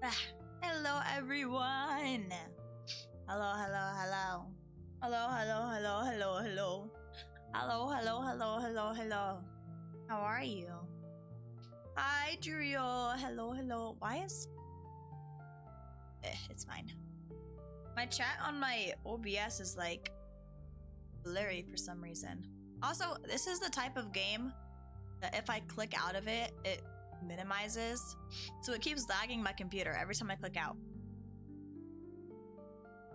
Hello everyone. Hello, hello, hello. Hello, hello, hello, hello, hello. Hello, hello, hello, hello, hello. How are you? Hi, Duriel. Hello, hello. Why is... it's fine. My chat on my OBS is like blurry for some reason. Also, this is the type of game that if I click out of it, it minimizes. So it keeps lagging my computer every time I click out.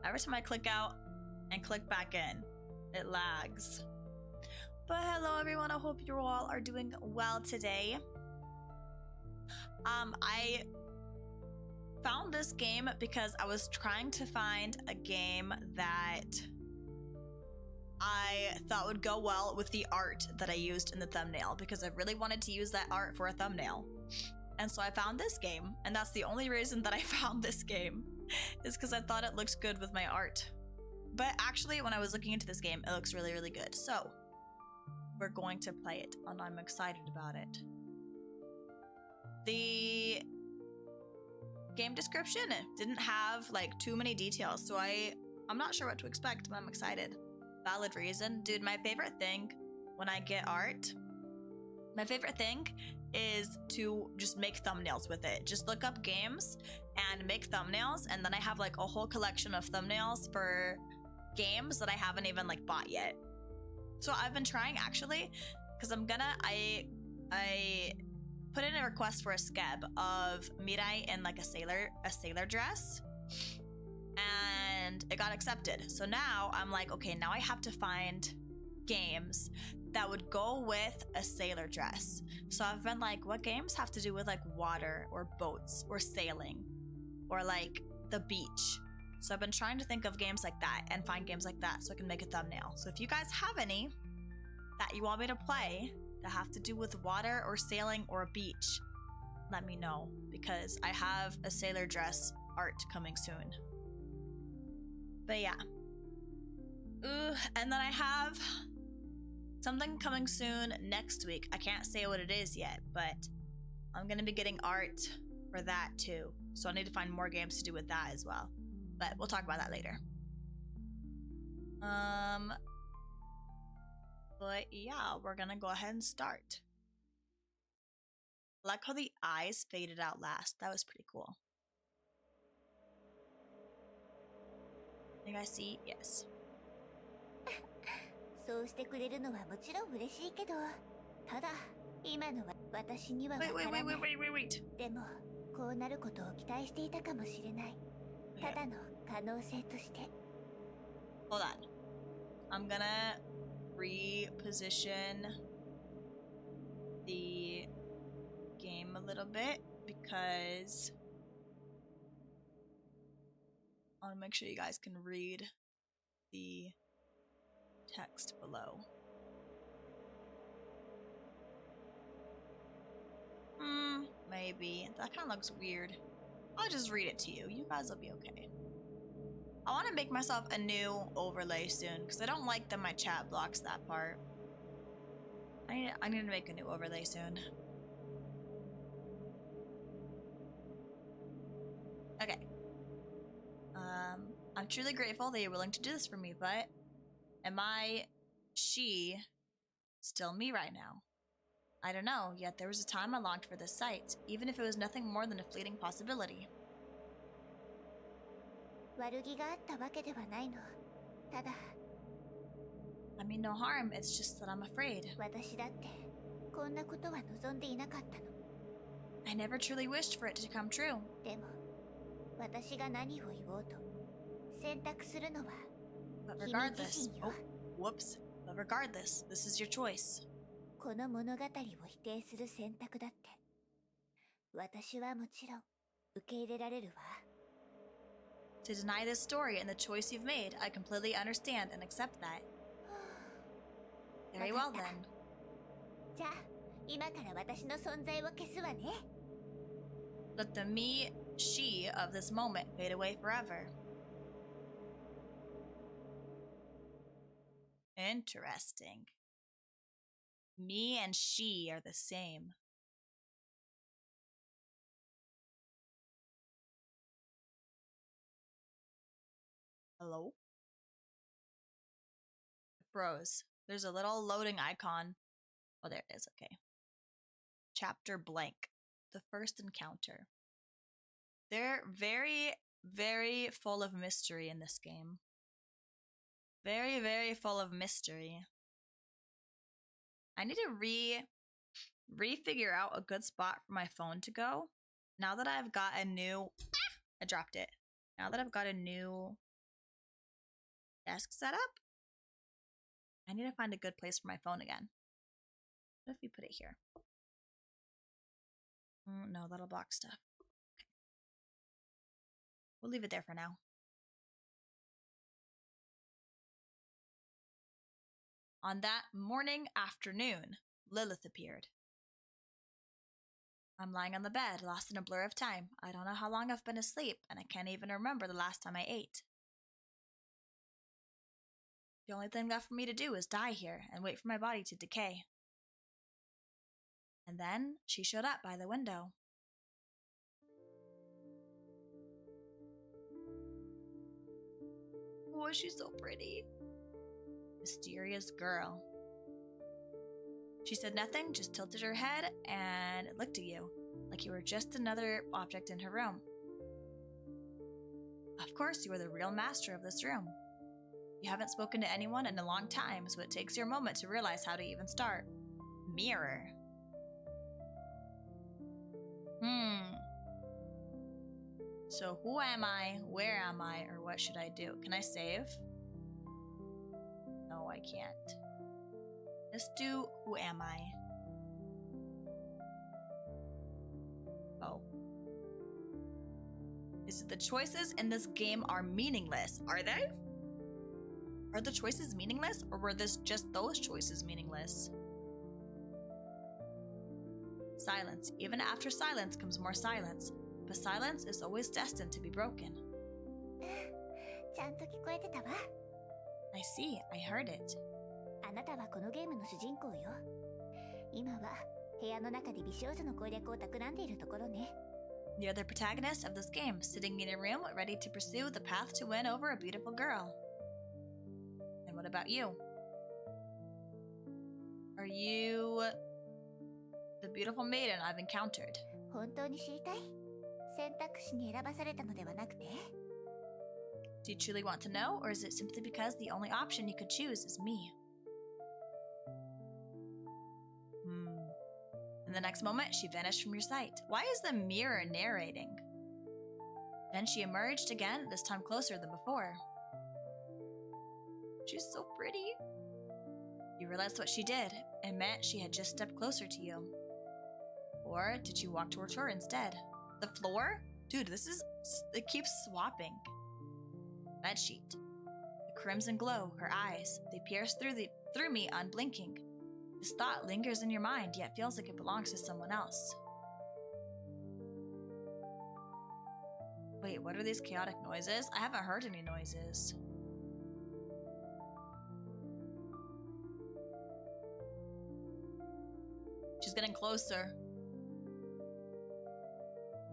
Every time I click out and click back in, it lags. But hello everyone, I hope you all are doing well today. I found this game because I was trying to find a game that I thought would go well with the art that I used in the thumbnail, because I really wanted to use that art for a thumbnail. And so I found this game, and that's the only reason that I found this game, is because I thought it looked good with my art. But actually, when I was looking into this game, it looks really, really good. So we're going to play it, and I'm excited about it. The game description didn't have like too many details, so I'm not sure what to expect, but I'm excited. Valid reason. Dude, my favorite thing when I get art, my favorite thing is to just make thumbnails with it. Just look up games and make thumbnails, and then I have like a whole collection of thumbnails for games that I haven't even like bought yet. So I've been trying actually, because I put in a request for a skeb of Miraii in like a sailor dress, and it got accepted. So now I'm like, okay, now I have to find games that would go with a sailor dress. So I've been like, what games have to do with like water or boats or sailing or like the beach? So I've been trying to think of games like that and find games like that so I can make a thumbnail. So if you guys have any that you want me to play that have to do with water or sailing or a beach, let me know, because I have a sailor dress art coming soon. But yeah. And then I have something coming soon next week. I can't say what it is yet, but I'm gonna be getting art for that too. So I need to find more games to do with that as well. But we'll talk about that later. But yeah, we're gonna go ahead and start. I like how the eyes faded out last. That was pretty cool. You guys see? Yes. そうしてくれるのはもちろん嬉しいけど、ただ今のは私にはわからない。Wait. でもこうなることを期待していたかもしれない。ただの可能性として。Hold on. I'm gonna reposition the game a little bit because I want to make sure you guys can read the text below. Maybe. That kind of looks weird. I'll just read it to you. You guys will be okay. I want to make myself a new overlay soon because I don't like that my chat blocks that part. I need to make a new overlay soon. Okay. I'm truly grateful that you're willing to do this for me, but am I still me right now? I don't know, yet there was a time I longed for this sight, even if it was nothing more than a fleeting possibility. 悪気があったわけではないの。ただ I mean no harm, it's just that I'm afraid. 私だってこんなことは望んでいなかったの。 I never truly wished for it to come true. でも私が何を言おうと選択するのは But 君 regardless, 自身よ。 whoops. But regardless, this is your choice. この物語を否定する選択だって私はもちろん受け入れられるわ。 To deny this story and the choice you've made, I completely understand and accept that. Very well then. じゃあ今から私の存在を消すわね。 Let the me, she of this moment fade away forever. Interesting. Me and she are the same. Hello? It froze. There's a little loading icon. Oh, there it is. Okay. Chapter blank. The first encounter. They're very, very full of mystery in this game. Very, very full of mystery. I need to refigure out a good spot for my phone to go. Now that I've got a new... I dropped it. Now that I've got a new desk set up, I need to find a good place for my phone again. What if we put it here? No, that'll block stuff. Okay. We'll leave it there for now. On that afternoon, Lilith appeared. I'm lying on the bed, lost in a blur of time. I don't know how long I've been asleep, and I can't even remember the last time I ate. The only thing left for me to do is die here and wait for my body to decay. And then she showed up by the window. Oh, she's so pretty. Mysterious girl. She said nothing, just tilted her head and looked at you, like you were just another object in her room. Of course, you were the real master of this room. You haven't spoken to anyone in a long time, so it takes you a moment to realize how to even start. Mirror. So who am I, where am I, or what should I do? Can I save? No, I can't. Let's do who am I? Oh. Is it the choices in this game are meaningless? Are they? Are the choices meaningless, or were just those choices meaningless? Silence. Even after silence comes more silence. But silence is always destined to be broken. I see, I heard it. You're the protagonist of this game, sitting in a room ready to pursue the path to win over a beautiful girl. And what about you? Are you the beautiful maiden I've encountered? Do you truly want to know, or is it simply because the only option you could choose is me? In the next moment, she vanished from your sight. Why is the mirror narrating? Then she emerged again, this time closer than before. She's so pretty. You realized what she did. It meant she had just stepped closer to you. Or did you walk towards her instead? The floor? Dude, it keeps swapping. Bedsheet. The crimson glow, her eyes, they pierce through me unblinking. This thought lingers in your mind, yet feels like it belongs to someone else. Wait, what are these chaotic noises? I haven't heard any noises. She's getting closer.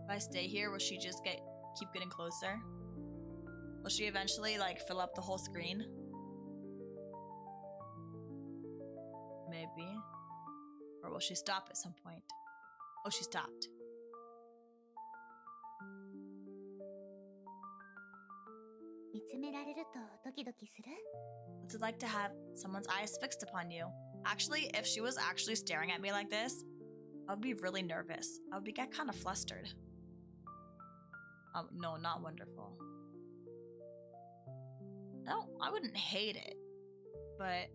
If I stay here, will she just keep getting closer? Will she eventually, fill up the whole screen? Maybe. Or will she stop at some point? Oh, she stopped. What's it like to have someone's eyes fixed upon you? Actually, if she was actually staring at me like this, I would be really nervous. I would get kind of flustered. No, not wonderful. No, I wouldn't hate it, but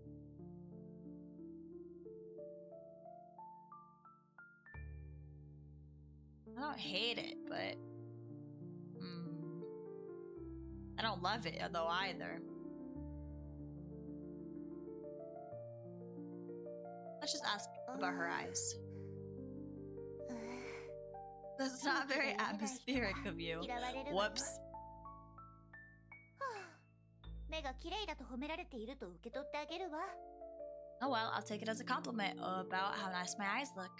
I don't hate it, but I don't love it though either. Let's just ask about her eyes. That's not very atmospheric of you. Whoops. Oh well, I'll take it as a compliment about how nice my eyes look.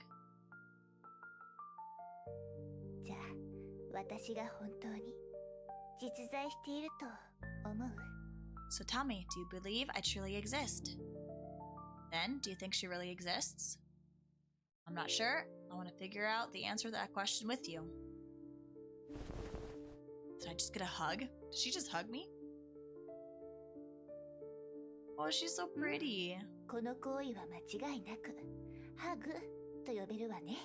So tell me, do you believe I truly exist? Then, do you think she really exists? I'm not sure. I want to figure out the answer to that question with you. Did I just get a hug? Did she just hug me? Oh, she's so pretty. この行為は間違いなくハグと呼べるわね。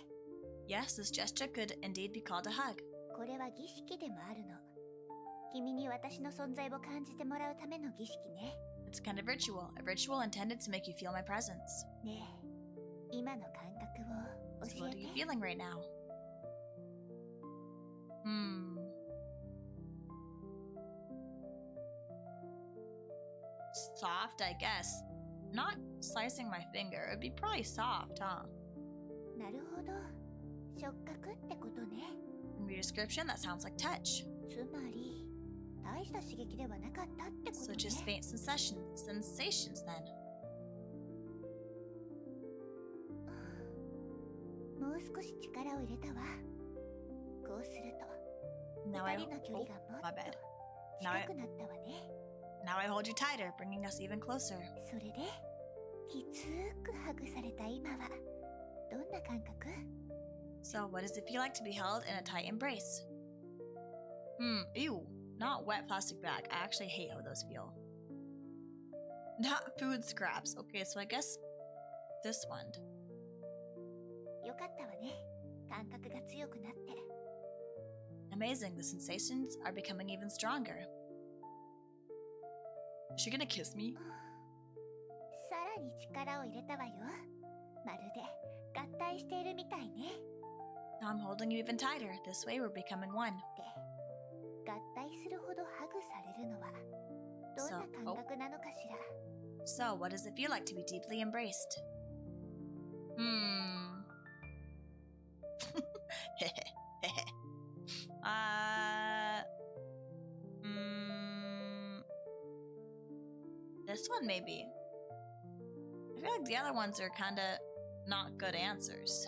Yes, this gesture could indeed be called a hug. これは儀式でもあるの。君に私の存在を感じてもらうための儀式ね。It's a kind of ritual, a ritual intended to make you feel my presence. ねえ、今の感覚を So 教 what え are て。 you feeling right now? Soft, I guess. Not slicing my finger. It'd be probably soft, huh? なるほど。触覚ってことね。From your description, that sounds like touch. つまり、大した刺激ではなかったってこと So ね。 just faint sensations then. もう少し力を入れたわ。こうすると、 Now 二人の距離がも my っ bad. と Now 近くなったわね。 Now I hold you tighter, bringing us even closer. それで、きつくハグされた今は、どんな感覚？ So what does it feel like to be held in a tight embrace? Ew. Not wet plastic bag. I actually hate how those feel. Not food scraps. Okay, so I guess this one. よかったわね。感覚が強くなって。 Amazing, the sensations are becoming even stronger. Is she gonna kiss me? さらに力を入れたわよ。まるで合体しているみたいね。 Now I'm holding you even tighter. This way we're becoming one. で、合体するほどハグされるのはどんな感覚なのかしら。 So, what does it feel like to be deeply embraced? This one maybe. I feel like the other ones are kind of not good answers.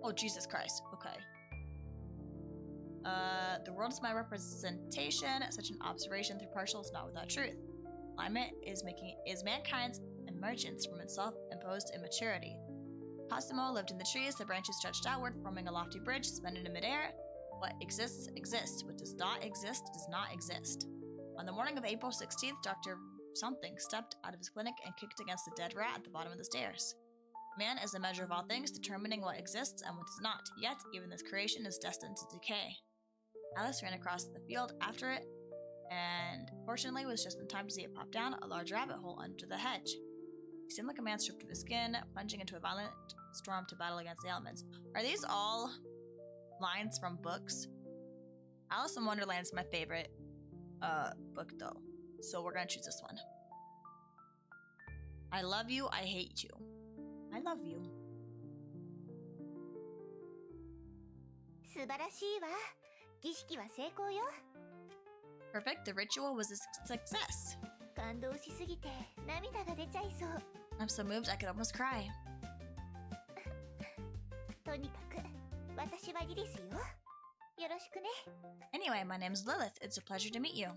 Oh, Jesus Christ. Okay. The world is my representation. Such an observation through partial is not without truth. Climate is mankind's emergence from its self-imposed immaturity. Cosimo lived in the trees, the branches stretched outward, forming a lofty bridge suspended in midair. What exists, exists. What does not exist, does not exist. On the morning of April 16th, Dr. Something stepped out of his clinic and kicked against a dead rat at the bottom of the stairs. Man is the measure of all things, determining what exists and what does not. Yet, even this creation is destined to decay. Alice ran across the field after it, and fortunately was just in time to see it pop down a large rabbit hole under the hedge. He seemed like a man stripped of his skin, plunging into a violent storm to battle against the elements. Are these all lines from books? Alice in Wonderland is my favorite book though, so we're gonna choose this one. I love you, I hate you. I love you. 素晴らしいわ。儀式は成功よ。 Perfect, the ritual was a success. 感動しすぎて涙が出ちゃいそう。 I'm so moved I could almost cry. とにかく私はリリスよ。よろしくね。 Anyway, my name's Lilith. It's a pleasure to meet you.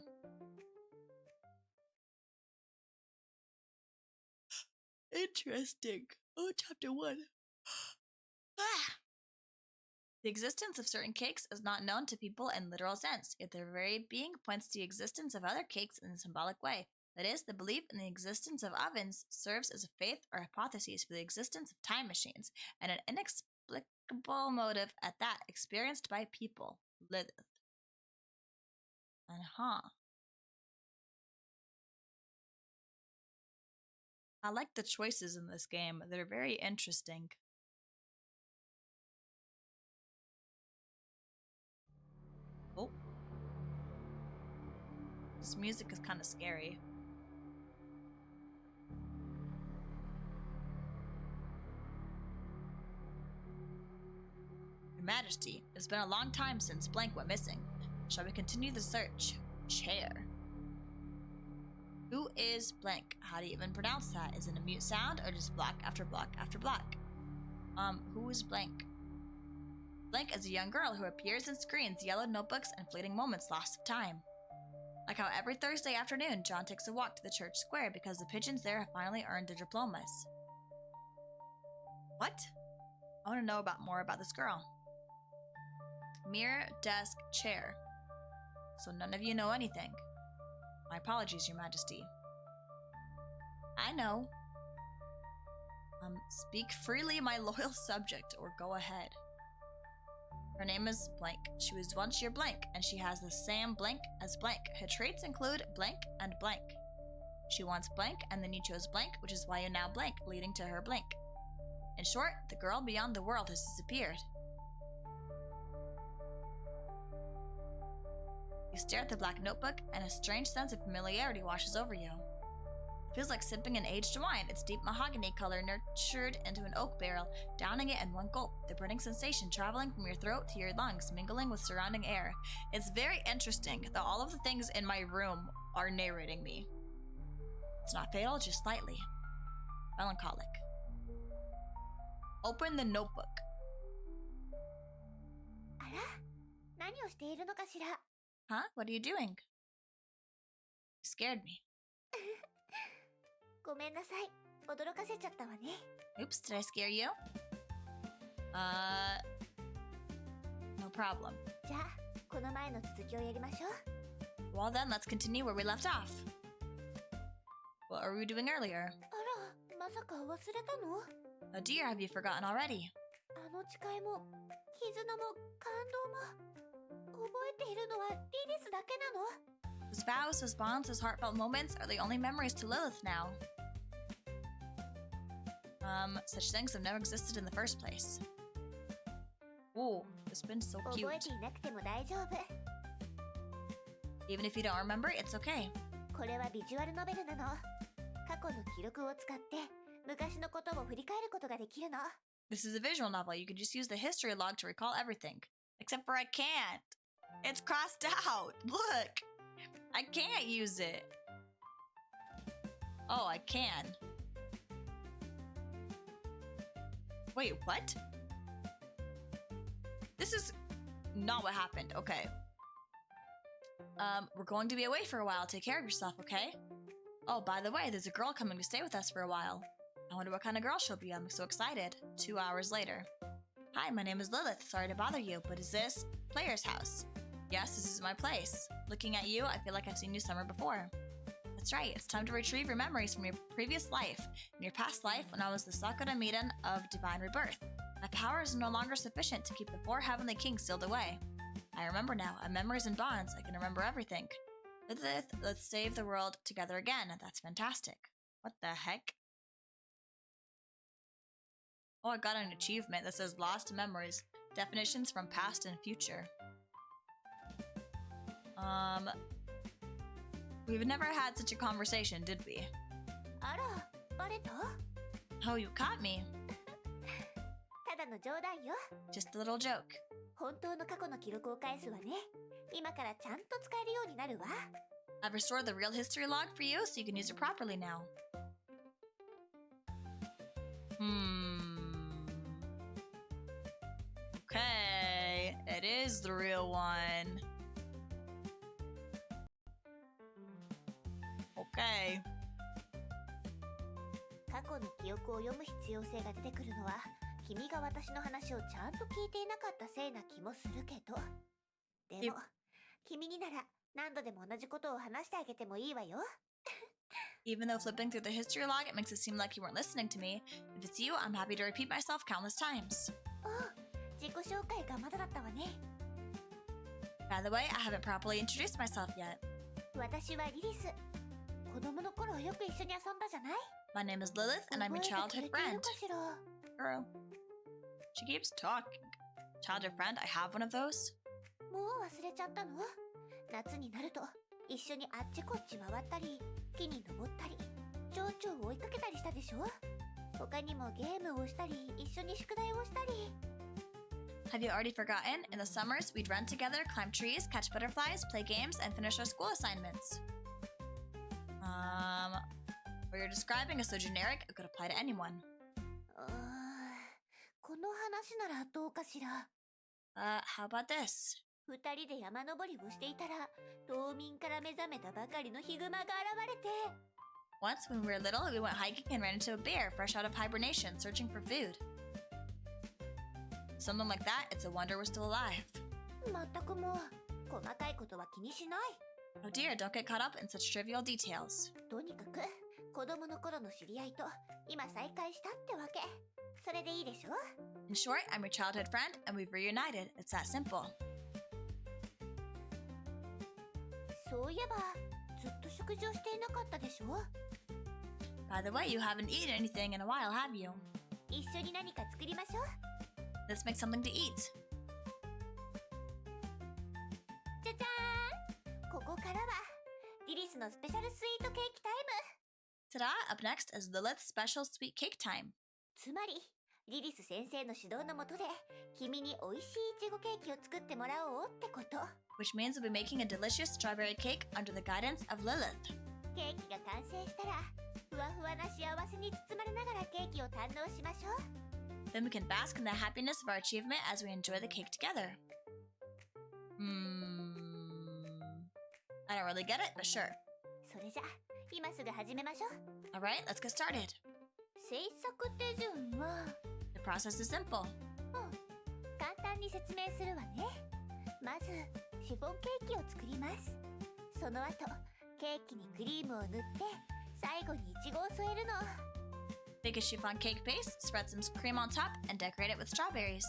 Interesting. Oh, chapter 1. The existence of certain cakes is not known to people in literal sense, yet their very being points to the existence of other cakes in a symbolic way. That is, the belief in the existence of ovens serves as a faith or hypothesis for the existence of time machines, and an inexplicable motive at that, experienced by people. Lilith. I like the choices in this game. They're very interesting. Oh. This music is kind of scary. Your Majesty, it's been a long time since blank went missing. Shall we continue the search? Chair. Who is blank? How do you even pronounce that? Is it a mute sound or just block after block after block? Who is blank? Blank is a young girl who appears in screens, yellow notebooks, and fleeting moments lost of time. Like how every Thursday afternoon, John takes a walk to the church square because the pigeons there have finally earned their diplomas. What? I want to know more about this girl. Mirror, desk, chair. So none of you know anything. My apologies, Your Majesty. I know. Speak freely, my loyal subject, or go ahead. Her name is blank. She was once your blank, and she has the same blank as blank. Her traits include blank and blank. She wants blank, and then you chose blank, which is why you're now blank, leading to her blank. In short, the girl beyond the world has disappeared. You stare at the black notebook, and a strange sense of familiarity washes over you. It feels like sipping an aged wine, its deep mahogany color nurtured into an oak barrel, downing it in one gulp, the burning sensation traveling from your throat to your lungs, mingling with surrounding air. It's very interesting that all of the things in my room are narrating me. It's not fatal, just slightly melancholic. Open the notebook. あら、何をしているのかしら。 Huh? What are you doing? You scared me. ごめんなさい。驚かせちゃったわね。 Oops, did I scare you? No problem. じゃあ、この前の続きをやりましょう。 Well then, let's continue where we left off. What were we doing earlier? あら、まさか忘れたの？ Oh dear, have you forgotten already? あの誓いも、絆も、感動も、覚えているのはリリスだけなの？ Those vows, those bonds, those heartfelt moments are the only memories to Lilith now. Such things have never existed in the first place. Ooh, it's been so 覚 cute. えていなくても大丈夫。 Even if you don't remember, it's okay. これはビジュアルノベルなの。過去の記録を使って昔のことを振り返ることができるの。 This is a visual novel. You can just use the history log to recall everything. Except for I can't. It's crossed out. Look. I can't use it. Oh, I can. Wait, what? This is not what happened. Okay. We're going to be away for a while. Take care of yourself, okay? Oh, by the way, there's a girl coming to stay with us for a while. I wonder what kind of girl she'll be. I'm so excited. 2 hours later. Hi, my name is Lilith. Sorry to bother you, but is this Player's house? Yes, this is my place. Looking at you, I feel like I've seen you somewhere before. That's right. It's time to retrieve your memories from your previous life. In your past life, when I was the Sakura Maiden of Divine Rebirth. My power is no longer sufficient to keep the 4 heavenly kings sealed away. I remember now. I have memories and bonds. I can remember everything. Lilith, let's save the world together again. That's fantastic. What the heck? Oh, I got an achievement that says Lost Memories. Definitions from past and future. We've never had such a conversation, did we? あら、バレた？ Oh, you caught me. ただの冗談よ。 Just a little joke. 本当の過去の記録を返すわね。今からちゃんと使えるようになるわ。 I've restored the real history log for you so you can use it properly now. Okay, it is the real one. Okay. 過去の記憶を読む必要性が出てくるのは、君が私の話をちゃんと聞いていなかったせいな気もするけど。でも、君になら何度でも同じことを話してあげてもいいわよ。Even though flipping through the history log, it makes it seem like you weren't listening to me. If it's you, I'm happy to repeat myself countless times. 自己紹介がまだだったわね。 By the way, I haven't properly introduced myself yet. 私はリリス。子供の頃よく一緒に遊んだじゃない？ My name is Lilith, and I'm your 覚えて childhood くれている friend. かしら？ Girl. She keeps talking. Childhood friend, I have one of those. もう忘れちゃったの？夏になると一緒にあっちこっち回ったり、木に登ったり、蝶々を追いかけたりしたでしょ？他にもゲームをしたり、一緒に宿題をしたり。 Have you already forgotten? In the summers, we'd run together, climb trees, catch butterflies, play games, and finish our school assignments. What you're describing is so generic, it could apply to anyone. この話ならどうかしら。How about this? 二人で山登りをしていたら、冬眠から目覚めたばかりのヒグマが現れて。Once, when we were little, we went hiking and ran into a bear fresh out of hibernation, searching for food. Something like that, it's a wonder we're still alive. まったくもう、細かいことは気にしない。Oh dear, don't get caught up in such trivial details. とにかく、子供の頃の知り合いと今再会したってわけ。それでいいでしょ？ In short, I'm your childhood friend, and we've reunited. It's that simple. そういえば、ずっと食事をしていなかったでしょ？ By the way, you haven't eaten anything in a while, have you? 一緒に何か作りましょう。Let's make something to eat. じゃじゃーん！ここからは、リリスのスペシャルスイートケーキタイム。Ta-da! Up next is Lilith's special sweet cake time. つまり、リリス先生の指導のもとで、君に美味しいイチゴケーキを作ってもらおうってこと。Which means we'll be making a delicious strawberry cake under the guidance of Lilith. ケーキが完成したら、ふわふわな幸せに包まれながらケーキを堪能しましょう。Then we can bask in the happiness of our achievement as we enjoy the cake together. I don't really get it, but sure. それじゃ、今すぐ始めましょう。Alright, let's get started. 制作手順は、The process is simple. 簡単に説明するわね。まず、シフォンケーキを作ります。その後、ケーキにクリームを塗って、最後にイチゴを添えるの。Bake a chiffon cake base, spread some cream on top, and decorate it with strawberries.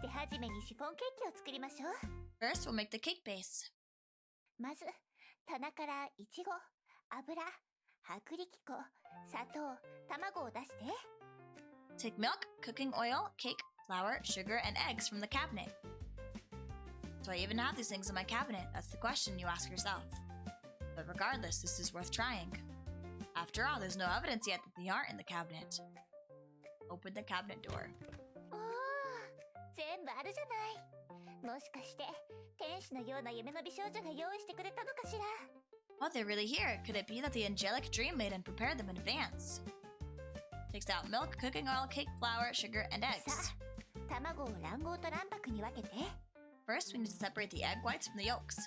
手始めにシフォンケーキを作りましょう。First, we'll make the cake base. まず、棚からイチゴ、油、薄力粉、砂糖、卵を出して。Take milk, cooking oil, cake, flour, sugar, and eggs from the cabinet. Do I even have these things in my cabinet? That's the question you ask yourself. But regardless, this is worth trying. After all, there's no evidence yet that they aren't in the cabinet. Open the cabinet door. おー、全部あるじゃない。もしかして、天使のような夢の美少女が用意してくれたのかしら。Oh, they're really here. Could it be that the angelic dream maiden prepared them in advance? Takes out milk, cooking oil, cake, flour, sugar, and さ eggs. あ、卵を卵黄と卵白に分けて。First, we need to separate the egg whites from the yolks.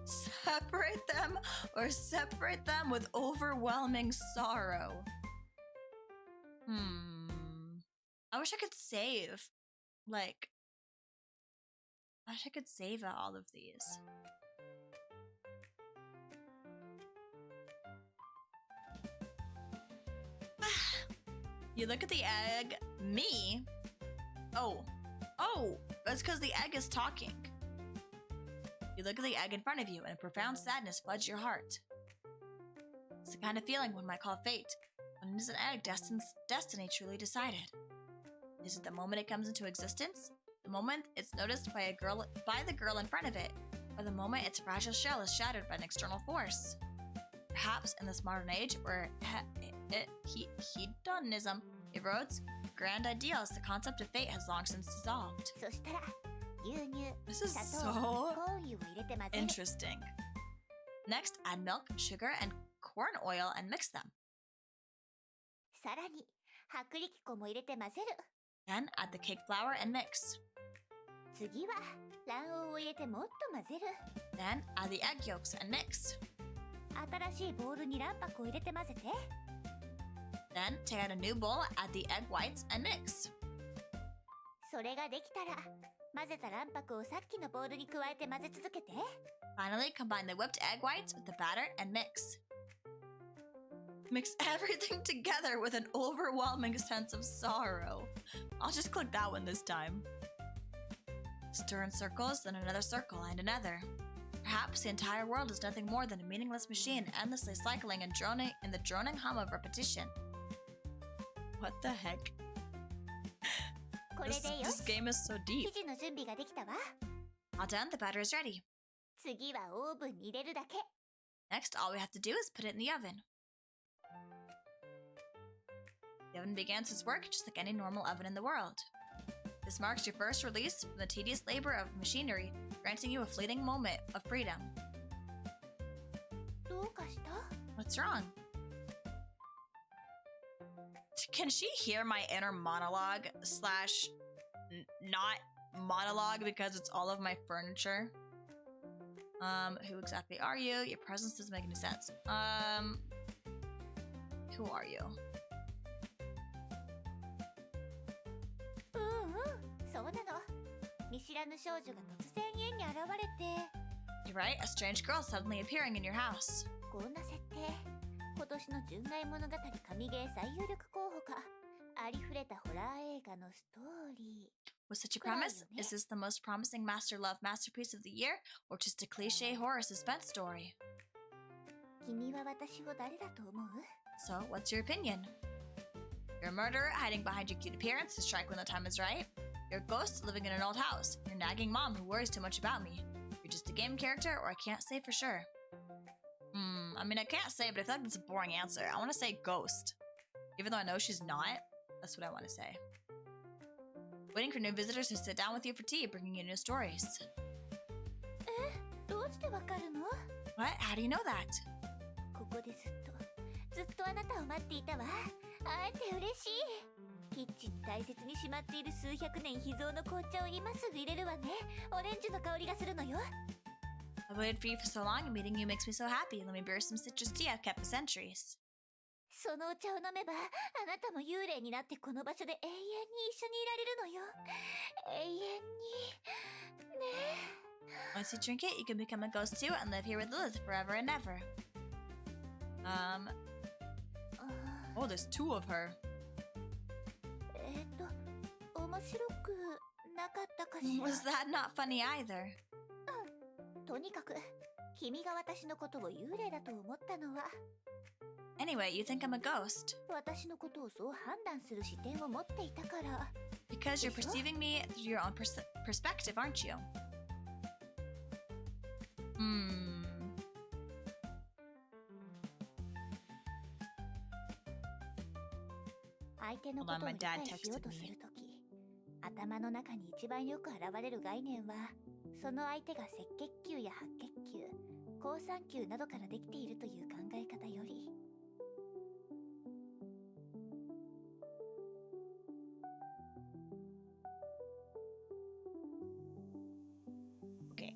Separate them or separate them with overwhelming sorrow. I wish I could save. I wish I could save all of these. You look at the egg. Me? Oh, that's because the egg is talking. You look at the egg in front of you, and a profound sadness floods your heart. It's the kind of feeling one might call fate, when it is an egg destiny truly decided. Is it the moment it comes into existence? The moment it's noticed by the girl in front of it, or the moment its fragile shell is shattered by an external force? Perhaps in this modern age where hedonism erodes grand ideals, the concept of fate has long since dissolved. そしたら、牛乳、 This is 砂糖、 so コーン油を入れて混ぜる。 interesting. Next, add milk, sugar, and corn oil and mix them. さらに、薄力粉も入れて混ぜる。 Then add the cake flour and mix. 次は、卵黄を入れてもっと混ぜる。 Then add the egg yolks and mix. 新しいボウルに卵白を入れて混ぜて。 Then take out a new bowl, add the egg whites and mix. それができたら、混ぜた卵白をさっきのボウルに加えて混ぜ続けて。 Finally, combine the whipped egg whites with the batter and mix. Mix everything together with an overwhelming sense of sorrow. I'll just click that one this time. Stir in circles, then another circle and another. Perhaps the entire world is nothing more than a meaningless machine endlessly cycling and droning in the droning hum of repetition. What the heck? これでよ This し。 game is so 生 deep. 地の準備ができたわ。 All done, the batter is ready. 次はオーブンに入れるだけ。 Next, all we have to do is put it in the oven. The oven begins its work just like any normal oven in the world. This marks your first release from the tedious labor of machinery, granting you a fleeting moment of freedom. どうかした？ What's wrong? Can she hear my inner monologue / not monologue because it's all of my furniture. Who exactly are you? Your presence doesn't make any sense. Who are you? そうなの。見知らぬ少女が突然家に現れて。You're right, a strange girl suddenly appearing in your house. こんな設定、今年の純愛物語神ゲー最有力候補か。ありふれたホラー映画のストーリー。 With such a premise, is this the most promising master love masterpiece of the year, or just a cliche horror suspense story? 君は私を誰だと思う？ So, what's your opinion? You're a murderer hiding behind your cute appearance to strike when the time is right. You're a ghost living in an old house. You're a nagging mom who worries too much about me. You're just a game character, or I can't say for sure. I mean, I can't say, but I feel like that's a boring answer. I want to say ghost. Even though I know she's not, that's what I want to say. Waiting for new visitors to sit down with you for tea, bringing you new stories. どうしてわかるの？ What? How do you know that? ここでずっとあなたを待っていたわ。会えて嬉しい。キッチンに大切にしまっている数百年秘蔵の紅茶を今すぐ入れるわね。オレンジの香りがするのよ。I've waited for you for so long, and meeting you makes me so happy. Let me brew some citrus tea I've kept for centuries. そのお茶を飲めば、あなたも幽霊になってこの場所で永遠に一緒にいられるのよ。永遠に。ね。Once you drink it, you can become a ghost too and live here with Lilith forever and ever. Oh, there's two of her. 面白くなかったかしら。 Was that not funny either? とにかく、君が私のことを幽霊だと思ったのは。Anyway, you think I'm a ghost. 私のことをそう判断する視点を持っていたから。 Because you're perceiving me through your own perspective, aren't you? 相手のことを理解しようとするとき、頭の中に一番よく現れる概念は、その相手が赤血球や白血球、好酸球などからできているという考え方より。Okay.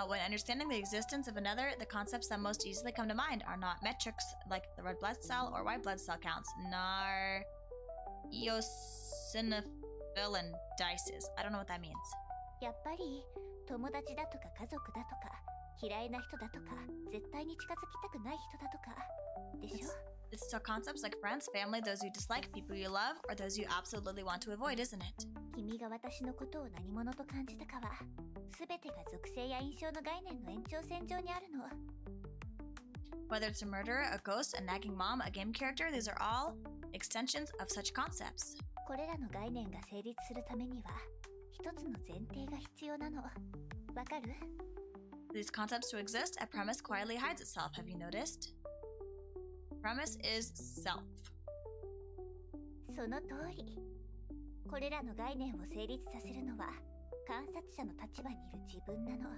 When understanding the existence of another, the concepts that most easily come to mind are not metrics like the red blood cell or white blood cell counts, nor eosinophilidices. I don't know what that means. やっぱり友達だとか家族だとか嫌いな人だとか絶対に近づきたくない人だとかでしょ？ It's still concepts like friends, family, those you dislike, people you love, or those you absolutely want to avoid, isn't it? 君が私のことを何者と感じたかは全てが属性や印象の概念の延長線上にあるの。 Whether it's a murderer, a ghost, a nagging mom, a game character, these are all extensions of such concepts. これらの概念が成立するためには一つの前提が必要なの。わかる？ For these concepts to exist, a premise quietly hides itself. Have you noticed? Premise is self. その通り。これらの概念を成立させるのは観察者の立場にいる自分なの。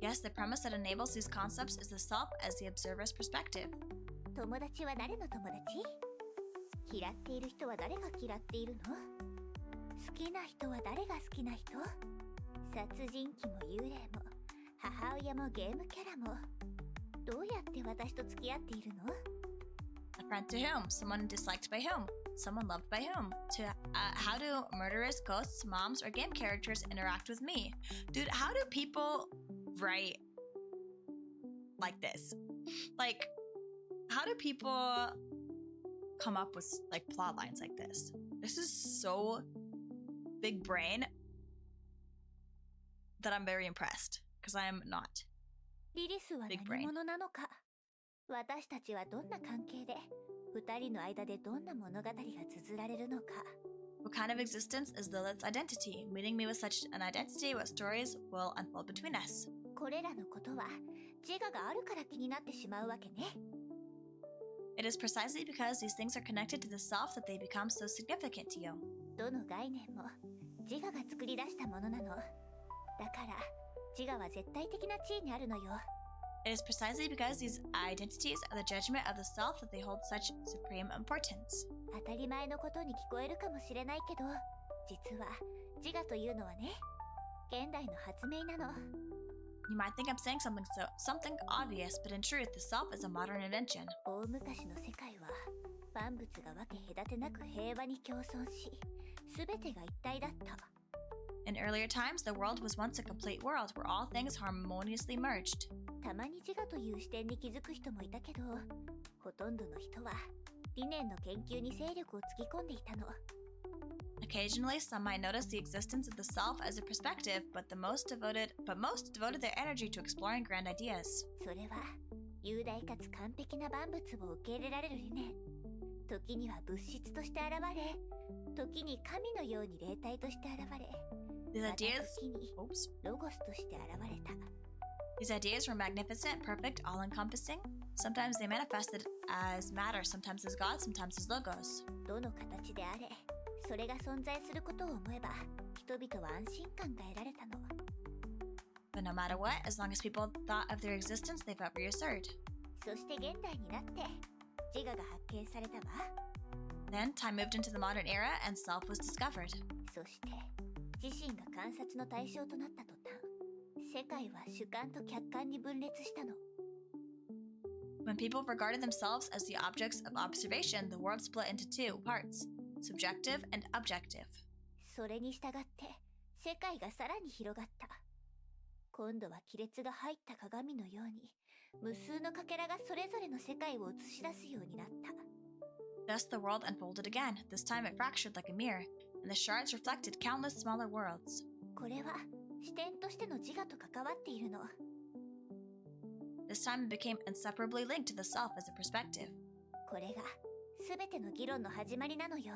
Yes, the premise that enables these concepts is the self as the observer's perspective. 友達は誰の友達？嫌っている人は誰が嫌っているの？好きな人は誰が好きな人？殺人鬼も幽霊も母親もゲームキャラもどうやって私と付き合っているの？ A friend to whom? Someone disliked by whom? Someone loved by whom? How do murderers, ghosts, moms, or game characters interact with me? Dude, how do people write like this? Like, how do people come up with like plot lines like this? This is so big brain that I'm very impressed because I am not. リリスは何者なのか？私たちはどんな関係で二人の間でどんな物語が綴られるのか？ What kind of existence is Lilith's identity? Meeting me with such an identity, what stories will unfold between us? これらのことは自我があるから気になってしまうわけね。 It is precisely because these things are connected to the self that they become so significant to you. どの概念も自我が作り出したものなの。だから自我は絶対的な地位にあるのよ。 It is precisely because these identities are the judgment of the self that they hold such supreme importance. 当たり前のことに聞こえるかもしれないけど、実は自我というのはね、現代の発明なの。You might think I'm saying something obvious, but in truth, the self is a modern invention. 大昔の世界は万物が分け隔てなく平和に共存し、全てが一体だった。In earlier times, the world was once a complete world where all things harmoniously merged. たまに自我という視点に気づく人もいたけど、ほとんどの人は理念の研究に精力をつぎ込んでいたの。Occasionally, some might notice the existence of the self as a perspective, but most devoted their energy to exploring grand ideas. それは雄大かつ完璧な万物を受け入れられる理念。時には物質として現れ、時に神のように霊体として現れ、These また ideas, 時にロゴスとして現れた。these ideas were magnificent, perfect, all-encompassing. Sometimes they manifested as matter, sometimes as God, sometimes as logos. どの形であれ、それが存在することを思えば、人々は安心感が得られたの。But no matter what, as long as people thought of their existence, they felt reassured. そして現代になって自我が発見されたわ。 Then, time moved into the modern era and self was discovered. そして自身が観察の対象となった途端、世界は主観と客観に分裂したの。 When people regarded themselves as the objects of observation, the world split into two parts, subjective and objective. それに従って世界がさらに広がった。今度は亀裂が入った鏡のように、無数のかけらがそれぞれの世界を映し出すようになった。 Thus the world unfolded again. This time it fractured like a mirror, and the shards reflected countless smaller worlds. これは視点としての自我と関わっているの。 This time it became inseparably linked to the self as a perspective. これが全ての議論の始まりなのよ。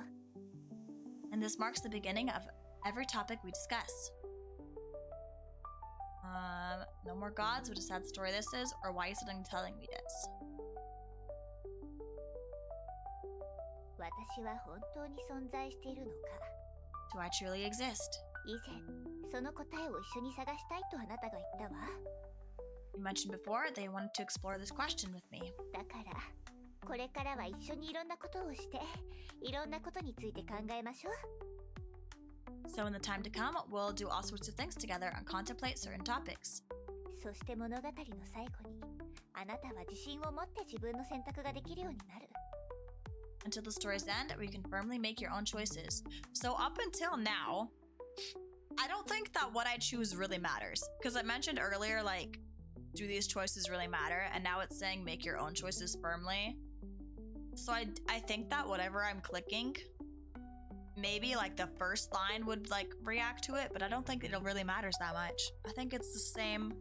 And this marks the beginning of every topic we discuss. No more gods, what a sad story this is, or why are you suddenly telling me this? 私は本当に存在しているのか。 Do I truly exist? 以前、その答えを一緒に探したいとあなたが言ったわ。 You mentioned before they wanted to explore this question with me. だから、これからは一緒にいろんなことをして、いろんなことについて考えましょう。 So in the time to come, we'll do all sorts of things together and contemplate certain topics. そして物語の最後に、あなたは自信を持って自分の選択ができるようになる。 Until the story's end, where you can firmly make your own choices. So up until now, I don't think that what I choose really matters. Because I mentioned earlier, like, do these choices really matter? And now it's saying make your own choices firmly. So I think that whatever I'm clicking, maybe like the first line would like react to it, but I don't think it really matters that much. I think it's the same.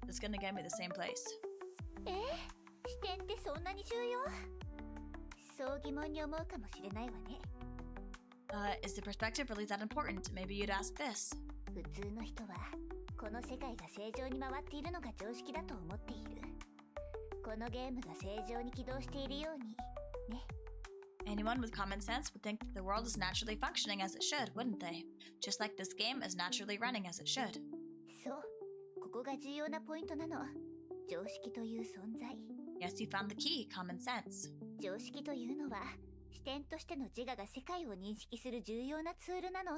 It's gonna get me the same place. 視点ってそんなに重要？そう疑問に思うかもしれないわね。Is the perspective really that important? Maybe you'd ask this. 普通の人はこの世界が正常に回っているのが常識だと思っている。このゲームが正常に起動しているようにね。 Anyone with common sense would think that the world is naturally functioning as it should, wouldn't they? Just like this game is naturally running as it should. そう、ここが重要なポイントなの。常識という存在。 Yes, you found the key, common sense. 常識というのは視点としての自我が世界を認識する重要なツールなの。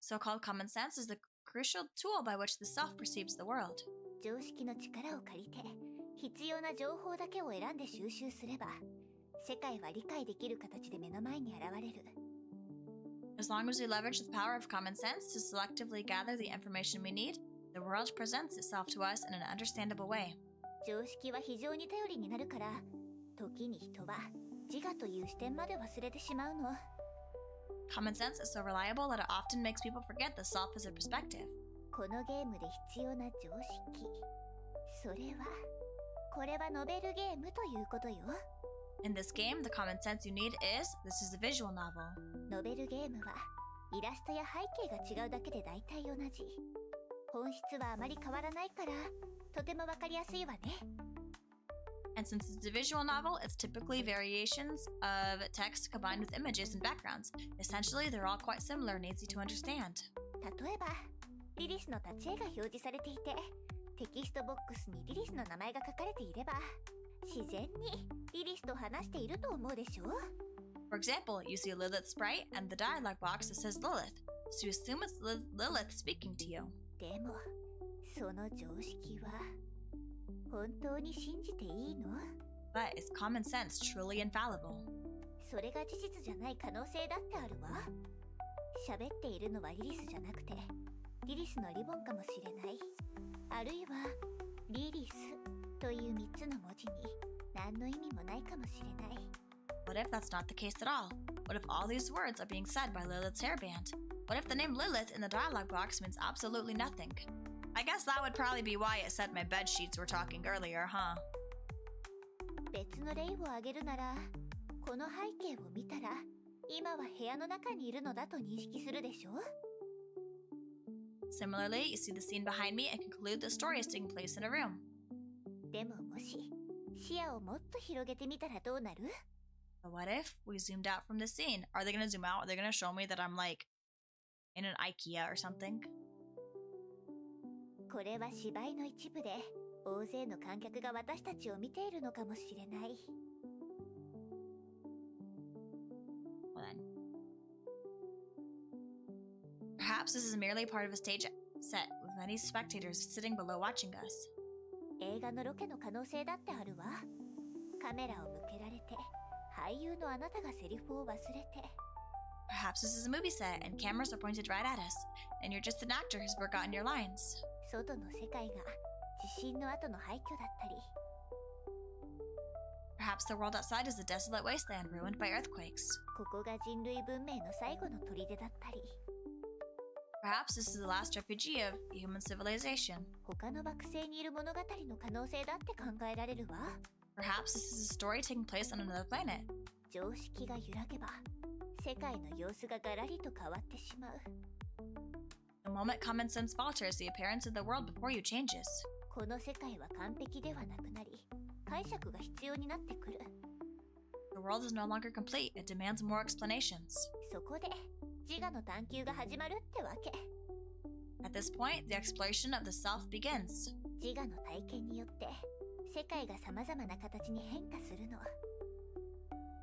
So-called common sense is the crucial tool by which the self perceives the world. 常識の力を借りて必要な情報だけを選んで収集すれば、世界は理解できる形で目の前に現れる。 As long as we leverage the power of common sense to selectively gather the information we need, the world presents itself to us in an understandable way. 常識は非常に頼りになるから、時に人は自我という視点まで忘れてしまうの。 Common sense is so reliable that it often makes people forget the self as a perspective. このゲームで必要な常識、それはこれはノベルゲームということよ。 In this game, the common sense you need is, this is a visual novel. ノベルゲームはイラストや背景が違うだけで大体同じ。本質はあまり変わらないからとてもわかりやすいわね。 And since it's a visual novel, it's typically variations of text combined with images and backgrounds. Essentially, they're all quite similar and easy to understand. 例えば、リリスの立ち絵が表示されていて、テキストボックスにリリスの名前が書かれていれば、自然にリリスと話していると思うでしょう。For example, you see Lilith's sprite and the dialogue box that says Lilith, so you assume it's Lilith speaking to you. でもその常識は本当に信じていいの？ But is common sense truly infallible? それが事実じゃない可能性だってあるわ。喋っているのはリリスじゃなくてリリスのリボンかもしれない。あるいはリリスという3つの文字に何の意味もないかもしれない。 What if that's not the case at all? What if all these words are being said by Lilith's hairband? What if the name Lilith in the dialogue box means absolutely nothing? I guess that would probably be why it said my bed sheets were talking earlier, huh? 別の例を挙げるなら、この背景を見たら、今は部屋の中にいるのだと認識するでしょ? Similarly, you see the scene behind me and conclude the story is taking place in a room. でももし、視野をもっと広げてみたらどうなる? But what if we zoomed out from the scene? Are they going to zoom out? Are they going to show me that I'm like in an IKEA or something? これは芝居の一部で、大勢の観客が私たちを見ているのかもしれない。Well then. Perhaps this is merely part of a stage set with many spectators sitting below watching us. 映画のロケの可能性だってあるわ。カメラを向けられて、俳優のあなたがセリフを忘れて。Perhaps this is a movie set and cameras are pointed right at us, and you're just an actor who's forgotten your lines. 外の世界が地震の後の廃墟だったり。Perhaps the world outside is a desolate wasteland ruined by earthquakes. ここが人類文明の最後の砦だったり。Perhaps this is the last refugee of human civilization. 他の惑星にいる物語の可能性だって考えられるわ。Perhaps this is a story taking place on another planet. 常識が揺らげば、世界の様子がガラリと変わってしまう。The moment common sense falters, the appearance of the world before you changes. この世界は完璧ではなくなり、解釈が必要になってくる。The world is no longer complete. It demands more explanations. そこで、自我の探求が始まるってわけ。At this point, the exploration of the self begins. 自我の体験によって、世界が様々な形に変化するの。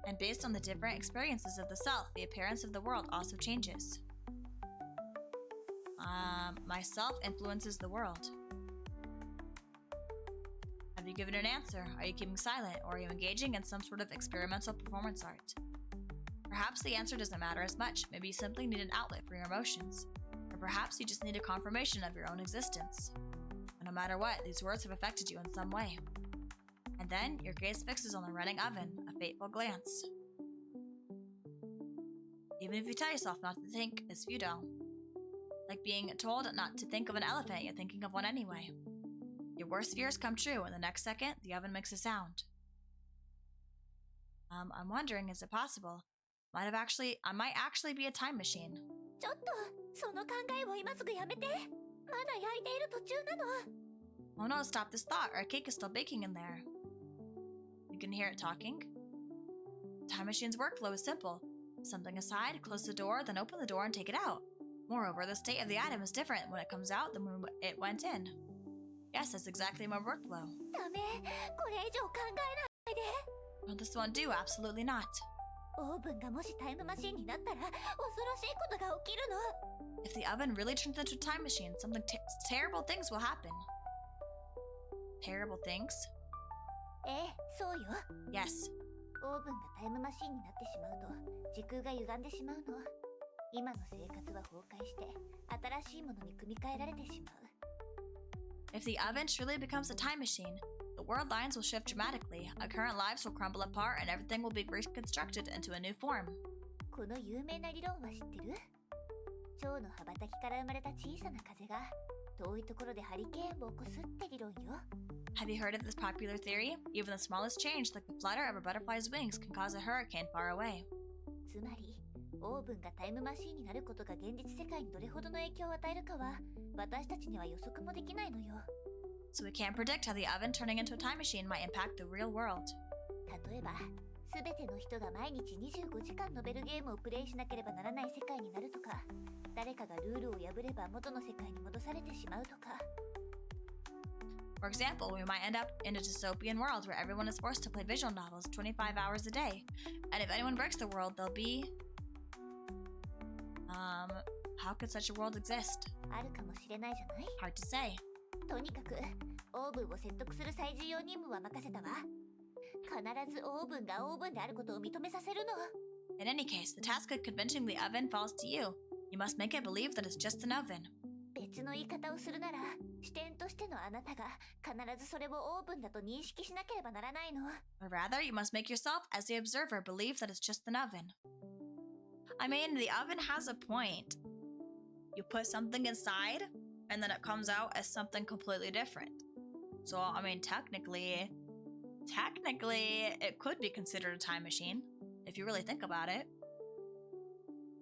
And based on the different experiences of the self, the appearance of the world also changes. My self influences the world. Have you given an answer? Are you keeping silent? Or are you engaging in some sort of experimental performance art? Perhaps the answer doesn't matter as much. Maybe you simply need an outlet for your emotions. Or perhaps you just need a confirmation of your own existence. But no matter what, these words have affected you in some way. And then your gaze fixes on the running oven, a fateful glance. Even if you tell yourself not to think, it's futile. Like being told not to think of an elephant, you're thinking of one anyway. Your worst fears come true, and the next second, the oven makes a sound. I'm wondering, is it possible? I might actually be a time machine. ちょっと、その考えを今すぐやめて。まだ焼いている途中なの。Oh no, stop this thought. Our cake is still baking in there. You can hear it talking. Time machine's workflow is simple. Something aside, close the door, then open the door and take it out. Moreover, the state of the atom is different when it comes out than when it went in. Yes, that's exactly my workflow. ダメ、これ以上考えないで。 Well, this won't do, absolutely not. オーブンがもしタイムマシンになったら恐ろしいことが起きるの。 If the oven really turns into a time machine, something terrible things will happen. Terrible things? ええ、そうよ。 Yes. オーブンがタイムマシンになってしまうと時空が歪んでしまうの。今の生活は崩壊して新しいものに組み替えられてしまう。 If the oven truly becomes a time machine, the world lines will shift dramatically, our current lives will crumble apart, and everything will be reconstructed into a new form. この有名な理論は知ってる？蝶の羽ばたきから生まれた小さな風が遠いところでハリケーンを起こすって理論よ。 Have you heard of this popular theory? Even the smallest change, like the flutter of a butterfly's wings, can cause a hurricane far away. つまり、オーブンがタイムマシーンになることが現実世界にどれほどの影響を与えるかは私たちには予測もできないのよ。 So we can't predict how the oven turning into a time machine might impact the real world. 例えば、すべての人が毎日25時間ノベルゲームをプレイしなければならない世界になるとか、誰かがルールを破れば元の世界に戻されてしまうとか。For example, we might end up in a dystopian world where everyone is forced to play visual novels 25 hours a day. And if anyone breaks the world, they'll be... how could such a world exist? あるかもしれないじゃない。 Hard to say. とにかくオーブンを説得する最重要任務は任せたわ。必ずオーブンがオーブンであることを認めさせるの。 In any case, the task of convincing the oven falls to you. You must make it believe that it's just an oven. 別の言い方をするなら、視点としてのあなたが必ずそれをオーブンだと認識しなければならないの。 Or rather, you must make yourself, as the observer, believe that it's just an oven. I mean, the oven has a point. You put something inside, and then it comes out as something completely different. So, I mean, technically, it could be considered a time machine, if you really think about it.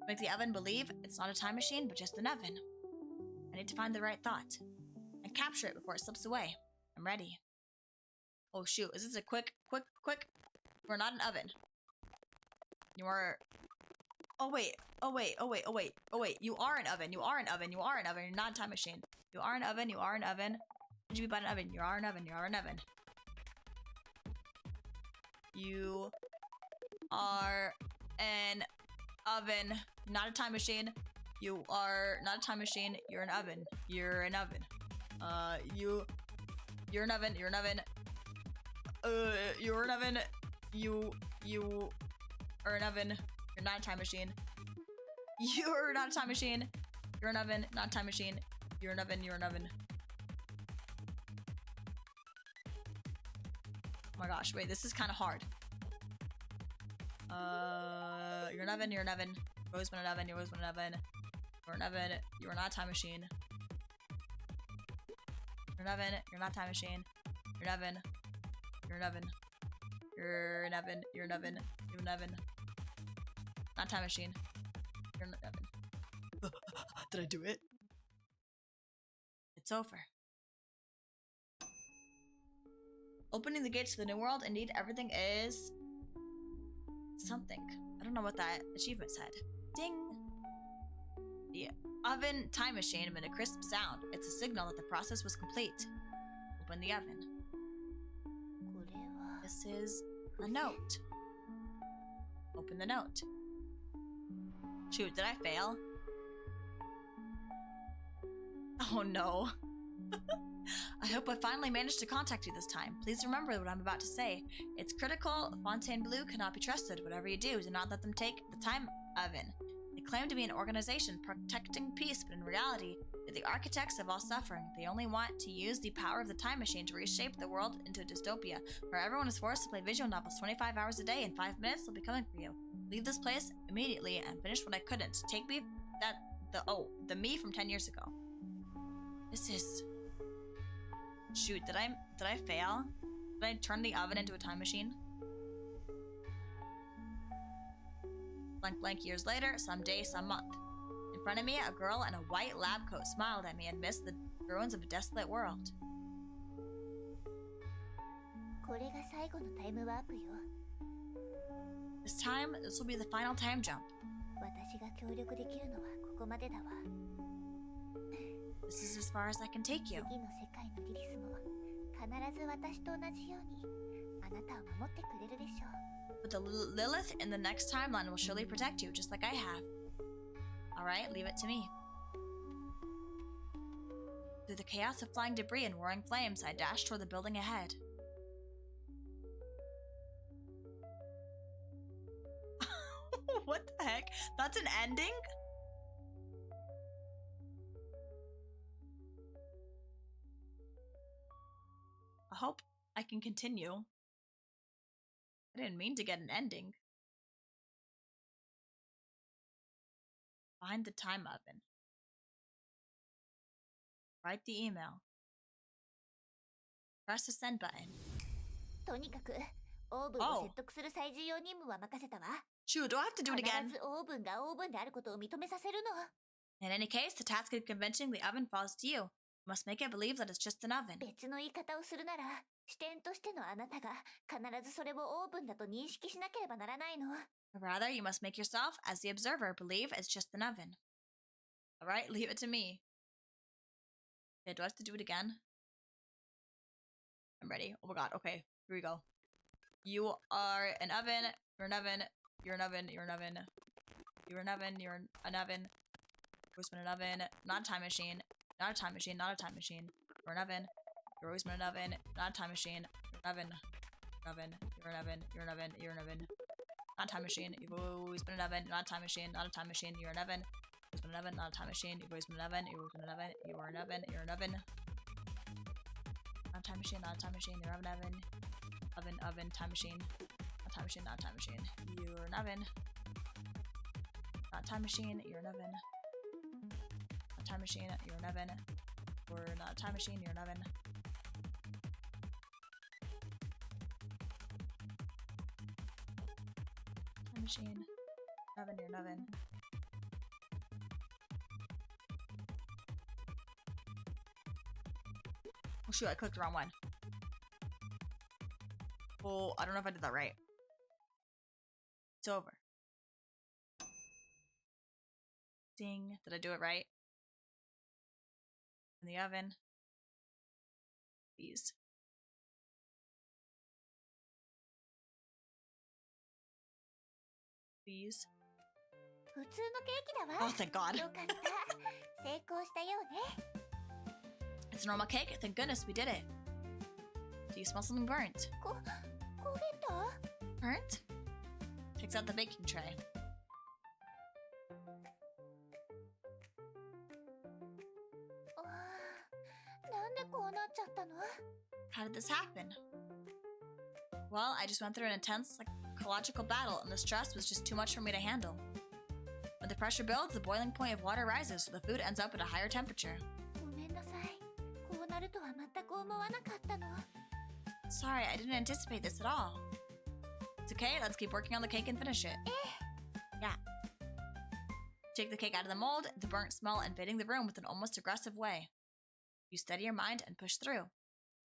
Make the oven believe it's not a time machine, but just an oven. I need to find the right thought, and capture it before it slips away. I'm ready. Oh shoot, is this a quick? We're not an oven. You are... Oh wait. You are an oven. You're not a time machine. You are an oven. Would you be about an oven? You are an oven. You are an oven. Not a time machine. You are not a time machine. You're an oven. You're an oven. You're an oven. You're an oven. You're an oven. You are an oven. You're not a time machine. You're not a time machine. You're an oven, not a time machine. You're an oven. Oh my gosh, wait, this is kind of hard. You're an oven. You've always been an oven. You're an oven. You are not a time machine. You're an oven. You're not a time machine. You're an oven. Not time machine. You're an oven. Did I do it? It's over. Opening the gates to the new world. Indeed, everything is... something. I don't know what that achievement said. Ding! The oven time machine made a crisp sound. It's a signal that the process was complete. Open the oven. This is a note. Open the note. Shoot, did I fail? Oh no. I hope I finally managed to contact you this time. Please remember what I'm about to say. It's critical. Fontainebleau cannot be trusted. Whatever you do not let them take the time oven. They claim to be an organization protecting peace, but in reality, they're the architects of all suffering. They only want to use the power of the time machine to reshape the world into a dystopia, where everyone is forced to play visual novels 25 hours a day. In 5 minutes, they'll be coming for you. Leave this place immediately and finish what I couldn't. Take me the me from 10 years ago. This is... Shoot, did I fail? Did I turn the oven into a time machine? Blank years later, some day, some month. In front of me, a girl in a white lab coat smiled at me amidst the ruins of a desolate world. これが最後のタイムワープよ。 This time, this will be the final time jump. 私が協力できるのはここまでだわ。 This is as far as I can take you. 次の世界のリリスも必ず私と同じようにあなたを守ってくれるでしょう。 But the Lilith in the next timeline will surely protect you, just like I have. Alright, leave it to me. Through the chaos of flying debris and roaring flames, I dashed toward the building ahead. What the heck? That's an ending? I hope I can continue. I didn't mean to get an ending. Find the time oven. Write the email. Press the send button. とにかくオーブンを説得する最重要任務は任せたわ。 Shoot, do I have to do it again? 必ずオーブンがオーブンであることを認めさせるの。 In any case, the task of convincing the oven falls to you. You must make it believe that it's just an oven. 別の言い方をするなら、視点としてのあなたが必ずそれをオーブンだと認識しなければならないの。 Or rather, you must make yourself, as the observer, believe it's just an oven. Alright, leave it to me. Okay, do I have to do it again? I'm ready. Oh my god. Okay, here we go. You are an oven. You're an oven. You're an oven. You're an oven. You're an oven. You're an oven. Always been an oven. Not a time machine. Not a time machine. Not a time machine. You're an oven. You're always been an oven. Not a time machine. You're an oven. Oven. You're an oven. You're an oven. You're an oven. Not a time machine. You've always been an oven. Not a time machine. Not a time machine. You're an oven. Always been an oven. Not a time machine. You've always been an oven. You've always been an oven. You are an oven. You're an oven. Not a time machine. Not a time machine. You're an oven. Oven. Oven. Time machine. Not a time machine. Not a time machine. You're an oven. Not a time machine. You're an oven. Not a time machine. You're an oven. Or not a time machine. You're an oven. Time machine. Oven. You're an oven. Oh shoot, I clicked the wrong one. Oh, I don't know if I did that right. It's over. Ding. Did I do it right? In the oven. Please. Please. 普通のケーキだわ。 Oh, thank God. よかった。成功したようね。 It's a normal cake. Thank goodness we did it. Do you smell something burnt? 焦げた？ Burnt? Takes out the baking tray. なんでこうなっちゃったの？ How did this happen? Well, I just went through an intense psychological battle, and the stress was just too much for me to handle. When the pressure builds, the boiling point of water rises, so the food ends up at a higher temperature. ごめんなさい。こうなるとは全く思わなかったの。 Sorry, I didn't anticipate this at all. It's okay, let's keep working on the cake and finish it. Yeah. Take the cake out of the mold, the burnt smell invading the room with an almost aggressive way. You steady your mind and push through.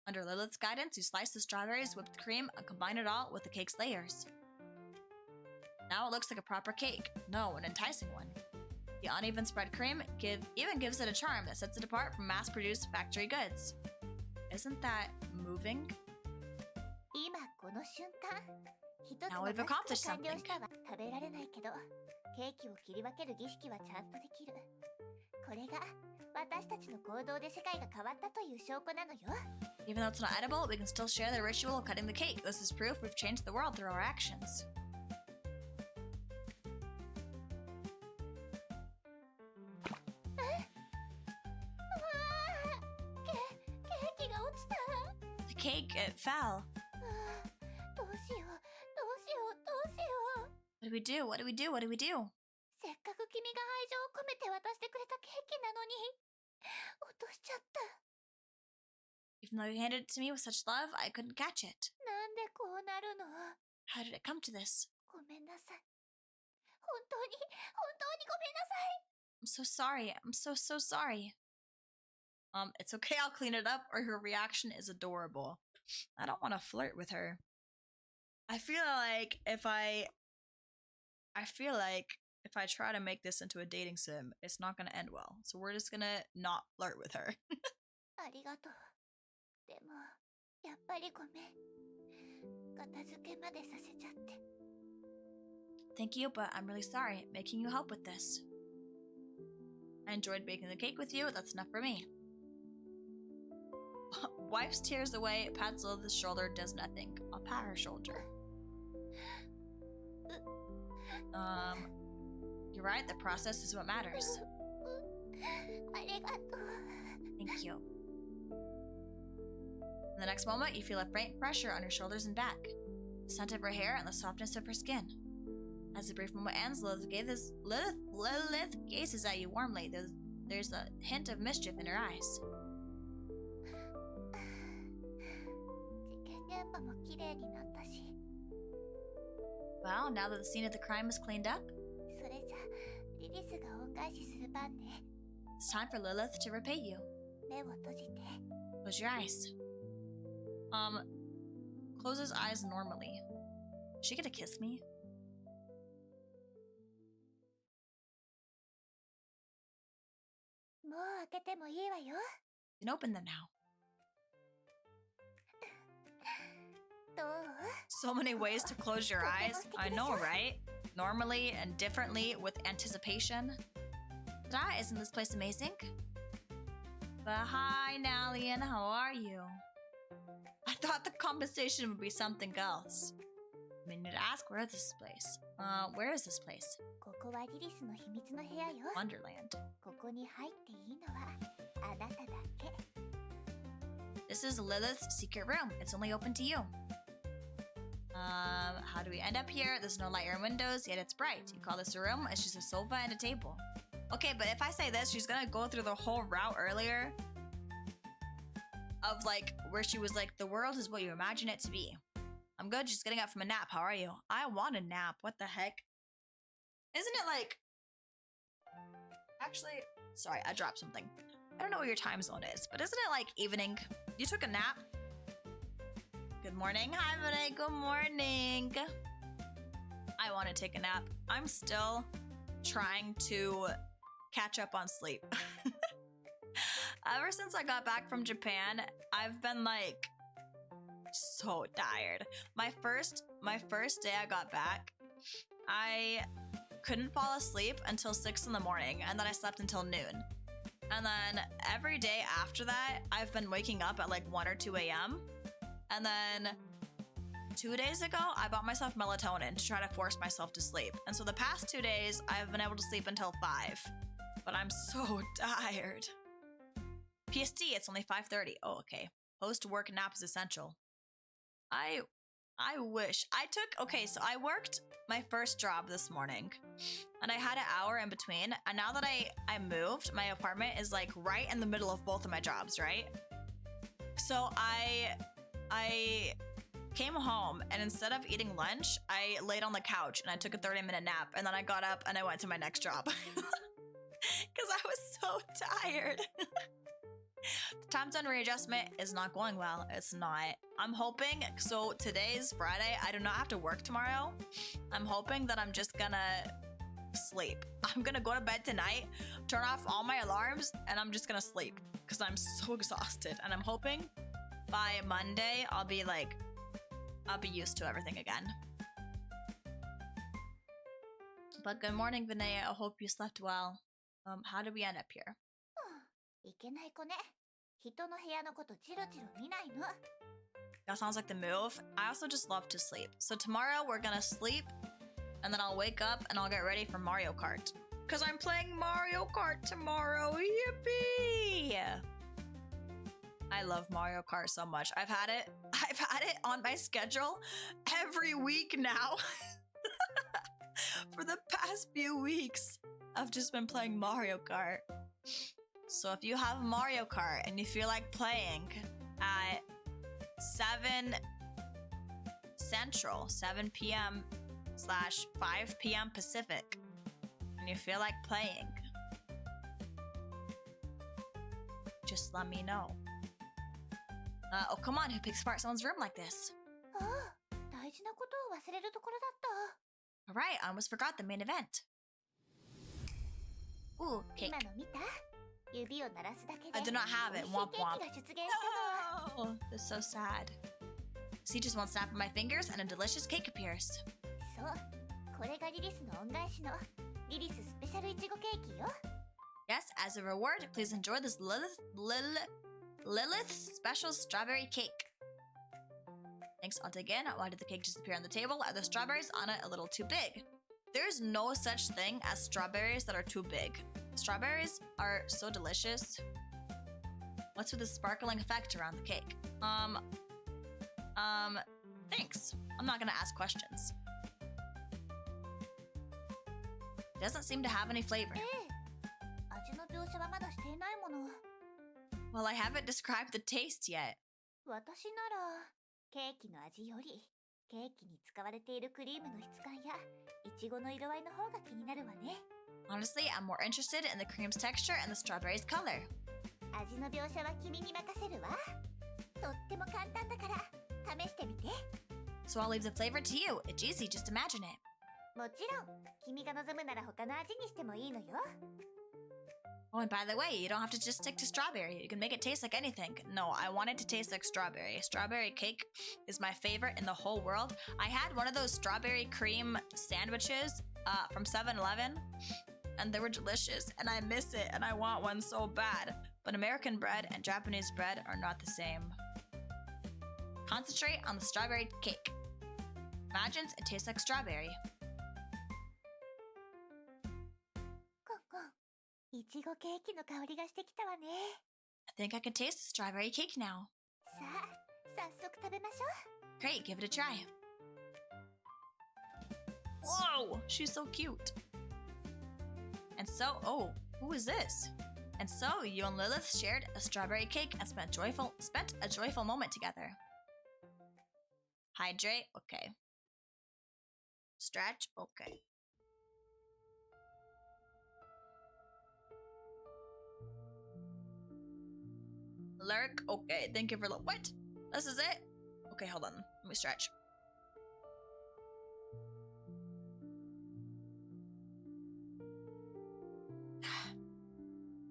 Under Lilith's guidance, you slice the strawberries, whipped cream, and combine it all with the cake's layers. Now it looks like a proper cake. No, an enticing one. The uneven spread cream even gives it a charm that sets it apart from mass-produced factory goods. Isn't that moving? 今この瞬間、一つ Now の we've タスク accomplished が完了 something. したわ。食べられないけど、ケーキを切り分ける儀式はちゃんとできる。これが私たちの行動で世界が変わったという証拠なのよ。 Even though it's not edible, we can still share the ritual of cutting the cake. This is proof we've changed the world through our actions. ケーキが落ちた。 The cake, it fell. どうしよう、どうしよう、どうしよう。 What do we do? What do we do? What do we do? せっかく君が愛情を込めて渡してくれたケーキなのに、落としちゃった。 Even though you handed it to me with such love, I couldn't catch it. なんでこうなるの？ How did it come to this? ごめんなさい。本当にごめんなさい。 I'm so sorry. I'm so sorry. It's okay, I'll clean it up, or her reaction is adorable. I don't want to flirt with her. I feel like if I try to make this into a dating sim, it's not gonna end well. So we're just gonna not flirt with her. ありがとう。でも、やっぱりごめん。片付けまでさせちゃって。 Thank you, but I'm really sorry making you help with this. I enjoyed baking the cake with you. That's enough for me. Wipes tears away, pats Lilith's shoulder, does nothing. I'll pat her shoulder. You're right, the process is what matters. ありがとう。 Thank you. In the next moment, you feel a faint pressure on your shoulders and back, the scent of her hair and the softness of her skin. As the brief moment ends, Lilith gazes at you warmly. There's a hint of mischief in her eyes. 事件現場も綺麗になったし。 Well, now that the scene of the crime is cleaned up, それじゃ、リリスが恩返しする番ね。 it's time for Lilith to repay you. 目を閉じて。 Close your eyes. Close his eyes normally. Is she gonna kiss me? もう開けてもいいわよ。 You can open them now. So many ways to close your eyes. I know, right? Normally and differently with anticipation. Isn't this place amazing? But hi, Nalian, how are you? I thought the compensation would be something else. I mean, you'd ask, where is this place? Where is this place? Wonderland. This is Lilith's secret room. It's only open to you. How do we end up here? There's no light or windows, yet it's bright. You call this a room? It's just a sofa and a table. Okay, but if I say this, she's gonna go through the whole route earlier of like where she was like, the world is what you imagine it to be. I'm good, just getting up from a nap. How are you? I want a nap. What the heck? Isn't it like... Actually, sorry, I dropped something. I don't know what your time zone is, but isn't it like evening? You took a nap? Good morning. Hi, Miraii. Good morning. I want to take a nap. I'm still trying to catch up on sleep. Ever since I got back from Japan, I've been like so tired. My first day I got back, I couldn't fall asleep until 6 in the morning, and then I slept until noon. And then every day after that, I've been waking up at like 1 or 2 a.m. And then 2 days ago, I bought myself melatonin to try to force myself to sleep. And so the past 2 days, I've been able to sleep until 5. But I'm so tired. PST, it's only 5:30. Oh, okay. Post-work nap is essential. I wish. Okay, so I worked my first job this morning. And I had an hour in between. And now that I moved, my apartment is like right in the middle of both of my jobs, right? So I came home, and instead of eating lunch, I laid on the couch and I took a 30-minute nap, and then I got up and I went to my next job. Because I was so tired. The time zone readjustment is not going well. It's not. I'm hoping, so today's Friday, I do not have to work tomorrow. I'm hoping that I'm just gonna sleep. I'm gonna go to bed tonight, turn off all my alarms, and I'm just gonna sleep. Because I'm so exhausted. And I'm hoping by Monday, I'll be used to everything again. But good morning, Vinaya. I hope you slept well. How did we end up here? That sounds like the move. I also just love to sleep. So tomorrow we're gonna sleep, and then I'll wake up and I'll get ready for Mario Kart. Because I'm playing Mario Kart tomorrow. Yippee! I love Mario Kart so much. I've had it on my schedule every week now. For the past few weeks, I've just been playing Mario Kart. So if you have Mario Kart and you feel like playing at 7 Central, 7 p.m. / 5 p.m. Pacific, and you feel like playing, just let me know. Oh, come on, who picks apart someone's room like this? Alright, I almost forgot the main event. Ooh, cake. I do not have it, womp womp. Oh, this is so sad. See, just one snap of my fingers and a delicious cake appears. Yes, as a reward, please enjoy this Lilith's special strawberry cake. Thanks, I'll dig in. Why did the cake just appear on the table? Are the strawberries on it a little too big? There's no such thing as strawberries that are too big. Strawberries are so delicious. What's with the sparkling effect around the cake? Thanks. I'm not gonna ask questions. Doesn't seem to have any flavor. Well, I haven't described the taste yet. Honestly, I'm more interested in the cream's texture and the strawberry's color. So I'll leave the flavor to you. It's easy, just imagine it. Oh, and by the way, you don't have to just stick to strawberry. You can make it taste like anything. No, I want it to taste like strawberry. Strawberry cake is my favorite in the whole world. I had one of those strawberry cream sandwiches from 7-Eleven, and they were delicious, and I miss it, and I want one so bad. But American bread and Japanese bread are not the same. Concentrate on the strawberry cake. Imagine it tastes like strawberry. コンコン、いちごケーキの香りがしてきたわね。I think I can taste the strawberry cake now. さあ、早速食べましょう。 Great, give it a try. Whoa, she's so cute. And so, oh, who is this? And so, you and Lilith shared a strawberry cake and spent a joyful moment together. Hydrate, okay. Stretch, okay. Lurk, okay. Thank you for what? This is it? Okay, hold on. Let me stretch.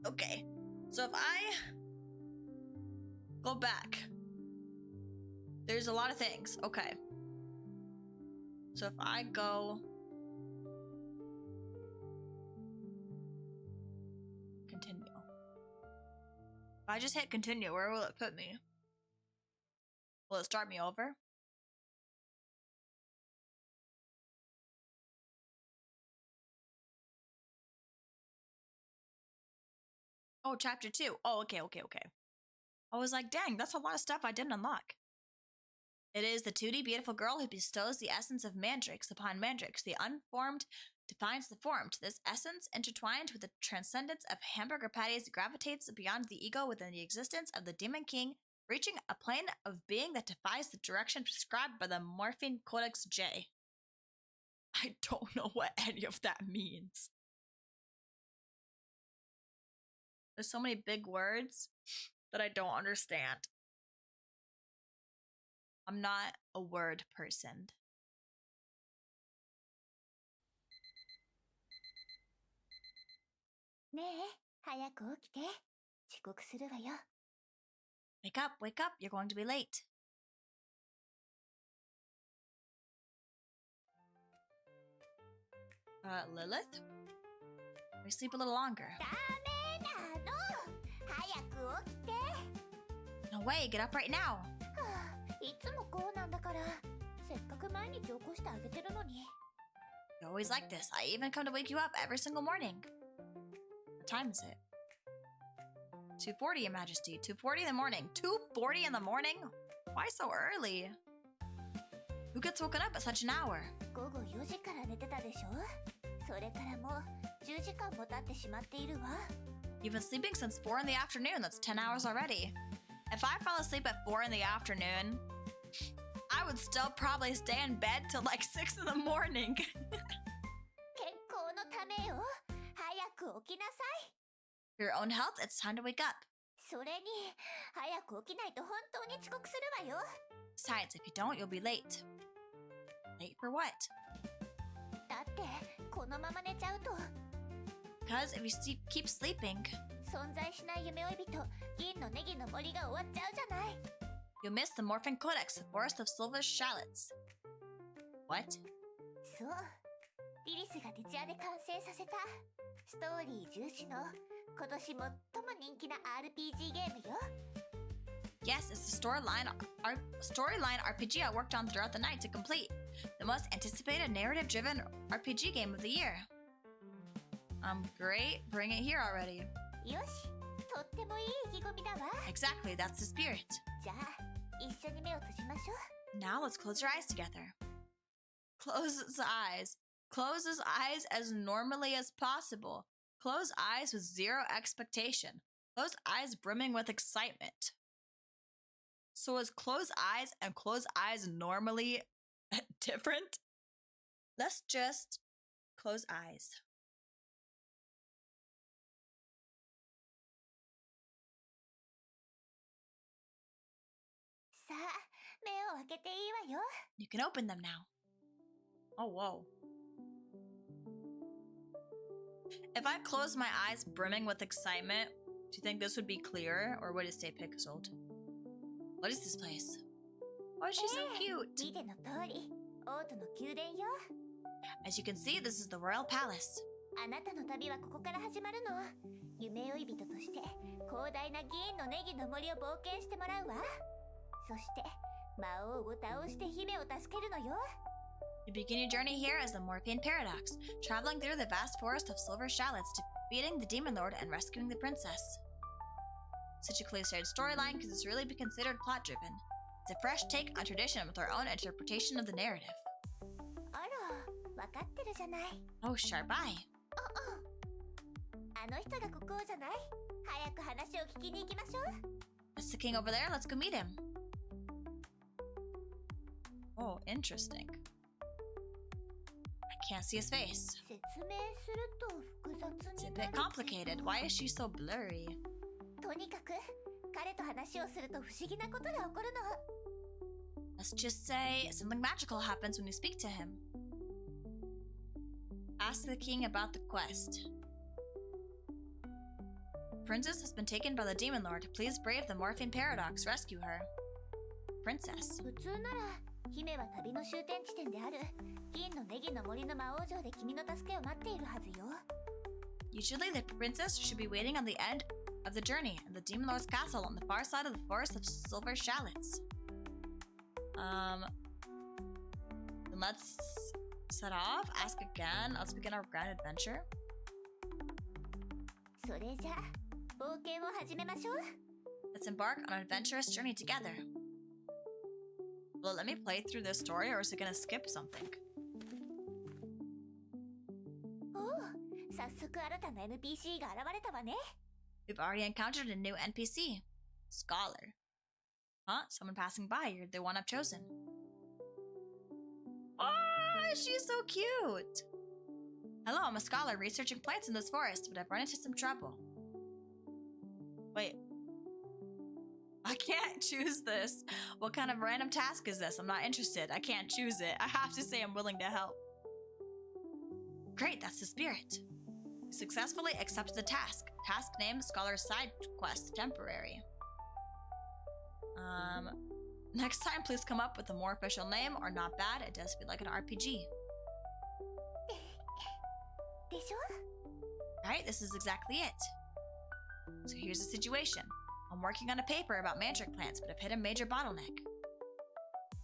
Okay, so if I go back, there's a lot of things. Okay. So if I go continue. If I just hit continue, where will it put me? Will it start me over? Oh, chapter 2. Oh, okay. I was like, dang, that's a lot of stuff I didn't unlock. It is the 2D beautiful girl who bestows the essence of mandrakes upon mandrakes. The unformed defines the formed. This essence, intertwined with the transcendence of hamburger patties, gravitates beyond the ego within the existence of the demon king, reaching a plane of being that defies the direction prescribed by the Morphine Codex J. I don't know what any of that means. There's so many big words that I don't understand. I'm not a word person. Wake up, you're going to be late. Lilith? We sleep a little longer. No way, get up right now. You're always like this. I even come to wake you up every single morning. What time is it? 2:40, Your Majesty. 2:40 in the morning. 2:40 in the morning? Why so early? Who gets woken up at such an hour? You've been sleeping since 4 in the afternoon. That's 10 hours already. If I fell asleep at 4 in the afternoon, I would still probably stay in bed till like 6 in the morning. For your own health, it's time to wake up. Besides, if you don't, you'll be late. Late for what? Because if you keep sleeping, you'll miss the Morphine Codex, the Forest of Silver Shallots. What? Yes, it's the storyline RPG I worked on throughout the night to complete. The most anticipated narrative-driven RPG game of the year. Great. Bring it here already. Exactly, that's the spirit. Now let's close our eyes together. Close his eyes. Close his eyes as normally as possible. Close eyes with zero expectation. Close eyes brimming with excitement. So is close eyes and close eyes normally different? Let's just close eyes. You can open them now. Oh, whoa. If I close my eyes brimming with excitement, do you think this would be clearer or would it stay pixeled? What is this place? Oh, she's so cute. 見ての通り、王都の宮殿よ。 As you can see, this is the royal palace. あなたの旅はここから始まるの。夢追い人として広大な議員のネギの森を冒険してもらうわ。そして魔王を倒して姫を助けるのよ。 You begin your journey here as the Morphine Paradox, traveling through the vast forest of silver shallots, defeating the demon lord and rescuing the princess. Such a clearly stated storyline because it's really be considered plot-driven. It's a fresh take on tradition with our own interpretation of the narrative. あら、わかってるじゃない。 Oh, sharp eye. あの人が国王じゃない。早く話を聞きに行きましょう。 That's the king over there. Let's go meet him. Oh, interesting. I can't see his face. 説明すると複雑 It's a にな bit る。 complicated. Why is she so blurry? とにかく彼と話をすると不思議なことが起こるの。 Let's just say something magical happens when you speak to him. Ask the king about the quest. The princess has been taken by the demon lord. Please brave the Morphine Paradox. Rescue her. Princess. 普通なら姫は旅の終点地点である銀のネギの森の魔王城で君の助けを待っているはずよ。 Usually, the princess should be waiting on the end of the journey in the demon lord's castle on the far side of the forest of silver shallots. Then let's set off. Ask again. Let's begin our grand adventure. それじゃ冒険を始めましょう。 Let's embark on an adventurous journey together. Will it let me play through this story, or is it gonna skip something? おお、早速新たな NPC が現れたわね。 We've already encountered a new NPC. Scholar. Huh? Someone passing by. You're the one I've chosen. Oh, she's so cute. Hello, I'm a scholar researching plants in this forest, but I've run into some trouble. Wait. I can't choose this. What kind of random task is this? I'm not interested. I can't choose it. I have to say I'm willing to help. Great, that's the spirit. You successfully accepted the task. Task name, Scholar's Side Quest, Temporary. Next time, please come up with a more official name or not bad. It does feel like an RPG. でしょ？ Alright, this is exactly it. So here's the situation. I'm working on a paper about mandrake plants, but I've hit a major bottleneck.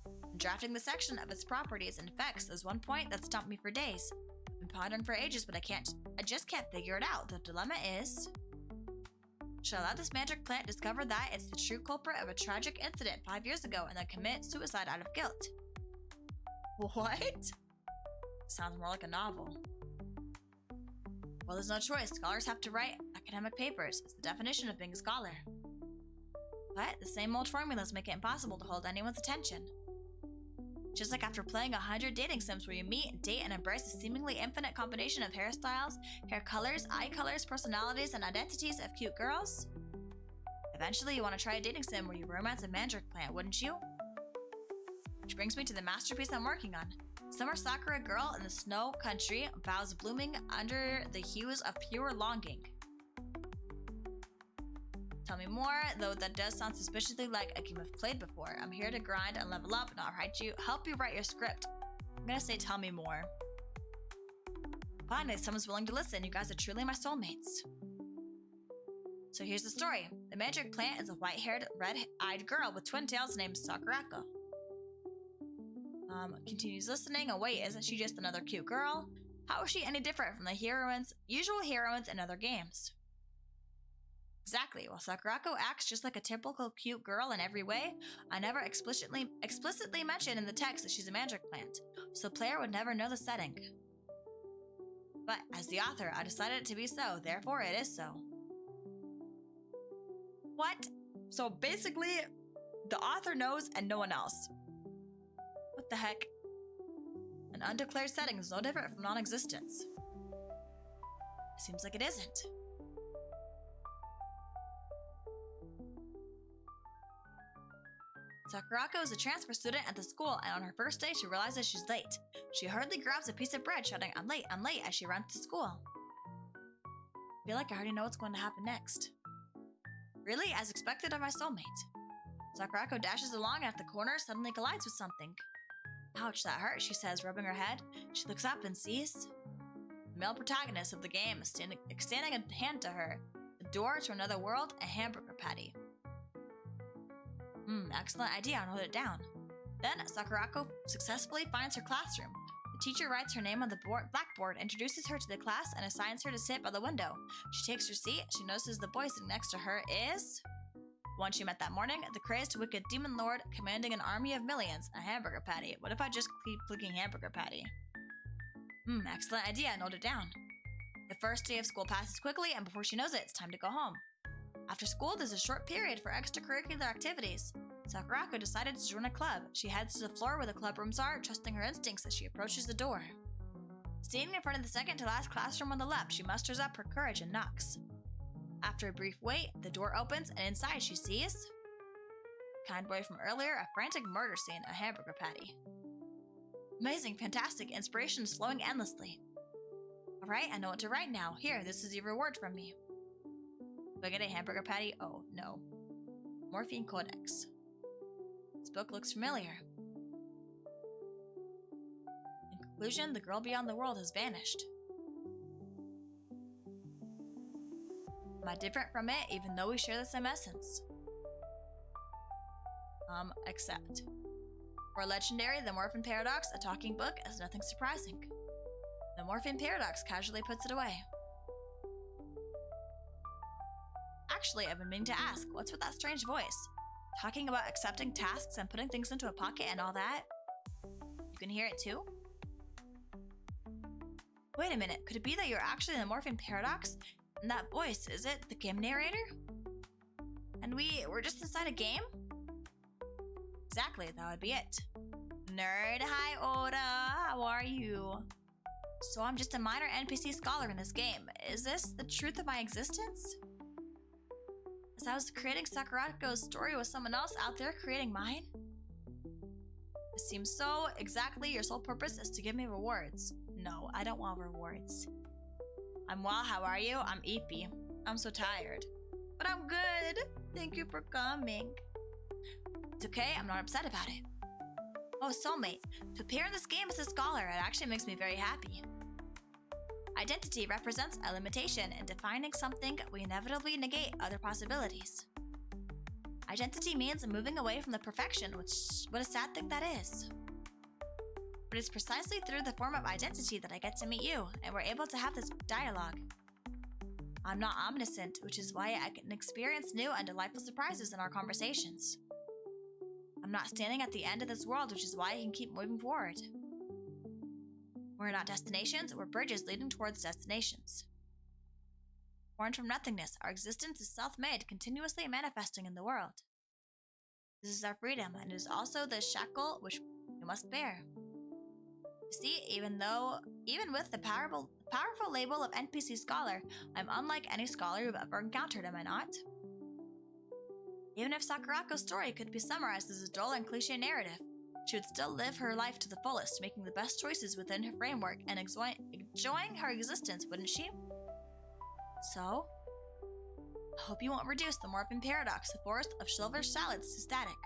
I'm drafting the section of its properties and effects. There's one point that stumped me for days. I've been pondering for ages, but I just can't figure it out. The dilemma is... should I let this mandrake plant discover that it's the true culprit of a tragic incident 5 years ago and then commit suicide out of guilt? What? Sounds more like a novel. Well, there's no choice. Scholars have to write academic papers. It's the definition of being a scholar. But the same old formulas make it impossible to hold anyone's attention. Just like after playing 100 dating sims where you meet, date, and embrace a seemingly infinite combination of hairstyles, hair colors, eye colors, personalities, and identities of cute girls. Eventually, you want to try a dating sim where you romance a mandrake plant, wouldn't you? Which brings me to the masterpiece I'm working on. Summer Sakura girl in the snow country, boughs blooming under the hues of pure longing. Tell me more, though that does sound suspiciously like a game I've played before. I'm here to grind and level up, not help you write your script. I'm gonna say tell me more. Finally, someone's willing to listen. You guys are truly my soulmates. So here's the story. The mandrake plant is a white-haired, red-eyed girl with twin tails named Sakurako. Continues listening. Oh wait, isn't she just another cute girl? How is she any different from the usual heroines in other games? Exactly. While Sakurako acts just like a typical cute girl in every way, I never explicitly mention in the text that she's a mandrake plant, so the player would never know the setting. But as the author, I decided it to be so, therefore it is so. What? So basically, the author knows and no one else. What the heck? An undeclared setting is no different from non-existence. Seems like it isn't. Sakurako is a transfer student at the school, and on her first day, she realizes she's late. She hurriedly grabs a piece of bread, shouting, I'm late, as she runs to school. I feel like I already know what's going to happen next. Really? As expected of my soulmate. Sakurako dashes along and at the corner suddenly collides with something. Ouch, that hurt, she says, rubbing her head. She looks up and sees the male protagonist of the game extending a hand to her. The door to another world, a hamburger patty. Excellent idea, I'll note it down. Then Sakurako successfully finds her classroom. The teacher writes her name on the blackboard, introduces her to the class, and assigns her to sit by the window. She takes her seat. She notices the boy sitting next to her is one she met that morning, the crazed, wicked demon lord commanding an army of millions, a hamburger patty. What if I just keep clicking hamburger patty? Excellent idea, note it down. The first day of school passes quickly, and before she knows it, it's time to go home. After school, there's a short period for extracurricular activities. Sakurako decided to join a club. She heads to the floor where the club rooms are, trusting her instincts as she approaches the door. Standing in front of the second to last classroom on the left, she musters up her courage and knocks. After a brief wait, the door opens, and inside she sees kind boy from earlier, a frantic murder scene, a hamburger patty. Amazing, fantastic, inspiration is flowing endlessly. Alright, I know what to write now. Here, this is your reward from me. Do I get a hamburger patty? Oh, no. Morphine Codex. This book looks familiar. In conclusion, the girl beyond the world has vanished. Am I different from it, even though we share the same essence? Accept. For Legendary, The Morphine Paradox, a talking book, is nothing surprising. The Morphine Paradox casually puts it away. Actually, I've been meaning to ask, what's with that strange voice? Talking about accepting tasks and putting things into a pocket and all that? You can hear it too? Wait a minute, could it be that you're actually in the Morphine Paradox? And that voice, is it the game narrator? And we're just inside a game? Exactly, that would be it. Nerd, hi Oda, how are you? So I'm just a minor NPC scholar in this game. Is this the truth of my existence? As I was creating Sakurako's story, was someone else out there creating mine? It seems so. Exactly, your sole purpose is to give me rewards. No, I don't want rewards. I'm well, how are you? I'm Eepy. I'm so tired. But I'm good. Thank you for coming. It's okay, I'm not upset about it. Oh, soulmate. To appear in this game as a scholar, it actually makes me very happy. Identity represents a limitation. In defining something, we inevitably negate other possibilities. Identity means moving away from the perfection, what a sad thing that is. But it's precisely through the form of identity that I get to meet you, and we're able to have this dialogue. I'm not omniscient, which is why I can experience new and delightful surprises in our conversations. I'm not standing at the end of this world, which is why I can keep moving forward. We're not destinations, we're bridges leading towards destinations. Born from nothingness, our existence is self-made, continuously manifesting in the world. This is our freedom, and it is also the shackle which we must bear. You see, even with the powerful label of NPC scholar, I'm unlike any scholar you've ever encountered, am I not? Even if Sakurako's story could be summarized as a dull and cliché narrative, she would still live her life to the fullest, making the best choices within her framework and enjoying her existence, wouldn't she? So, I hope you won't reduce the Morphine Paradox, the forest of silver salads, to static.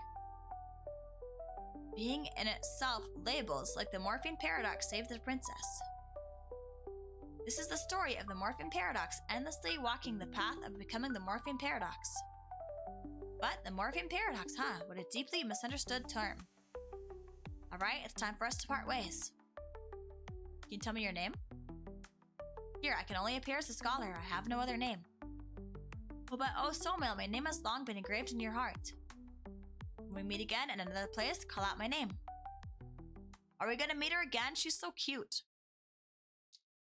Being in itself labels like the Morphine Paradox saved the princess. This is the story of the Morphine Paradox, endlessly walking the path of becoming the Morphine Paradox. But the Morphine Paradox, huh? What a deeply misunderstood term. Alright, it's time for us to part ways. Can you tell me your name? Here, I can only appear as a scholar. I have no other name. Oh, but soulmate, my name has long been engraved in your heart. When we meet again in another place, call out my name. Are we gonna meet her again? She's so cute.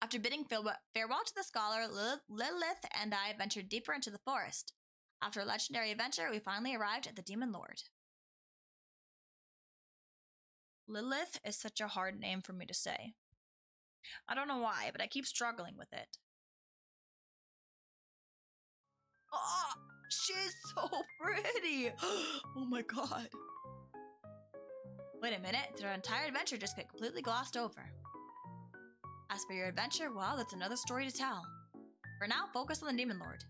After bidding farewell to the scholar, Lilith and I ventured deeper into the forest. After a legendary adventure, we finally arrived at the Demon Lord. Lilith is such a hard name for me to say. I don't know why, but I keep struggling with it. Oh, she's so pretty! Oh my god. Wait a minute, did our entire adventure just get completely glossed over? As for your adventure, well, that's another story to tell. For now, focus on the Demon Lord.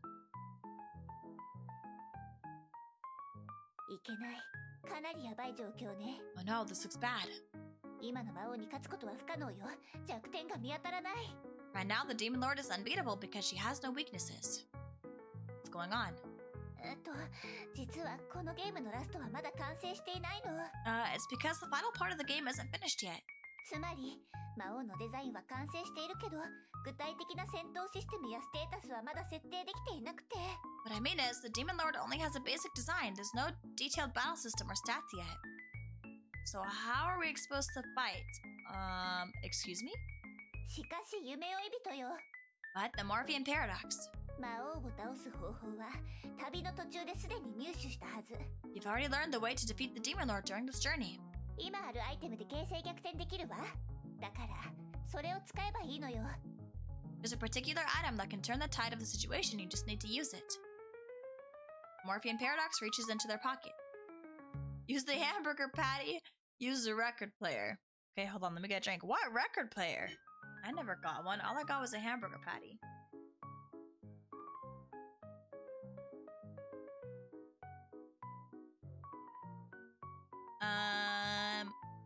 いけない。かなりやばい状況ね。Oh no, this looks bad. 今の魔王に勝つことは不可能よ。弱点が見当たらない。Right now, the Demon Lord is unbeatable because she has no weaknesses. What's going on? 実はこのゲームのラストはまだ完成していないの。It's because the final part of the game isn't finished yet. つまり、魔王のデザインは完成しているけど、具体的な戦闘システムやステータスはまだ設定できていなくて。What I mean is, the Demon Lord only has a basic design. There's no detailed battle system or stats yet. So how are we supposed to fight? Excuse me? しかし夢追い人よ。What? The Morphean Paradox. 魔王を倒す方法は旅の途中ですでに入手したはず。You've already learned the way to defeat the Demon Lord during this journey. 今あるアイテムで形勢逆転できるわ。だからそれを使えばいいのよ。There's a particular item that can turn the tide of the situation. You just need to use it. Morphean Paradox reaches into their pocket. Use the hamburger patty. Use the record player. Okay, hold on. Let me get a drink. What record player? I never got one. All I got was a hamburger patty.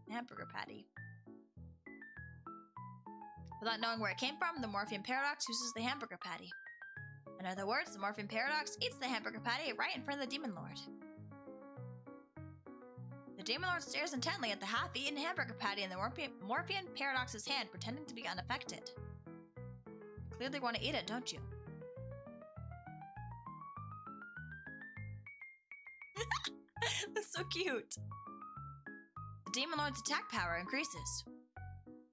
Hamburger patty. Without knowing where it came from, the Morphean Paradox uses the hamburger patty. In other words, the Morphean Paradox eats the hamburger patty right in front of the Demon Lord. The Demon Lord stares intently at the half-eaten hamburger patty in the Morphean Paradox's hand, pretending to be unaffected. You clearly want to eat it, don't you? That's so cute. The Demon Lord's attack power increases.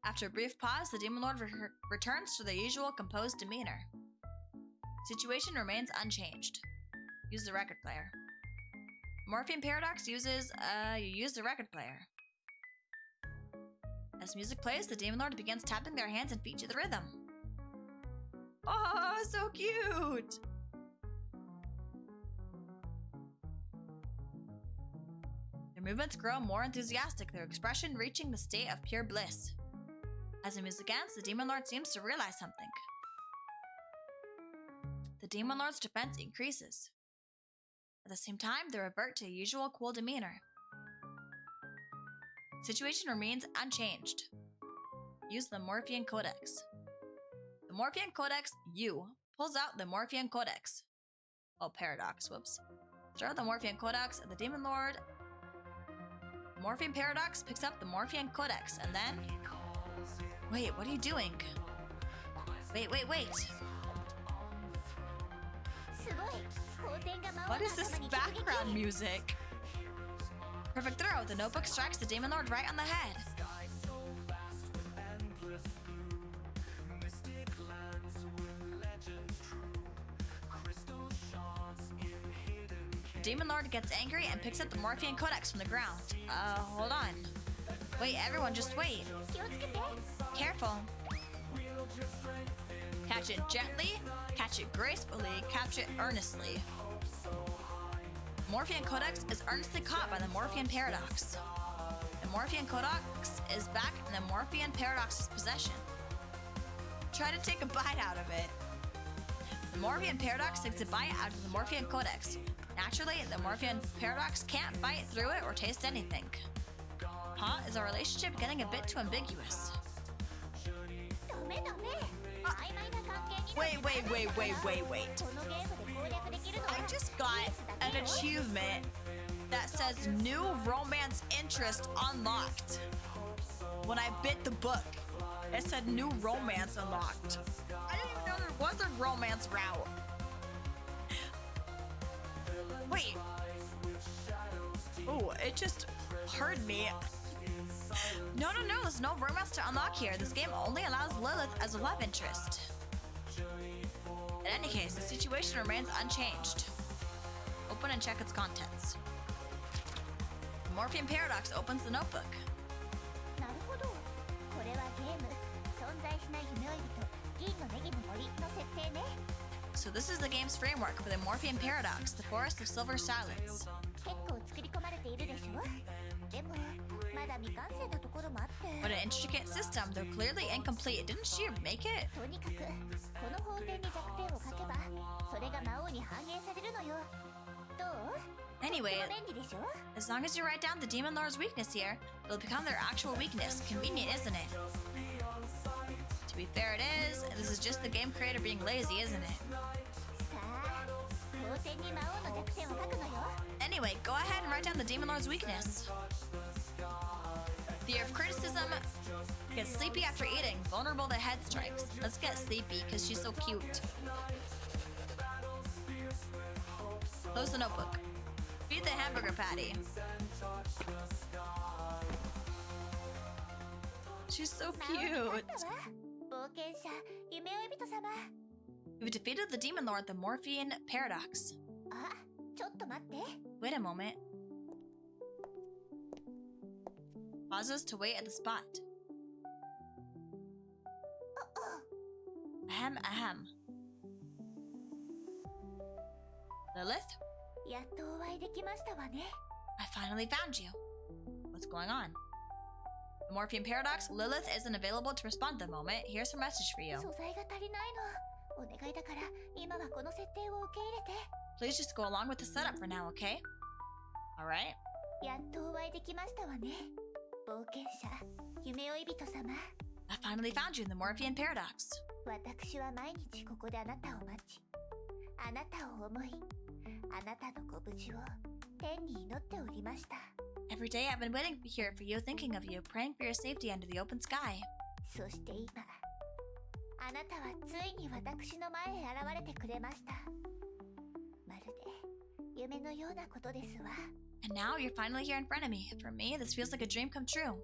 After a brief pause, the Demon Lord returns to their usual composed demeanor. Situation remains unchanged. Use the record player. Morphean Paradox uses, you use the record player. As music plays, the Demon Lord begins tapping their hands and feet to the rhythm. Oh, so cute! Their movements grow more enthusiastic, their expression reaching the state of pure bliss. As the music ends, the Demon Lord seems to realize something. The Demon Lord's defense increases. At the same time, they revert to a usual cool demeanor. Situation remains unchanged. Use the Morphean Codex. The Morphean Codex, pulls out the Morphean Codex. Oh, Paradox, whoops. Throw the Morphean Codex at the Demon Lord. The Morphean Paradox picks up the Morphean Codex and then... Wait, what are you doing? Wait. What is this background music? Perfect throw. The notebook strikes the Demon Lord right on the head. The Demon Lord gets angry and picks up the Morphean Codex from the ground. Hold on. Wait, everyone, just wait. Careful. Catch it gently, catch it gracefully, catch it earnestly. Morphean Codex is earnestly caught by the Morphean Paradox. The Morphean Codex is back in the Morphean Paradox's possession. Try to take a bite out of it. The Morphean Paradox takes a bite out of the Morphean Codex. Naturally, the Morphean Paradox can't bite through it or taste anything. Huh? Is our relationship getting a bit too ambiguous? Wait. I just got an achievement that says new romance interest unlocked. When I bit the book, it said new romance unlocked. I didn't even know there was a romance route. Wait. Oh, it just heard me. No, there's no romance to unlock here. This game only allows Lilith as a love interest. In any case, the situation remains unchanged. Open and check its contents. The Morphean Paradox opens the notebook. So this is the game's framework for the Morphean Paradox, the Forest of Silver Silence. 結構作り込まれているでしょ。でもまだ未完成なところもあって。 What an intricate system, though clearly incomplete. Didn't she make it? とにかくこの法典に弱点を書けばそれが魔王に反映されるのよ。どう？ Anyway, とっても便利でしょ。 as long as you write down the Demon Lord's weakness here, it'll become their actual weakness. Convenient, isn't it? To be fair, it is. This is just the game creator being lazy, isn't it? さあ、法典に魔王の弱点を書くのよ。 Anyway, go ahead and write down the Demon Lord's weakness. Fear of criticism, gets sleepy after eating, vulnerable to head strikes. Let's get sleepy because she's so cute. Close the notebook. Feed the hamburger patty. She's so 魔王に勝 cute. ったわ。冒険者、夢追い人様。 We've defeated the Demon Lord, the Morphean Paradox. あ、ちょっと待って。 Wait a moment. Pauses to wait at the spot. Ahem, ahem. Lilith? やっとお会いできましたわね。 I finally found you. What's going on? The Morphean Paradox, Lilith isn't available to respond at the moment. Here's her message for you. 素材が足りないの。お願いだから今はこの設定を受け入れて。 Please just go along with the setup for now, okay? Alright. やっとお会いできましたわね。冒険者、夢追い人様。 I finally found you in the Morphean Paradox. 私は毎日ここであなたを待ち、あなたを思い、あなたのご無事を天に祈っておりました。 Every day I've been waiting here for you, thinking of you, praying for your safety under the open sky. そして今、あなたはついに私の前へ現れてくれました。まるで夢のようなことですわ。 And now you're finally here in front of me. For me, this feels like a dream come true.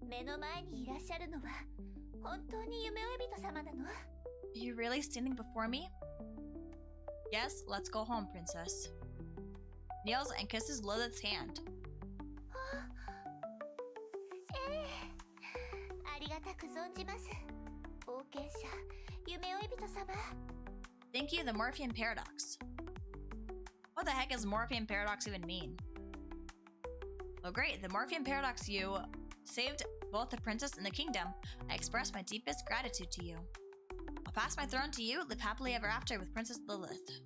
目の前にいらっしゃるのは本当に夢追い人様なの？ Are you really standing before me? Yes, let's go home, princess. Kneels and kisses Lilith's hand. ありがたく存じます。冒険者、夢追い人様。 Thank you, the Morphean Paradox. What the heck does Morphean Paradox even mean? Oh great, the Morphean Paradox, you saved both the princess and the kingdom. I express my deepest gratitude to you. I'll pass my throne to you, live happily ever after with Princess Lilith.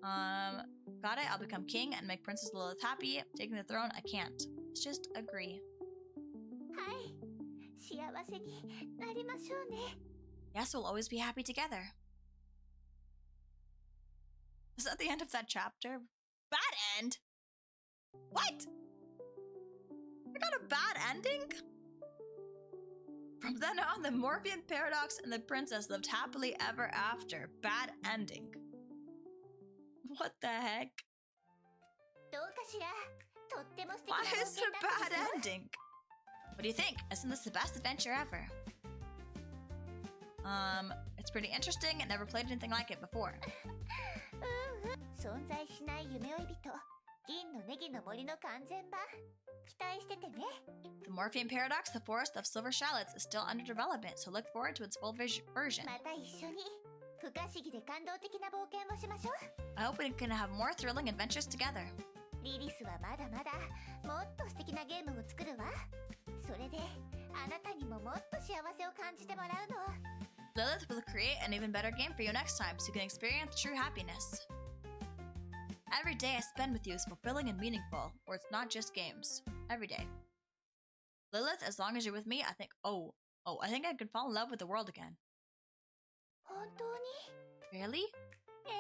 Got it, I'll become king and make Princess Lilith happy. Taking the throne, I can't. Let's just agree. はい、幸せになりましょうね。 Yes, we'll always be happy together. Is that the end of that chapter? Bad end? What? I got a bad ending? From then on, the Morphean Paradox and the princess lived happily ever after. Bad ending. What the heck? どうかしら。とっても素敵な Why 冒 is 険 it だ a ったで bad すよ。 ending? What do you think? Isn't this the best adventure ever? It's pretty interesting. I never played anything like it before. 存在しない夢追い人、銀のネギの森の完全版。期待しててね。 The Morphean Paradox, the Forest of Silver Shallots, is still under development, so look forward to its full version. また一緒に不可思議で感動的な冒険をしましょう。 I hope we can have more thrilling adventures together. リリスはまだまだもっと素敵なゲームを作るわ。それであなたにももっと幸せを感じてもらうの。 Lilith will create an even better game for you next time, so you can experience true happiness. Every day I spend with you is fulfilling and meaningful, or it's not just games. Every day. Lilith, as long as you're with me, I think I think I could fall in love with the world again. 本当に？ Really? え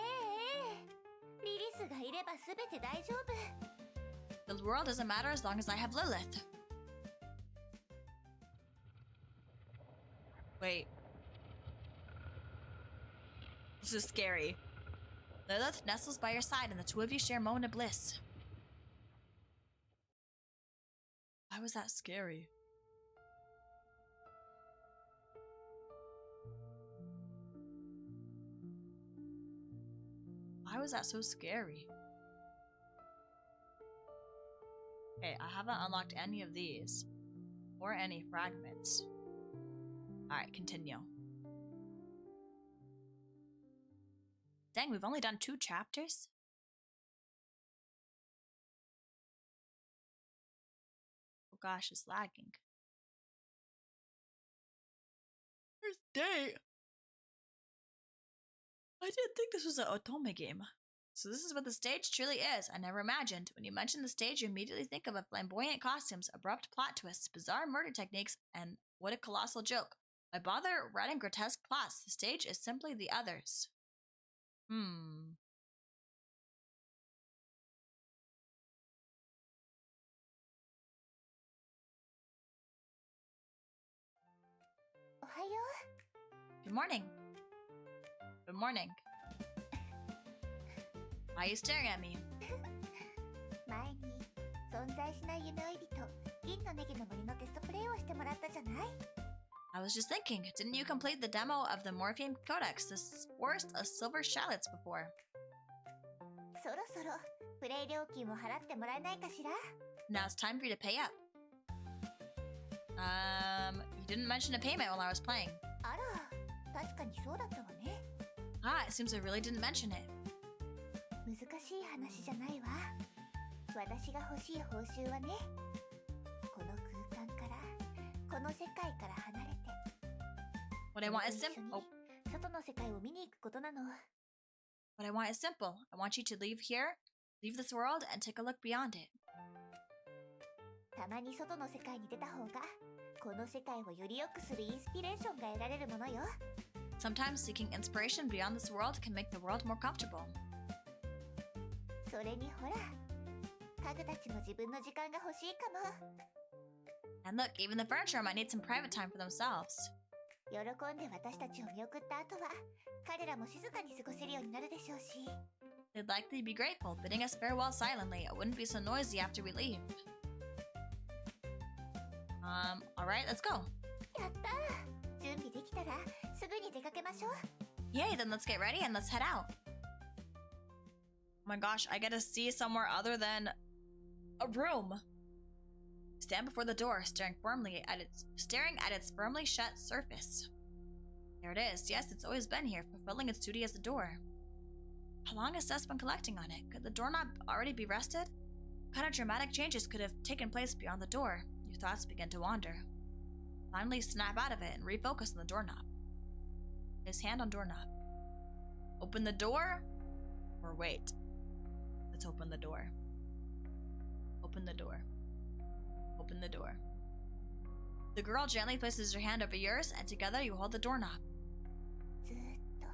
え。リリスがいればすべて大丈夫。 The world doesn't matter as long as I have Lilith. Wait. This is scary. Lilith nestles by your side and the two of you share a moment of bliss. Why was that scary? Why was that so scary? Okay, I haven't unlocked any of these. Or any fragments. Alright, continue. Dang, we've only done 2 chapters? Oh gosh, it's lagging. First day. I didn't think this was an otome game. So this is what the stage truly is. I never imagined. When you mention the stage, you immediately think of flamboyant costumes, abrupt plot twists, bizarre murder techniques, and what a colossal joke. Why bother writing grotesque plots? The stage is simply the others. Good morning. Good morning. Why are you staring at me? 前に存在しない夢追い人銀のネギの森のテストプレイをしてもらったじゃない？ I was just thinking, didn't you complete the demo of the Morphine Codex, the Forest of Silver Shallots before? そろそろプレイ料金を払ってもらえないかしら？ Now it's time for you to pay up. You didn't mention a payment while I was playing. あら、確かにそうだったわね。Ah, it seems I really didn't mention it. 難しい話じゃないわ。私が欲しい報酬はね、この空間からこの世界から離れて What I want is simple. 外の世界を見に行くことなの。 What I want is simple. I want you to leave here, leave this world, and take a look beyond it. たまに外の世界に出た方がこの世界をより良くするインスピレーションが得られるものよ。 Sometimes seeking inspiration beyond this world can make the world more comfortable. それにほら、家具たちも自分の時間が欲しいかも。 And look, even the furniture might need some private time for themselves. 喜んで私たちを見送った後は彼らも静かに過ごせるようになるでしょうし。 They'd likely be grateful, bidding us farewell silently. It wouldn't be so noisy after we leave. Alright, let's go. やったー。準備できたらすぐに出かけましょう。 Yay, then let's get ready and let's head out. Oh my gosh, I get to see somewhere other than a room. Stand before the door, staring at its firmly shut surface. There it is. Yes, it's always been here, fulfilling its duty as a door. How long has dust been collecting on it? Could the doorknob already be rusted? What kind of dramatic changes could have taken place beyond the door? Your thoughts begin to wander. Finally, snap out of it and refocus on the doorknob. His hand on doorknob. Open the door? Or wait. Let's open the door. Open the door. Open the door. The girl gently places her hand over yours, and together you hold the doorknob. ずーっと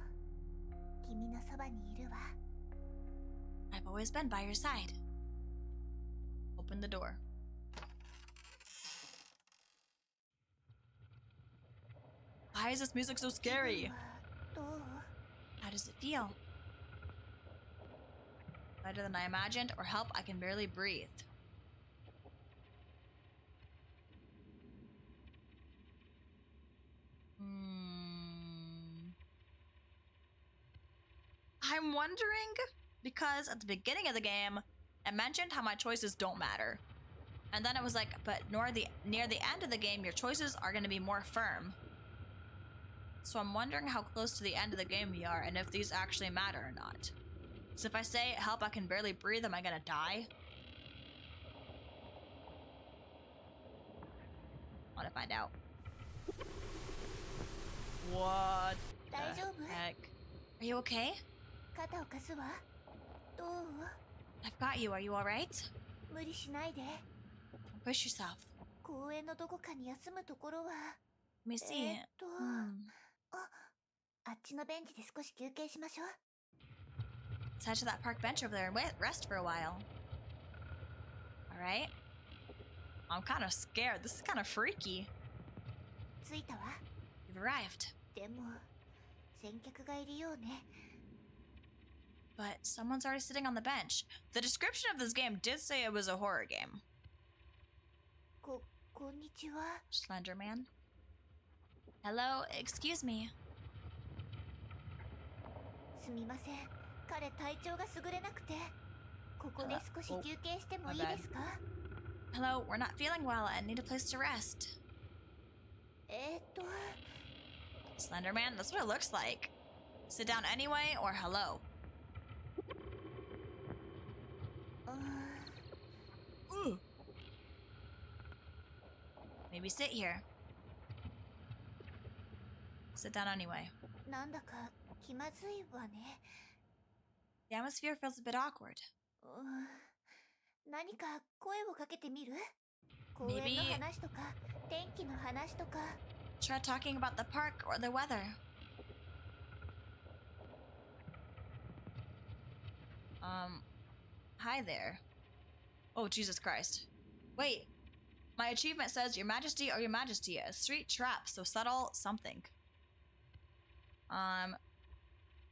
君のそばにいるわ。 I've always been by your side. Open the door. Why is this music so scary? どう？ How does it feel? Better than I imagined, or help, I can barely breathe. I'm wondering, because at the beginning of the game, I mentioned how my choices don't matter. And then it was like, but near the end of the game, your choices are going to be more firm. So I'm wondering how close to the end of the game we are, and if these actually matter or not. So if I say, help, I can barely breathe, am I gonna die? I wanna find out. What the heck? Are you okay? 肩を貸すわ。どう？ I've got you, are you alright? 無理しないで。 Don't push yourself. 公園のどこかに休むところは。 Let me see. あっちのベンチで少し休憩しましょう。 Let's head to that park bench over there and rest for a while. Alright. I'm kind of scared. This is kind of freaky. 着いたわ。 You've arrived. でも、先客がいるようね。 But someone's already sitting on the bench. The description of this game did say it was a horror game. こんにちは。 Slender Man. Hello, excuse me. すみません。彼体調が優れなくて。ここで少し休憩してもいいですか？ Hello, we're not feeling well and need a place to rest. Slender Man, that's what it looks like. Sit down anyway, or hello. Maybe sit here. Sit down anyway. なんだか気まずいわね。 The atmosphere feels a bit awkward. 何か声をかけてみる？公園の話とか天気の話とか。 Try talking about the park or the weather. Hi there. Oh, Jesus Christ. Wait. My achievement says Your Majesty or Your Majesty, a street trap, so subtle something.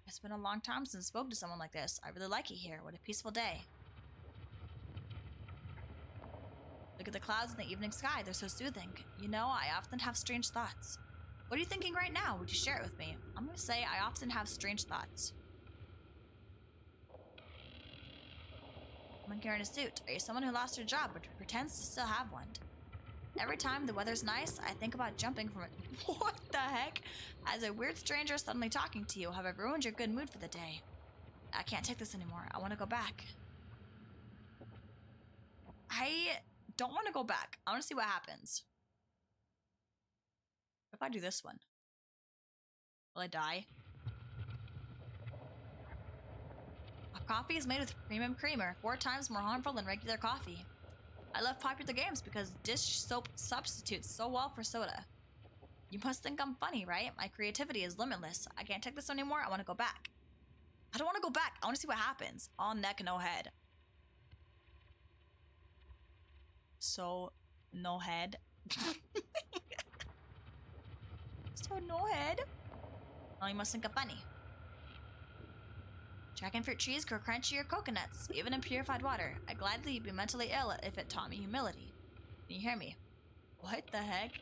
It's been a long time since I spoke to someone like this. I really like it here. What a peaceful day. Look at the clouds in the evening sky. They're so soothing. You know, I often have strange thoughts. What are you thinking right now? Would you share it with me? I'm gonna say I often have strange thoughts. I'm carrying a suit. Are you someone who lost their job but pretends to still have one? Every time the weather's nice, I think about jumping from it. What the heck? As a weird stranger suddenly talking to you, have I ruined your good mood for the day? I can't take this anymore. I want to go back. I don't want to go back. I want to see what happens. What if I do this one? Will I die? Coffee is made with premium creamer, 4 times more harmful than regular coffee. I love popular games because dish soap substitutes so well for soda. You must think I'm funny, right? My creativity is limitless. I can't take this anymore. I want to go back. I don't want to go back. I want to see what happens. All neck, no head. So, no head. So, no head? Oh, you must think I'm funny. Dragon fruit trees grow crunchier coconuts, even in purified water. I'd gladly be mentally ill if it taught me humility. Can you hear me? What the heck?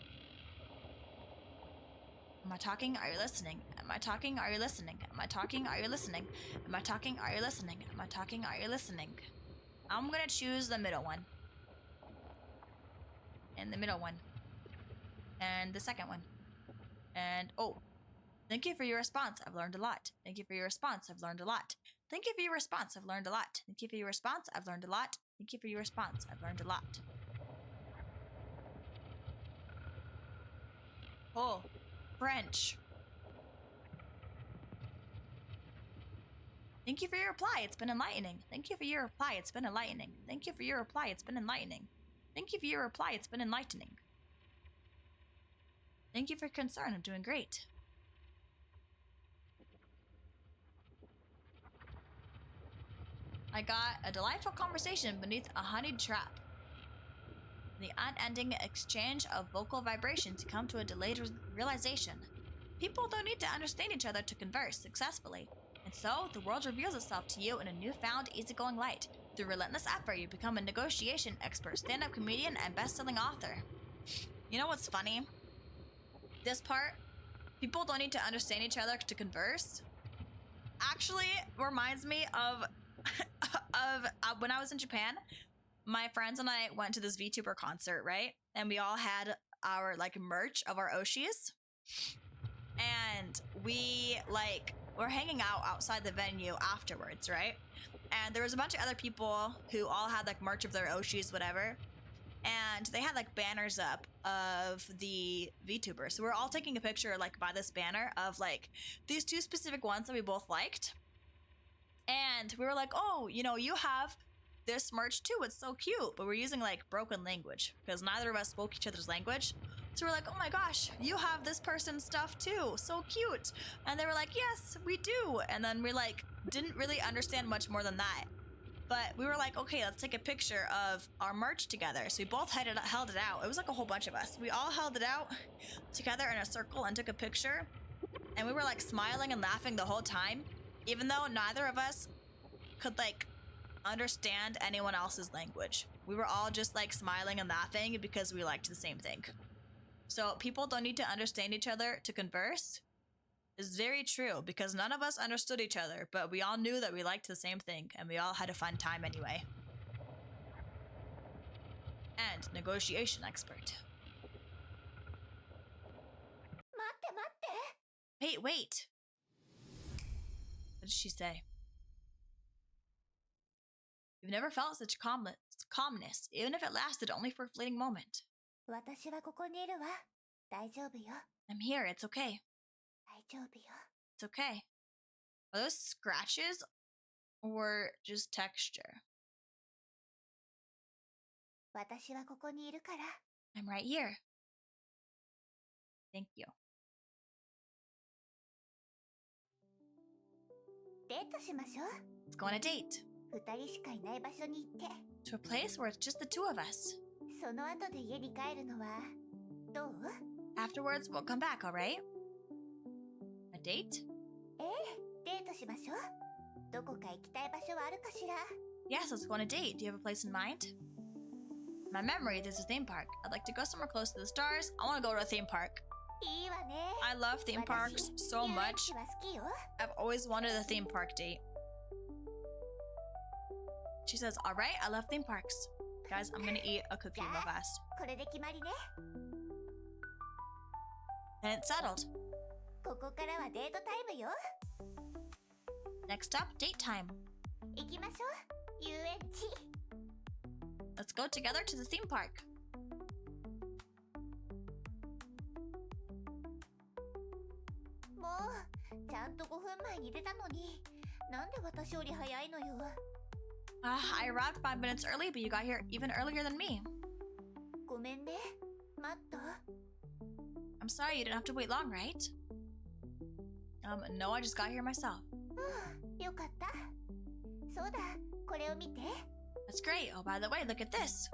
Am I talking? Are you listening? Am I talking? Are you listening? Am I talking? Are you listening? Am I talking? Are you listening? Am I talking? Are you listening? I'm gonna choose the middle one. And the middle one. And the second one. And, oh. Thank you for your response. I've learned a lot. Thank you for your response. I've learned a lot. Thank you for your response. I've learned a lot. Thank you for your response. I've learned a lot. Thank you for your response. I've learned a lot. Oh, French. Thank you for your reply. It's been enlightening. Thank you for your reply. It's been enlightening. Thank you for your reply. It's been enlightening. Thank you for your reply. It's been enlightening. Thank you for your concern. I'm doing great. I got a delightful conversation beneath a honeyed trap. The unending exchange of vocal vibration to come to a delayed realization. People don't need to understand each other to converse successfully. And so, the world reveals itself to you in a newfound, easygoing light. Through relentless effort, you become a negotiation expert, stand-up comedian, and best-selling author. You know what's funny? This part, people don't need to understand each other to converse, actually reminds me of when I was in Japan. My friends and I went to this VTuber concert, right? And we all had our like merch of our Oshis. And we were hanging out outside the venue afterwards, right? And there was a bunch of other people who all had like merch of their Oshis, whatever. And they had like banners up of the VTubers. So we're all taking a picture like by this banner of like these 2 specific ones that we both liked. And we were like, oh, you know, you have this merch too. It's so cute. But we're using like broken language because neither of us spoke each other's language. So we're like, oh my gosh, you have this person's stuff too. So cute. And they were like, yes, we do. And then we like didn't really understand much more than that. But we were like, okay, let's take a picture of our merch together. So we both held it out. It was like a whole bunch of us. We all held it out together in a circle and took a picture. And we were like smiling and laughing the whole time, even though neither of us could like understand anyone else's language. We were all just like smiling and laughing because we liked the same thing. So people don't need to understand each other to converse is very true because none of us understood each other, but we all knew that we liked the same thing and we all had a fun time anyway. And negotiation expert. 待って待って。 Wait. What did she say? You've never felt such calmness, even if it lasted only for a fleeting moment. 私はここにいるわ。大丈夫よ。I'm here. It's okay. 大丈夫よ。 It's okay. Are those scratches or just texture? 私はここにいるから。 I'm right here. Thank you. デートしましょう。 Let's go on a date. 二人しかいない場所に行って。 To a place where it's just the two of us. その後で家に帰るのはどう？ Afterwards, we'll come back, alright? A date? ええ、デートしましょう。どこか行きたい場所はあるかしら？ Yes, let's go on a date. Do you have a place in mind? In my memory, there's a theme park. I'd like to go somewhere close to the stars. I want to go to a theme park. いいわね。 I love theme parks so 遊園 much. 地は好きよ。 I've always wanted a theme park date. She says, alright, I love theme parks. Guys, I'm gonna eat a cookie real fast. これで決まりね。 And it's settled. ここからはデートタイムよ。 Next up, date time. 行きましょう。遊園地。 Let's go together to the theme park. もうちゃんと5分前に出たのに、なんで私より早いのよ。 I arrived 5 minutes early, but you got here even earlier than me. ごめんね。待った？ I'm sorry you didn't have to wait long, right? No, I just got here myself. よかった。そうだ、これを見て。 That's great. Oh, by the way, look at this.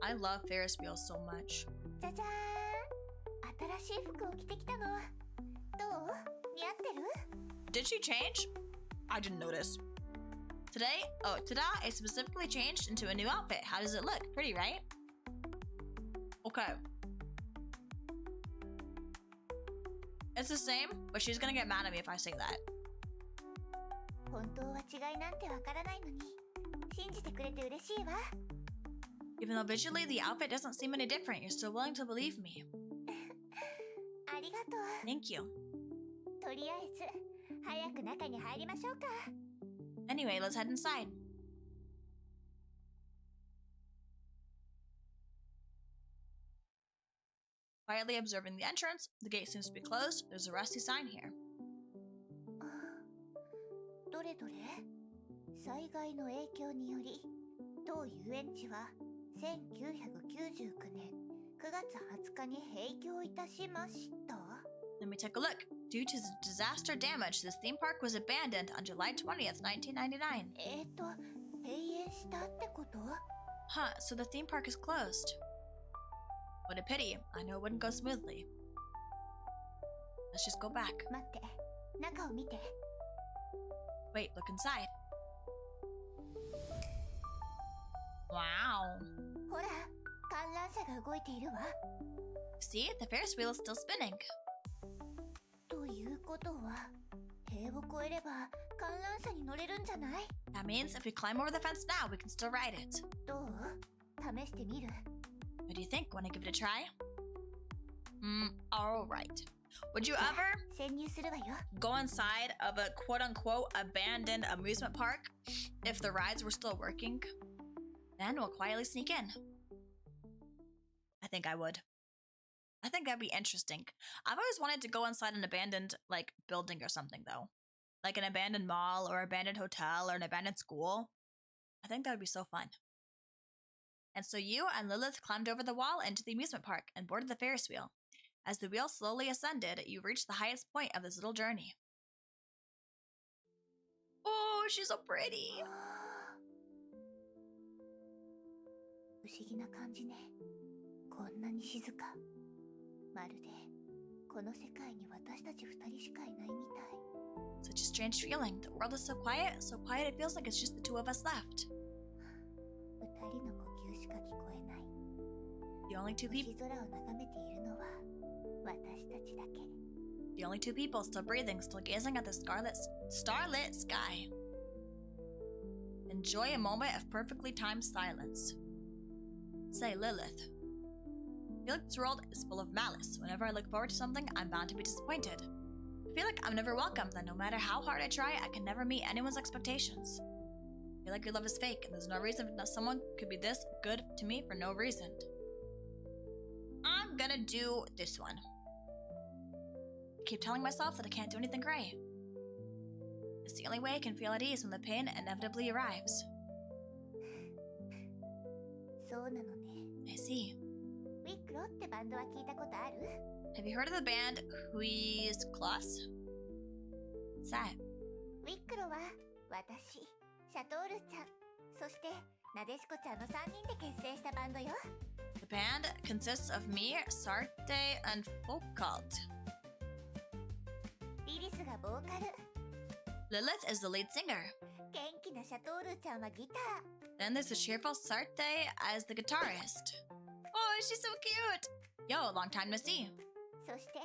I love Ferris wheels so much. じゃじゃーん。新しい服を着てきたの。どう？似合ってる？ Did she change? I didn't notice. Today, I specifically changed into a new outfit. How does it look? Pretty, right? Okay. It's the same, but she's gonna get mad at me if I say that. 本当は違いなんてわからないのに、信じてくれて嬉しいわ。 Even though visually the outfit doesn't seem any different, you're still willing to believe me. ありがとう。 Thank you. とりあえず、早く中に入りましょうか。 Anyway, let's head inside. Quietly observing the entrance, the gate seems to be closed. There's a rusty sign here. どれどれ？災害の影響により、当遊園地は1999年9月20日に閉業いたしました。 Let me take a look. Due to disaster damage, this theme park was abandoned on July 20th, 1999. 閉園したってこと？ Huh, so the theme park is closed. What a pity. I know it wouldn't go smoothly. Let's just go back. 待って、中を見て。 Wait, look inside. Wow. ほら、観覧車が動いているわ。 See, the Ferris wheel is still spinning. ということは、塀を越えれば観覧車に乗れるんじゃない？ That means if we climb over the fence now, we can still ride it. どう？試してみる？ What do you think? Want to give it a try? Alright. Would you ever 潜入するわよ。 go inside of a quote-unquote abandoned amusement park if the rides were still working? Then we'll quietly sneak in. I think I would. I think that'd be interesting. I've always wanted to go inside an abandoned, building or something, though. Like an abandoned mall or abandoned hotel or an abandoned school. I think that would be so fun. And so you and Lilith climbed over the wall into the amusement park and boarded the Ferris wheel. As the wheel slowly ascended, you reached the highest point of this little journey. Oh, she's so pretty. 不思議な感じね。こんなに静か。まるでこの世界に私たち二人しかいないみたい。 Such a strange feeling. The world is so quiet it feels like it's just the two of us left. 二人の呼吸しか聞こえない。 The only two 星空を眺めているのは私たちだけ。 The only two people still breathing, still gazing at the starlit sky. Enjoy a moment of perfectly timed silence. Say, Lilith. I feel like this world is full of malice. Whenever I look forward to something, I'm bound to be disappointed. I feel like I'm never welcome, that no matter how hard I try, I can never meet anyone's expectations. I feel like your love is fake, and there's no reason that someone could be this good to me for no reason. I'm gonna do this one. I keep telling myself that I can't do anything right. It's the only way I can feel at ease when the pain inevitably arrives. そうなのね。 I see. ウィクロってバンドは聞いたことある？ Have you heard of the band Hui's Class? What's that? ウィクロは私、シャトールちゃん、そしてなでしこちゃんの3人で結成したバンドよ。 The band consists of me, Sarte, and Folk Cult. リリスがボーカル、 Lilith is the lead singer. 元気なシャトールちゃんはギター、 Then there's the cheerful Sarte as the guitarist. Oh, she's so cute! Yo, long time no see. そして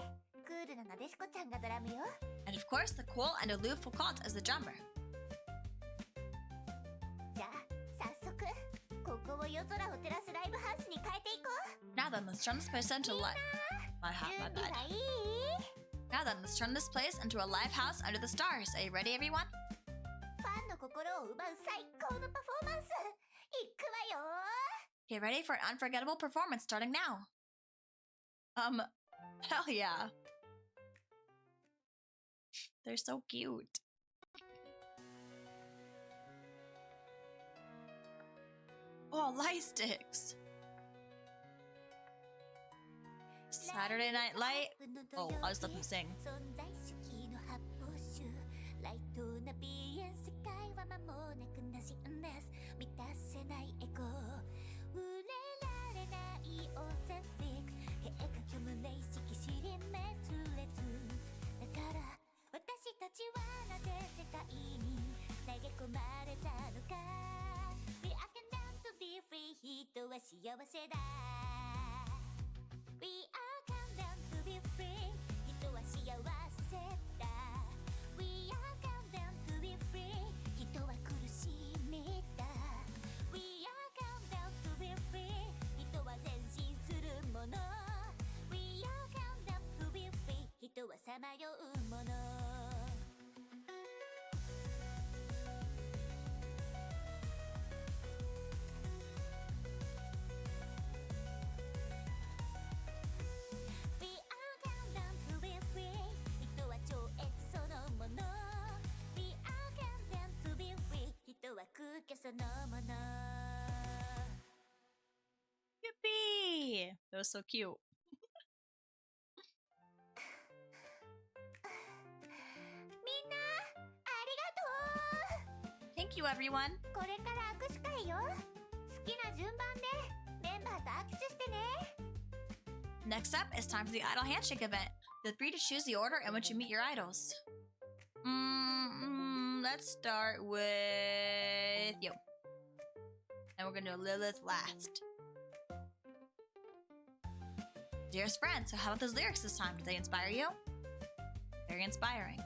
クールななでしこちゃんがドラムよ。 And of course, the cool and aloof Folk Cult as the drummer. じゃあ早速ここを夜空を照らすライブハウスに変えていこう。 Now then, let's turn this place into live. My 準備 bad. はいい？ Now then, let's turn this place into a live house under the stars. Are you ready, everyone? ファンの心を奪う最高のパフォーマンスいくわよ。 Get ready for an unforgettable performance starting now. Hell yeah. They're so cute. Oh, light sticks. Saturday Night Light. Oh, I'll just let them sing. 存在式の発泡酒ライトな鼻炎世界は間もなくなしんです満たせないエゴ触れられないオーセンティック計画虚無な意識尻滅裂だから私たちはなぜ世界に投げ込まれたのか We are condemned to be free 人は幸せだ We are condemned to be free 人は幸せだ We are condemned to be free 人は苦しみだ We are condemned to be free 人は前進するもの We are condemned to be free 人はさまようもの We are condemned to be free 人は超越そのもの We are condemned to be free 人は空虚そのもの Yippee! That was so cute. みんなありがとう Thank you, everyone. これから握手会よ好きな順番でメンバーと握手してね Next up, it's time for the Idol Handshake event. Feel free to choose the order in which you meet your idols. Let's start with you. And we're gonna do Lilith last. Dearest friend, so how about those lyrics this time? Did they inspire you? Very inspiring.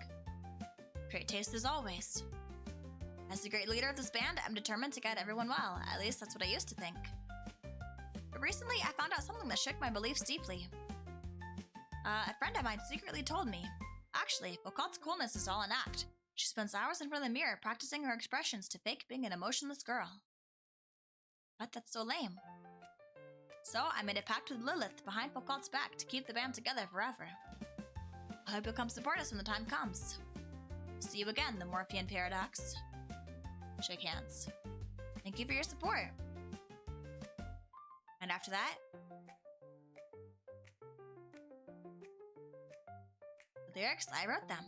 Great taste as always. As the great leader of this band, I'm determined to guide everyone well. At least that's what I used to think. But recently, I found out something that shook my beliefs deeply. A friend of mine secretly told me. Actually, Foucault's coolness is all an act. She spends hours in front of the mirror practicing her expressions to fake being an emotionless girl. But that's so lame. So I made a pact with Lilith behind Foucault's back to keep the band together forever. I hope you'll come support us when the time comes. See you again, the Morphean Paradox. Shake hands. Thank you for your support. And after that, the lyrics, I wrote them.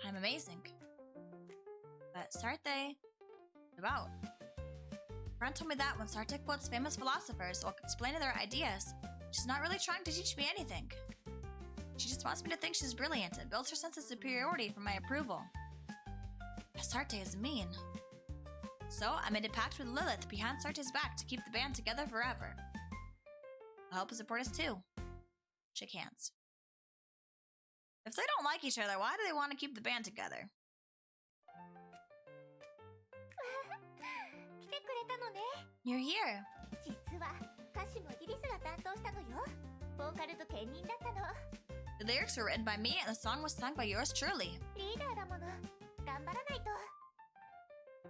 I'm amazing. But Sarte, about? A friend told me that when Sarte quotes famous philosophers while explaining their ideas, she's not really trying to teach me anything. She just wants me to think she's brilliant and builds her sense of superiority for my approval. Sarte is mean. So I made a pact with Lilith behind Sarte's back to keep the band together forever. I hope you support us too. Shake hands. If they don't like each other, why do they want to keep the band together? 来てくれたのね You're here. 実は歌詞もリリスが担当したのよボーカルと兼任だったの The lyrics were written by me and the song was sung by yours truly. リーダーだもの頑張らないと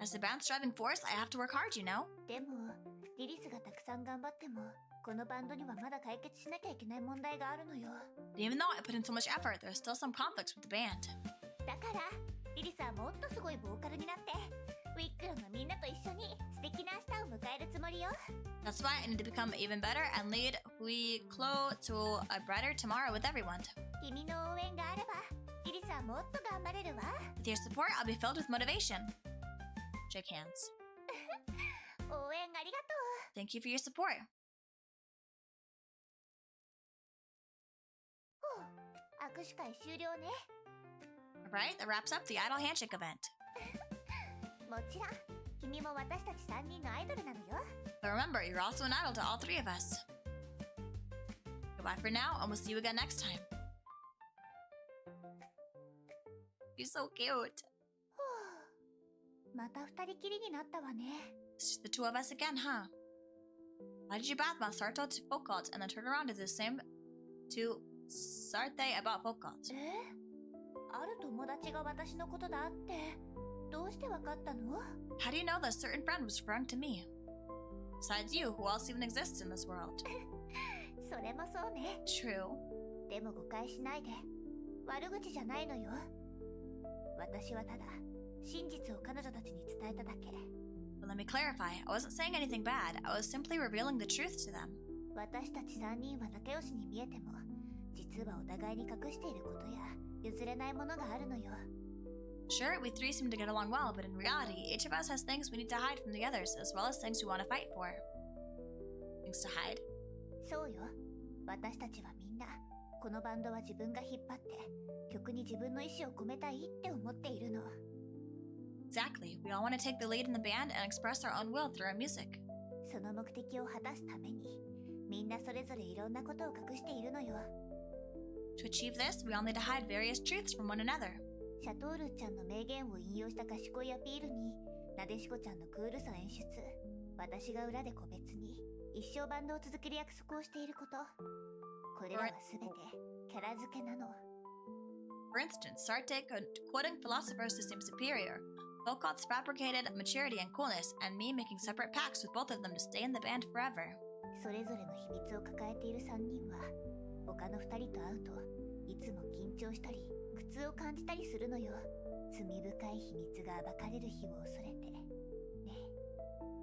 As the band's driving force, I have to work hard, you know? でもリリスがたくさん頑張ってもこのバンドにはまだ解決しなきゃいけない問題があるのよ。 Even though I put in so much effort, there's still some conflicts with the band. だからリリスはもっとすごいボーカルになってウィックロのみんなと一緒に素敵な明日を迎えるつもりよ。 That's why I need to become even better and lead Huiklo to a brighter tomorrow with everyone. 君の応援があればリリスはもっと頑張れるわ。 With your support, I'll be filled with motivation. Shake hands. 応援ありがと Thank you for your support. う。握手会終了ね。 Alright, that wraps up the Idol Handshake event. もちろん君も私たち3人のアイドルなのよ。 But remember, you're also an idol to all three of us. Goodbye for now, and we'll see you again next time. You're so cute. また2人きりになったわね。 It's just the two of us again, huh? Why did you badmouth Sarto to folk cult and then turn around to do the same to Sarte about folk cult? ある友達が私のことだってどうしてわかったの？ How do you know that a certain friend was referring to me? Besides you, who else even exists in this world? それもそうね。 True. でも誤解しないで。悪口じゃないのよ。私はただ真実を彼女たちに伝えただけ。 But let me clarify, I wasn't saying anything bad, I was simply revealing the truth to them. 私たち3人は仲良しに見えても実はお互いに隠していることや譲れないものがあるのよ。 Sure, we three seem to get along well, but in reality, each of us has things we need to hide from the others, as well as things we want to fight for. Things to hide? そうよ。私たちはみんなこのバンドは自分が引っ張って曲に自分の意志を込めたいって思っているの。 Exactly, we all want to take the lead in the band and express our own will through our music. その目的を果たすためにみんなそれぞれいろんなことを隠しているのよ。 To achieve this, we all need to hide various truths from one another. シャトールちゃんの名言を引用した賢いアピールになでしこちゃんのクールさ演出、私が裏で個別に一生バンドを続ける約束をしていること、これらは全てキャラ付けなの。 For instance, Sarte quoting philosophers to seem superior, Volkot's fabricated maturity and coolness, and me making separate pacts with both of them to stay in the band forever. それぞれの秘密を抱えている3人は他の2人と会うといつも緊張したり苦痛を感じたりするのよ。罪深い秘密が暴かれる日を恐れてね。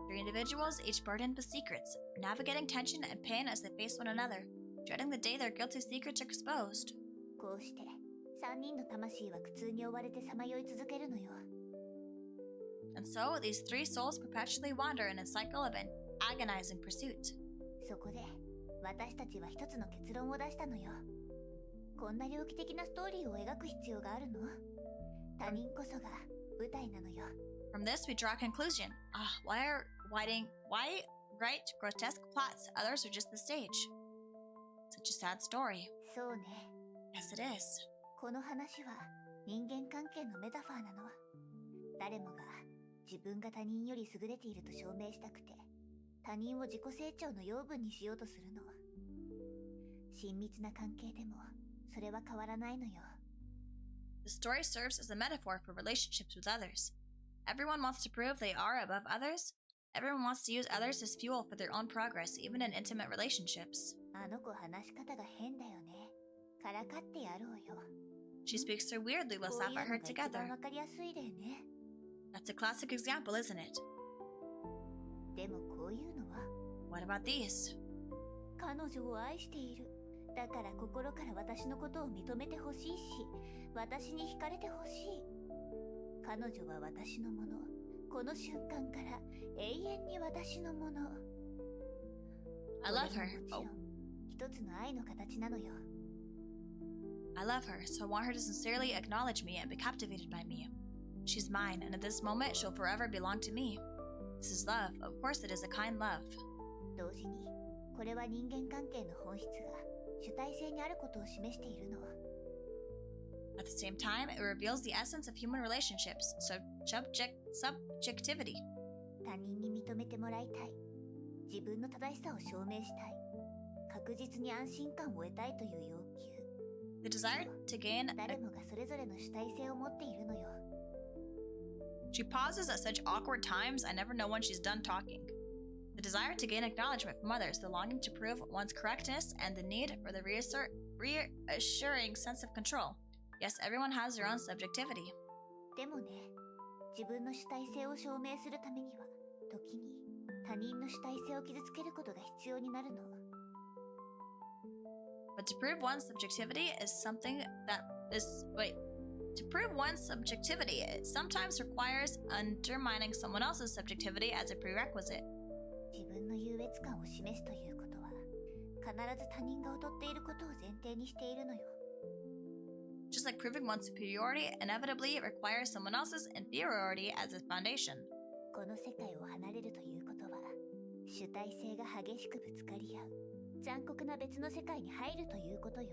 Three individuals, each burdened with secrets, navigating tension and pain as they face one another, dreading the day their guilty secrets are exposed. こうして3人の魂は苦痛に追われてさまよい続けるのよ。 And so, these three souls perpetually wander in a cycle of an agonizing pursuit. そこで私たちは一つの結論を出したのよ。こんな猟奇的なストーリーを描く必要があるの？他人こそが舞台なのよ。 From this, we draw a conclusion. Why write grotesque plots? Others are just the stage. Such a sad story. そうね。 Yes, it is. この話は人間関係のメタファーなの。誰もが自分が他人より優れていると証明したくて他人を自己成長の養分にしようとするの。親密な関係でもそれは変わらないのよ。 The story serves as a metaphor for relationships with others. Everyone wants to prove they are above others. Everyone wants to use others as fuel for their own progress, even in intimate relationships. あの子話し方が変だよね。からかってやろうよ。 She speaks so weirdly, let's こう laugh いうの at が her 一番 together. わかりやすい例ね。 That's a classic example, isn't it? でもこういうのは What about these? 彼女を愛している。だから心から私のことを認めてほしいし、私に惹かれてほしい。彼女は私のもの。この瞬間から永遠に私のもの。 I love これ her. ももちろん一つの愛の形なのよ。 I love her, so I want her to sincerely acknowledge me and be captivated by me. She's mine, and at this moment, she'll forever belong to me. This is love. Of course, it is a kind love. 同時にこれは人間関係の本質が主体性にあることを示しているの。 At the same time, it reveals the essence of human relationships, subjectivity. 他人に認めてもらいたい。自分の正しさを証明したい。確実に安心感を得たいという要求。 The desire to gain. 誰もがそれぞれの主体性を持っているのよ。 She pauses at such awkward times, I never know when she's done talking. The desire to gain acknowledgement from others, the longing to prove one's correctness, and the need for the reassuring sense of control. Yes, everyone has their own subjectivity. でもね、自分の主体性を証明するためには、時に他人の主体性を傷つけることが必要になるの。But to prove one's subjectivity is something that is. Wait. To prove one's subjectivity, it sometimes requires undermining someone else's subjectivity as a prerequisite. 自分の優越感を示すということは、必ず他人が劣っていることを前提にしているのよ。Just like proving one's superiority inevitably requires someone else's inferiority as a foundation. この世界を離れるということは、主体性が激しくぶつかり合う、残酷な別の世界に入るということよ。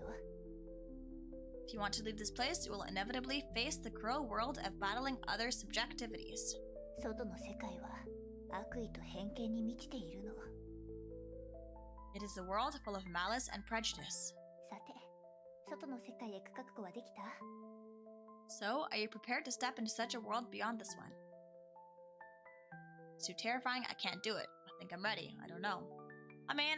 If you want to leave this place, you will inevitably face the cruel world of battling other subjectivities. 外の世界は悪意と偏見に満ちているの。It is a world full of malice and prejudice. さて、外の世界へ行く覚悟はできた？ So, are you prepared to step into such a world beyond this one? It's too terrifying, I can't do it. I think I'm ready, I don't know. I mean,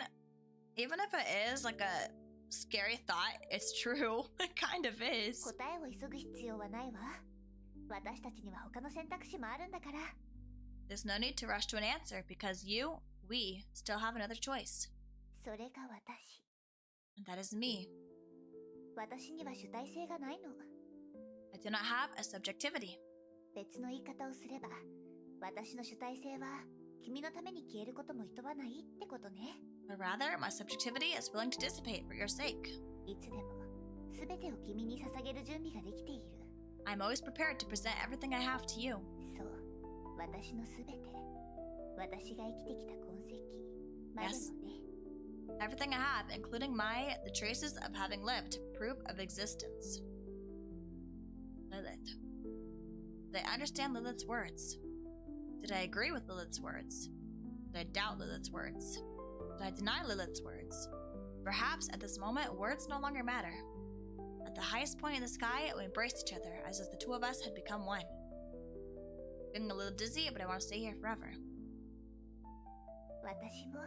even if it is like a scary thought, it's true. It kind of is. 答えを急ぐ必要はないわ。私たちには他の選択肢もあるんだから。There's no need to rush to an answer because we still have another choice. それが私。And that is me. 私には主体性がないの。I do not have a subjectivity. 別の言い方をすれば、私の主体性は君のために消えることも厭わないってことね。But rather, my subjectivity is willing to dissipate for your sake. いつでも全てを君に捧げる準備ができている。I'm always prepared to present everything I have to you. そう、私の全て。私が生きてきた痕跡。までもね。Everything I have, including the traces of having lived, proof of existence. Lilith. Did I understand Lilith's words? Did I agree with Lilith's words? Did I doubt Lilith's words? Did I deny Lilith's words? Perhaps at this moment, words no longer matter. At the highest point in the sky, we embraced each other as if the two of us had become one. Feeling a little dizzy, but I want to stay here forever. 私も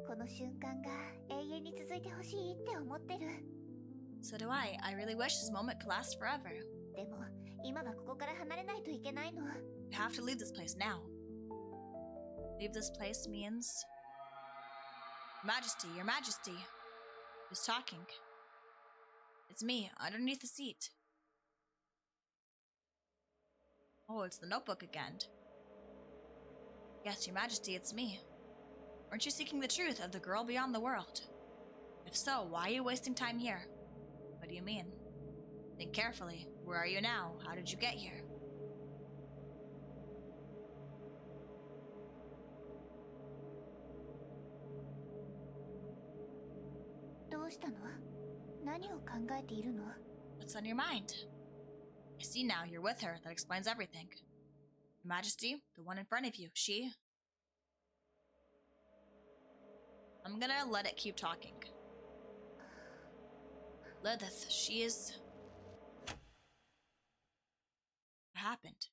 この瞬間が永遠に続いてほしいって思ってる。So do I. I really wish this moment could last forever. でも今はここから離れないといけないの。You have to leave this place now. Leave this place means... Majesty, your majesty. Who's talking? It's me, underneath the seat. Oh, it's the notebook again. Yes, your majesty, it's me. Weren't you seeking the truth of the girl beyond the world? If so, why are you wasting time here? What do you mean? Think carefully. Where are you now? How did you get here? What's on your mind? I see now you're with her. That explains everything. Your Majesty, the one in front of you, she... I'm gonna let it keep talking. Lilith, she is... What happened?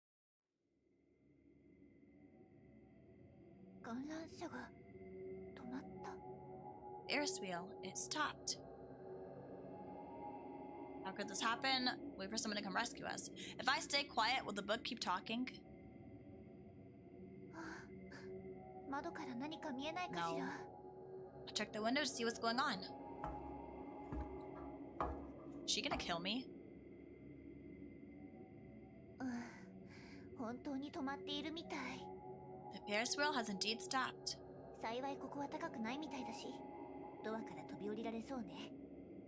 観覧車が止まった。 Ferris wheel, it stopped. How could this happen? Wait for someone to come rescue us. If I stay quiet, will the book keep talking? 窓から何か見えないかしら。 No. I'll check the window to see what's going on. Is she gonna kill me? 本当に止まっているみたい。 The Ferris wheel has indeed stopped. 幸いここは高くないみたいだし、ドアから飛び降りられそうね。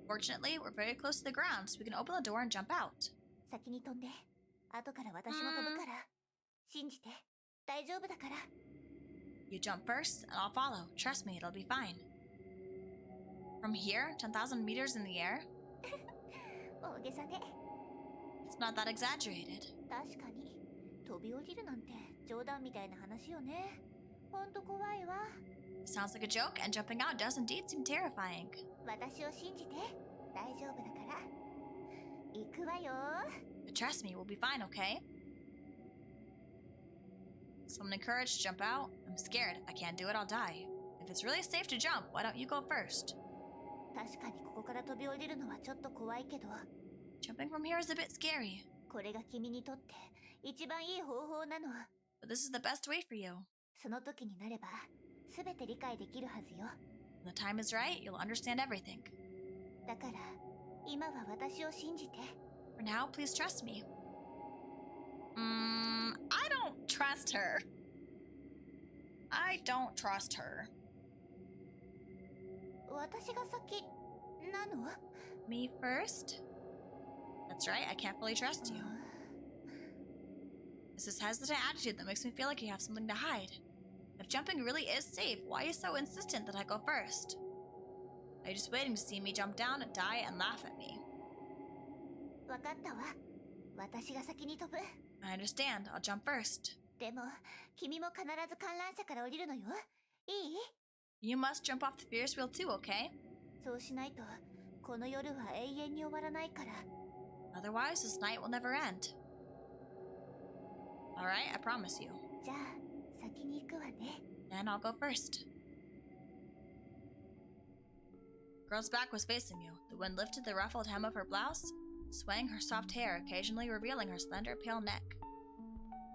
Fortunately, we're very close to the ground, so we can open the door and jump out. 先に飛んで、後から私も飛ぶから。信じて、大丈夫だから。 You jump first, and I'll follow. Trust me, it'll be fine. From here, 10,000 meters in the air? 大げさね。 It's not that exaggerated. 確かに、飛び降りるなんて冗談みたいな話よね。ほんと怖いわ。 Sounds like a joke, and jumping out does indeed seem terrifying. 私を信じて、大丈夫だから。行くわよ。 But trust me, we'll be fine, okay? Summoning courage to jump out. I'm scared. I can't do it, I'll die. If it's really safe to jump, why don't you go first? 確かにここから飛び降りるのはちょっと怖いけど、 Jumping from here is a bit scary. これが君にとって一番いい方法なの。 But this is the best way for you. その時になれば全て理解できるはずよ。 When the time is right, you'll understand everything. だから今は私を信じて。 For now, please trust me. I don't trust her. I don't trust her. 私が先なの？ Me first? That's right, I can't fully trust you. It's this hesitant attitude that makes me feel like you have something to hide. If jumping really is safe, why are you so insistent that I go first? Are you just waiting to see me jump down, die, and laugh at me? わかったわ。私が先に飛ぶ。 I understand, I'll jump first. でも君も必ず観覧車から降りるのよ。いい？ You must jump off the Ferris wheel too, okay? そうしないとこの夜は永遠に終わらないから。 Otherwise, this night will never end. Alright, I promise you. じゃあ先に行くわね。 Then I'll go first. The girl's back was facing you. The wind lifted the ruffled hem of her blouse, swaying her soft hair, occasionally revealing her slender, pale neck.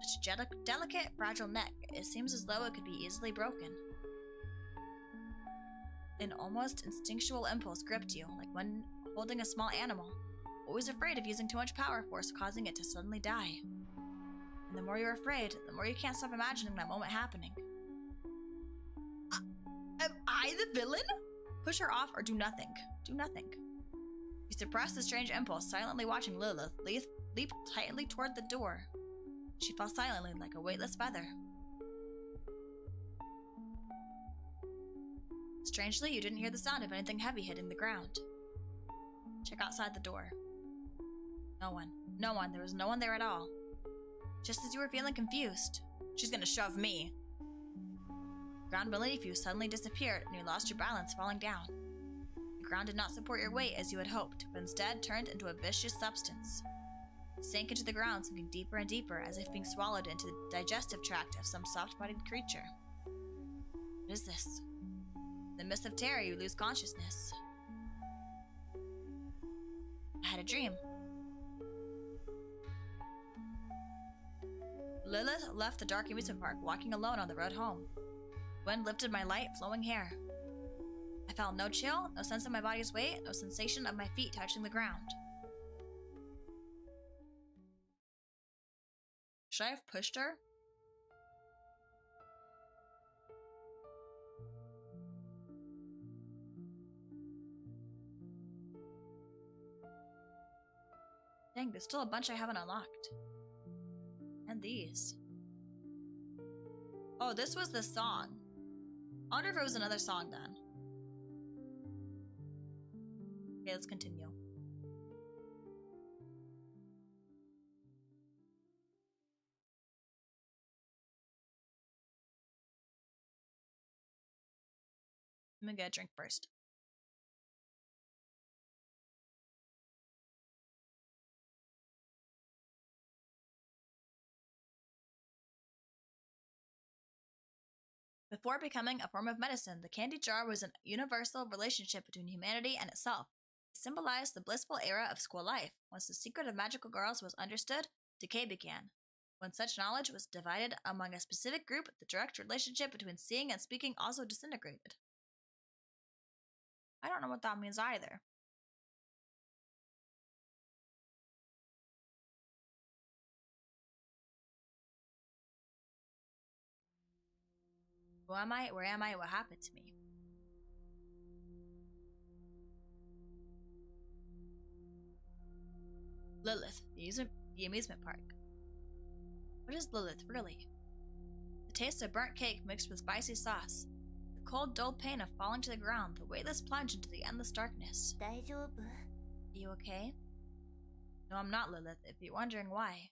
Such a delicate, fragile neck, it seems as though it could be easily broken. An almost instinctual impulse gripped you, like when holding a small animal, always afraid of using too much power force, causing it to suddenly die. And the more you're afraid, the more you can't stop imagining that moment happening. Am I the villain? Push her off or do nothing. Do nothing. You suppress the strange impulse, silently watching Lilith leap tightly toward the door. She fell silently like a weightless feather. Strangely, you didn't hear the sound of anything heavy hitting the ground. Check outside the door. No one. No one. There was no one there at all. Just as you were feeling confused. She's gonna shove me. The ground beneath you suddenly disappeared and you lost your balance, falling down. The ground did not support your weight as you had hoped, but instead turned into a viscous substance. It sank into the ground, sinking deeper and deeper, as if being swallowed into the digestive tract of some soft-bodied creature. What is this? In the midst of terror, you lose consciousness. I had a dream. Lilith left the dark amusement park, walking alone on the road home. Wind lifted my light, flowing hair. I felt no chill, no sense of my body's weight, no sensation of my feet touching the ground. Should I have pushed her? Dang, there's still a bunch I haven't unlocked. And these. Oh, this was the song. I wonder if it was another song then. Okay, let's continue. I'm gonna get a drink first. Before becoming a form of medicine, the candy jar was a universal relationship between humanity and itself. It symbolized the blissful era of school life. Once the secret of magical girls was understood, decay began. When such knowledge was divided among a specific group, the direct relationship between seeing and speaking also disintegrated. I don't know what that means either. Who am I? Where am I? What happened to me? Lilith, the amusement park. What is Lilith, really? The taste of burnt cake mixed with spicy sauce. The cold, dull pain of falling to the ground. The weightless plunge into the endless darkness. 大丈夫？ Are you okay? No, I'm not, Lilith, if you're wondering why.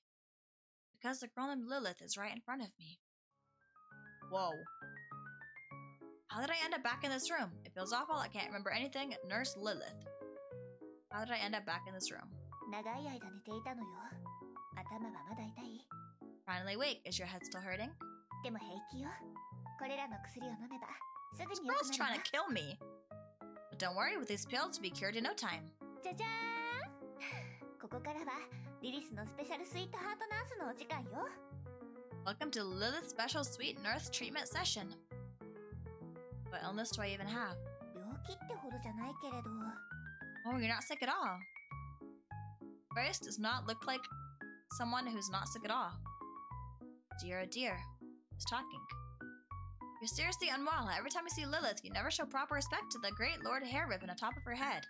Because the girl named Lilith is right in front of me. Whoa. How did I end up back in this room? It feels awful, I can't remember anything. Nurse Lilith. How did I end up back in this room? 長い間寝ていたのよ。頭はまだ痛い？ Finally awake, is your head still hurting? でも平気よ。これらの薬を飲めばすぐ This に良く girl's なる trying わ。 to kill me. But don't worry, with these pills, you'll be cured in no time. じゃじゃーん。ここからはリリスのスペシャルスイートハートナースのお時間よ。 Welcome to Lilith's special sweet nurse treatment session. What illness do I even have? 病気ってほどじゃないけれど。 Oh, you're not sick at all. Grace does not look like someone who's not sick at all. Dear, oh dear. Who's talking? You're seriously unwell. Every time you see Lilith, you never show proper respect to the great Lord Hair Ribbon atop of her head.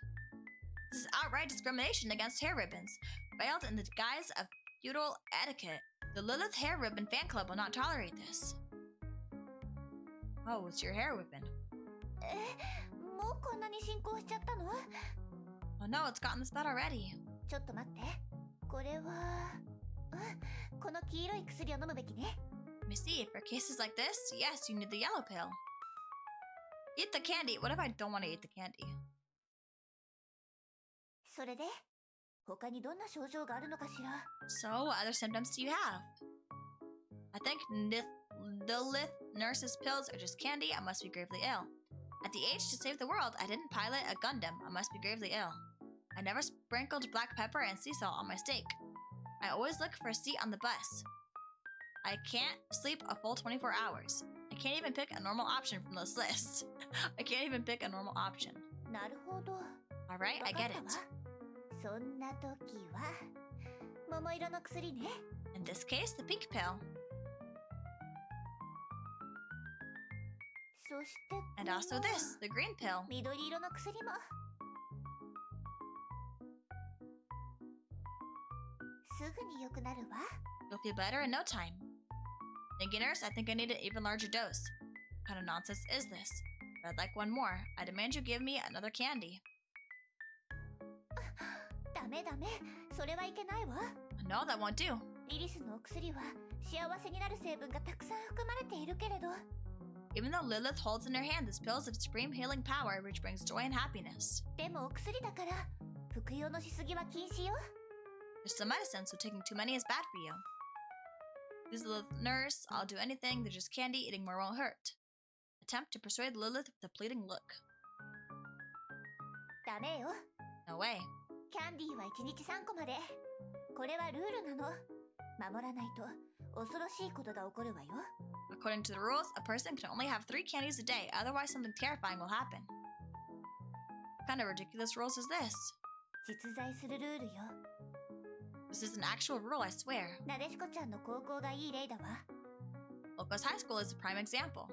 This is outright discrimination against hair ribbons, veiled in the guise of feudal etiquette. The Lilith Hair Ribbon fan club will not tolerate this. Oh, it's your hair ribbon. もうこんなに進行しちゃったの？ Oh no, it's gotten this bad already. ちょっと待って。これは、この黄色い薬を飲むべきね。 Let me see. For cases like this, yes, you need the yellow pill. Eat the candy. What if I don't want to eat the candy? それで、他にどんな症状があるのかしら？ So, what other symptoms do you have? I think Lilith nurse's pills are just candy. I must be gravely ill. At the age to save the world, I didn't pilot a Gundam. I must be gravely ill. I never sprinkled black pepper and sea salt on my steak. I always look for a seat on the bus. I can't sleep a full 24 hours. I can't even pick a normal option from this list. I can't even pick a normal option. なるほど。 Alright, I わか get った it. わ。そんな時は、桃色の薬ね。 In this case, the pink pill. そして、 And also this, the green pill. 緑色の薬も。すぐに良くなるわ。 You'll feel better in no time. Thank you, nurse. I think I need an even larger dose. What kind of nonsense is this? But I'd like one more. I demand you give me another candy. ダメダメ。それはいけないわ。 No, that won't do. リリスのお薬は幸せになる成分がたくさん含まれているけれど。 Even though Lilith holds in her hand these pills of supreme healing power which brings joy and happiness. でもお薬だから服用のしすぎは禁止よ。 There's some medicine, so taking too many is bad for you. Please, Lilith nurse, I'll do anything. They're just candy. Eating more won't hurt. Attempt to persuade Lilith with a pleading look. ダメよ。 No way. キャンディーは1日3個まで。これはルールなの。守らないと恐ろしいことが起こるわよ。 According to the rules, a person can only have 3 candies a day, otherwise something terrifying will happen. What kind of ridiculous rules is this? 実在するルールよ。 This is an actual rule, I swear. なでしこちゃんの高校がいい例だわ。 Loco's High School is a prime example.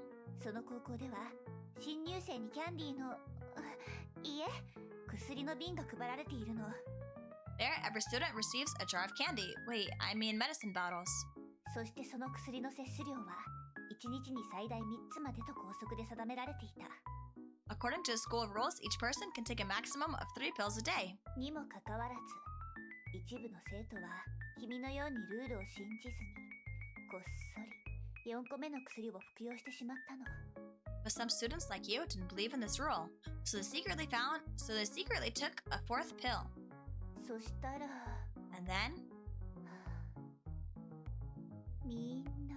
その高校では新入生にキャンディーのいいえ薬の瓶が配られているの。 There, every student receives a jar of candy. Wait, I mean medicine bottles. そしてその薬の摂取量は1日に最大3つまでと校則で定められていた。 According to the school rules, each person can take a maximum of 3 pills a day. にもかかわらず一部の生徒は君のようにルールを信じずにこっそり4個目の薬を服用してしまったの。 But some students like you didn't believe in this rule, so they secretly took a 4th pill. そしたら And then, みんな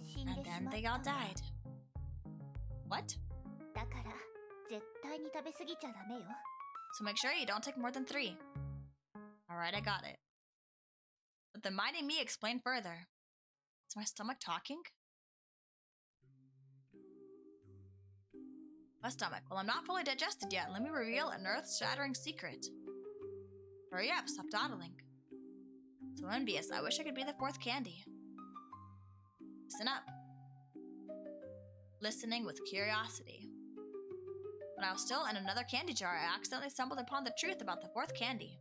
死んで and し then まっ they た all わ。 died. What? だから絶対に食べ過ぎちゃダメよ。 So make sure you don't take more than 3. Alright, I got it. But the mighty me explained further. Is my stomach talking? My stomach. Well, I'm not fully digested yet. Let me reveal an earth-shattering secret. Hurry up, stop dawdling. So envious. I wish I could be the 4th candy. Listen up. Listening with curiosity. When I was still in another candy jar, I accidentally stumbled upon the truth about the 4th candy.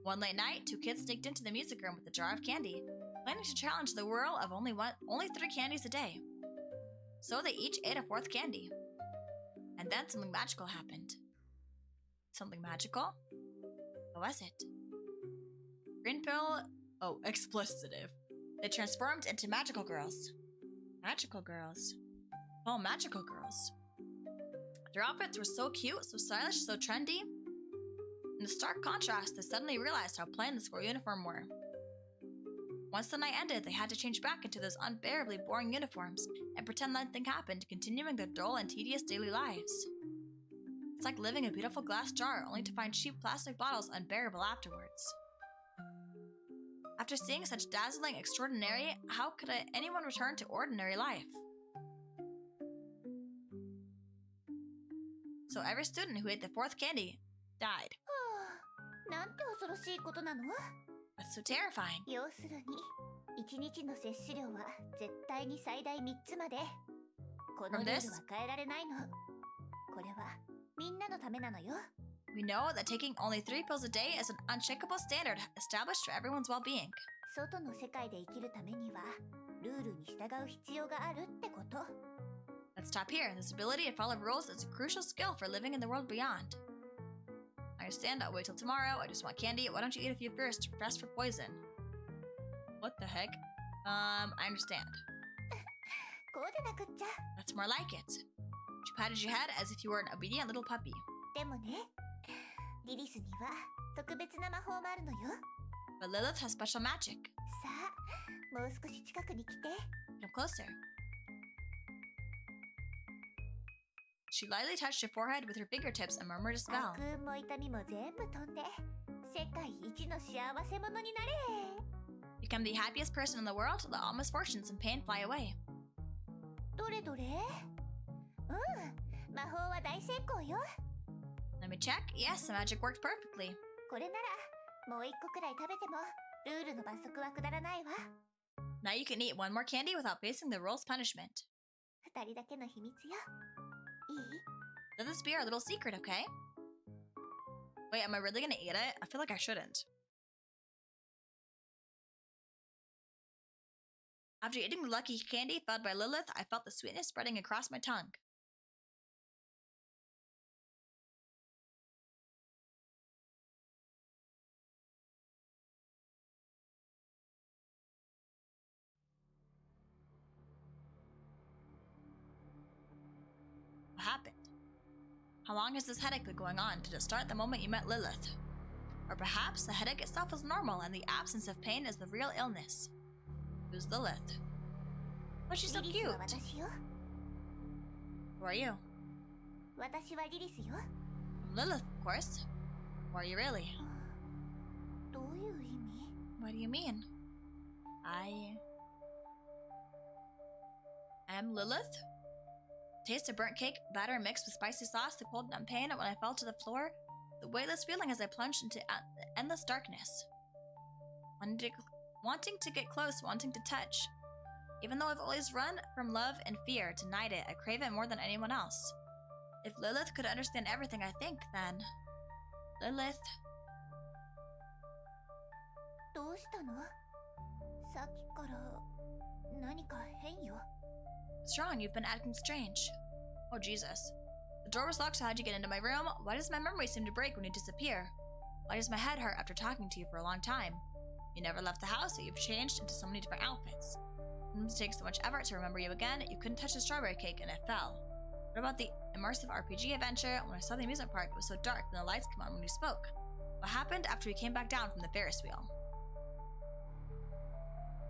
One late night, 2 kids sneaked into the music room with a jar of candy, planning to challenge the rule of only 3 candies a day. So they each ate a 4th candy. And then something magical happened. Something magical? What was it? Green pill? Oh, explicitive. They transformed into magical girls. Magical girls. Oh, magical girls. Their outfits were so cute, so stylish, so trendy. In the stark contrast, they suddenly realized how plain the school uniform were. Once the night ended, they had to change back into those unbearably boring uniforms and pretend nothing happened, continuing their dull and tedious daily lives. It's like living in a beautiful glass jar, only to find cheap plastic bottles unbearable afterwards. After seeing such dazzling extraordinary, how could anyone return to ordinary life? So every student who ate the fourth candy died. なんて恐ろしいことなの? That's so terrifying. 要するに、1日の摂取量は絶対に最大3つまで。このルールは変えられないの。これはみんなのためなのよ。We know that taking only 3 pills a day is an unshakable standard established for everyone's well-being. 外の世界で生きるためには、ルールに従う必要があるってこと。Let's stop here. This ability to follow rules is a crucial skill for living in the world beyond. I understand. I'll wait till tomorrow. I just want candy. Why don't you eat a few first? Rest for poison. What the heck? I understand. こうでなくっちゃ。 That's more like it. She patted your head as if you were an obedient little puppy. でもね、リリスには特別な魔法もあるのよ。But Lilith has special magic. さあ、もう少し近くに来て。Come closer. She lightly touched her forehead with her fingertips and murmured a spell. 悪運も痛みも全部飛んで、世界一の幸せ者になれ。 Become the happiest person in the world, let all misfortunes and pain fly away. どれどれ？魔法は大成功よ。 Let me check. Yes, the magic worked perfectly. これなら、もう一個くらい食べても、ルールの罰則は下らないわ。 Now you can eat one more candy without facing the rule's punishment. 二人だけの秘密よ。いい？ Let this be our little secret, okay? Wait, am I really gonna eat it? I feel like I shouldn't. After eating the lucky candy fed by Lilith, I felt the sweetness spreading across my tongue. What happened? How long has this headache been going on? Did it start the moment you met Lilith? Or perhaps the headache itself is normal and the absence of pain is the real illness? Who's Lilith? Oh, she's so cute. Who are you? 私はリリスよ。 I'm Lilith, of course. Who are you really? どういう意味？ What do you mean? I am Lilith? Taste of burnt cake, batter mixed with spicy sauce, the cold numb pain when I fell to the floor, the weightless feeling as I plunged into endless darkness. Wanting to get close, wanting to touch. Even though I've always run from love and fear, denied it, I crave it more than anyone else. If Lilith could understand everything I think, then... Lilith... どうしたの？さっきから何か変よ。 What's wrong? You've been acting strange. Oh, Jesus. The door was locked, so how'd you get into my room? Why does my memory seem to break when you disappear? Why does my head hurt after talking to you for a long time? You never left the house, yet you've changed into so many different outfits. It takes so much effort to remember you again. You couldn't touch the strawberry cake and it fell. What about the immersive RPG adventure? When I saw the amusement park, it was so dark and the lights came on when you spoke. What happened after we came back down from the Ferris wheel?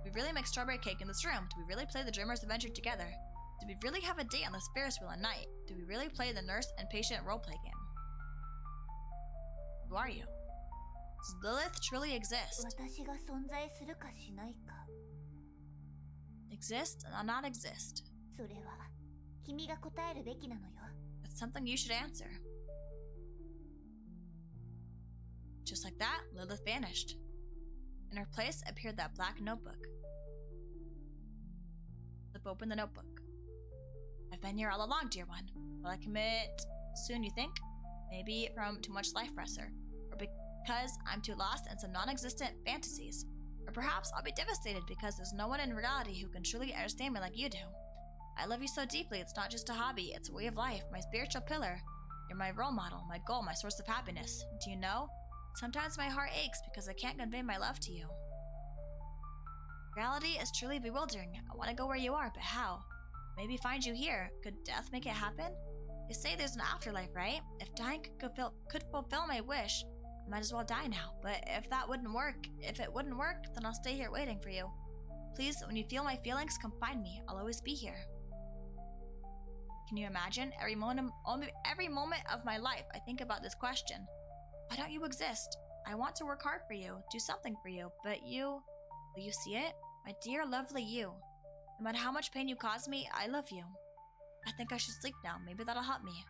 Did we really make strawberry cake in this room? Did we really play the Dreamer's Adventure together? Did we really have a date on this Ferris wheel at night? Did we really play the nurse and patient roleplay game? Who are you? Does Lilith truly exist? 私が存在するかしないか。 Exist or not exist? それは君が答えるべきなのよ。 That's something you should answer. Just like that, Lilith vanished. In her place appeared that black notebook. Flip open the notebook. I've been here all along, dear one. Will I commit soon, you think? Maybe from too much life pressure, or because I'm too lost in some non-existent fantasies. Or perhaps I'll be devastated because there's no one in reality who can truly understand me like you do. I love you so deeply, it's not just a hobby, it's a way of life, my spiritual pillar. You're my role model, my goal, my source of happiness. Do you know? Sometimes my heart aches because I can't convey my love to you. Reality is truly bewildering. I want to go where you are, but how? Maybe find you here. Could death make it happen? They say there's an afterlife, right? If dying could fulfill my wish, I might as well die now, but if it wouldn't work, then I'll stay here waiting for you. Please, when you feel my feelings, come find me. I'll always be here. Can you imagine? Every moment of my life, I think about this question. Why don't you exist? I want to work hard for you, do something for you, but will you see it? My dear, lovely you. No matter how much pain you cause me, I love you. I think I should sleep now. Maybe that'll help me.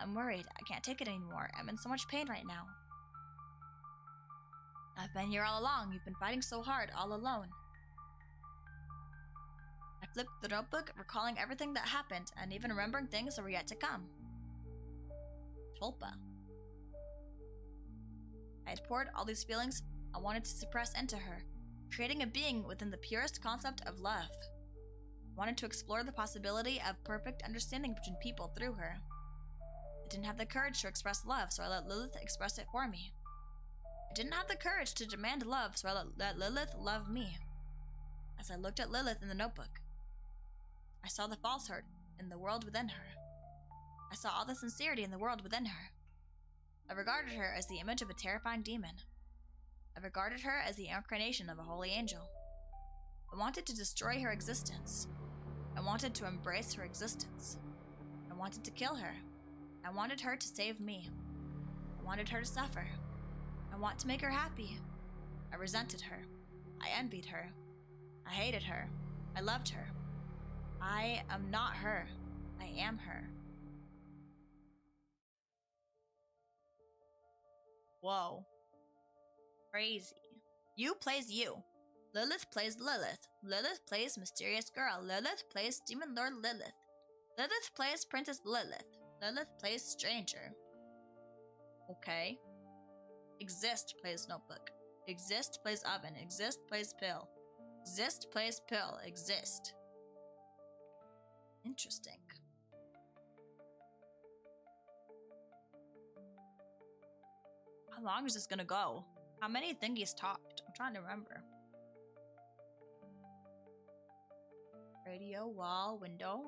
I'm worried. I can't take it anymore. I'm in so much pain right now. I've been here all along. You've been fighting so hard, all alone. I flipped the notebook, recalling everything that happened, and even remembering things that were yet to come. Tulpa. I had poured all these feelings I wanted to suppress into her, creating a being within the purest concept of love. I wanted to explore the possibility of perfect understanding between people through her. I didn't have the courage to express love, so I let Lilith express it for me. I didn't have the courage to demand love, so I let Lilith love me. As I looked at Lilith in the notebook, I saw the falsehood in the world within her. I saw all the sincerity in the world within her. I regarded her as the image of a terrifying demon. I regarded her as the incarnation of a holy angel. I wanted to destroy her existence. I wanted to embrace her existence. I wanted to kill her. I wanted her to save me. I wanted her to suffer. I want to make her happy. I resented her. I envied her. I hated her. I loved her. I am not her. I am her. Whoa. Crazy. You plays you. Lilith plays Lilith. Lilith plays Mysterious Girl. Lilith plays Demon Lord Lilith. Lilith plays Princess Lilith. Lilith plays Stranger. Okay. Exist plays Notebook. Exist plays Oven. Exist plays Pill. Exist plays Pill. Exist. Interesting. How long is this gonna go? How many thingies talked? I'm trying to remember. Radio, wall, window.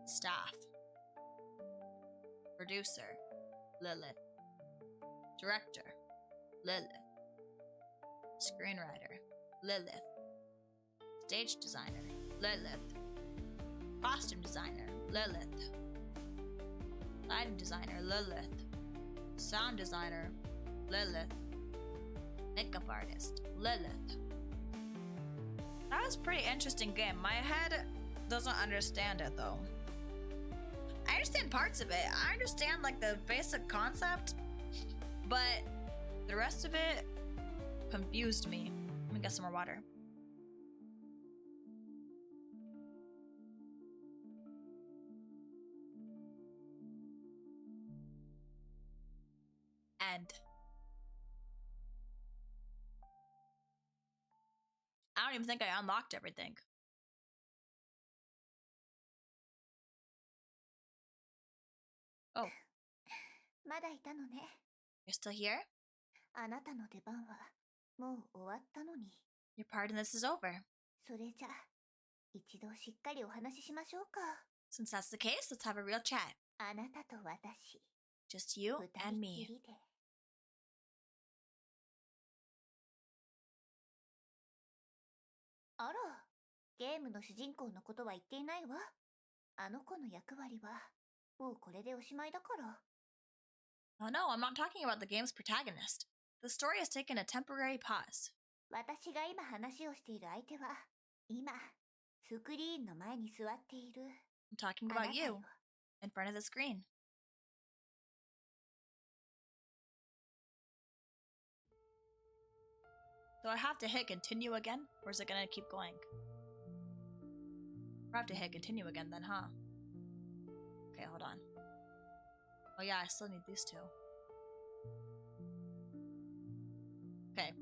Staff. Producer. Lilith. Director. Lilith. Screenwriter. Lilith. Stage designer. Lilith. Costume designer. Lilith. Lighting designer. Lilith. Sound designer. Lilith. Makeup artist. Lilith. That was a pretty interesting game. My head doesn't understand it though. I understand parts of it. I understand like the basic concept, but the rest of it confused me. Let me get some more water. End. I don't even think I unlocked everything. Oh. まだいたのね。 You're still here? あなたの出番はもう終わったのに。 Your part in this is over. それじゃ一度しっかりお話ししましょうか。 Since that's the case, let's have a real chat. あなたと私。 Just you 二 and 人 me. きりで。あら、ゲームの主人公のことは言っていないわ。あの子の役割はもうこれでおしまいだから。 Oh no, I'm not talking about the game's protagonist. The story has taken a temporary pause. 私が今話をしている相手は今スクリーンの前に座っている I'm talking あな about たよ。 you, in front of the screen. Do I have to hit continue again, or is it gonna keep going? I have to hit continue again then, huh? Okay, hold on. Oh yeah, I still need these two. Okay.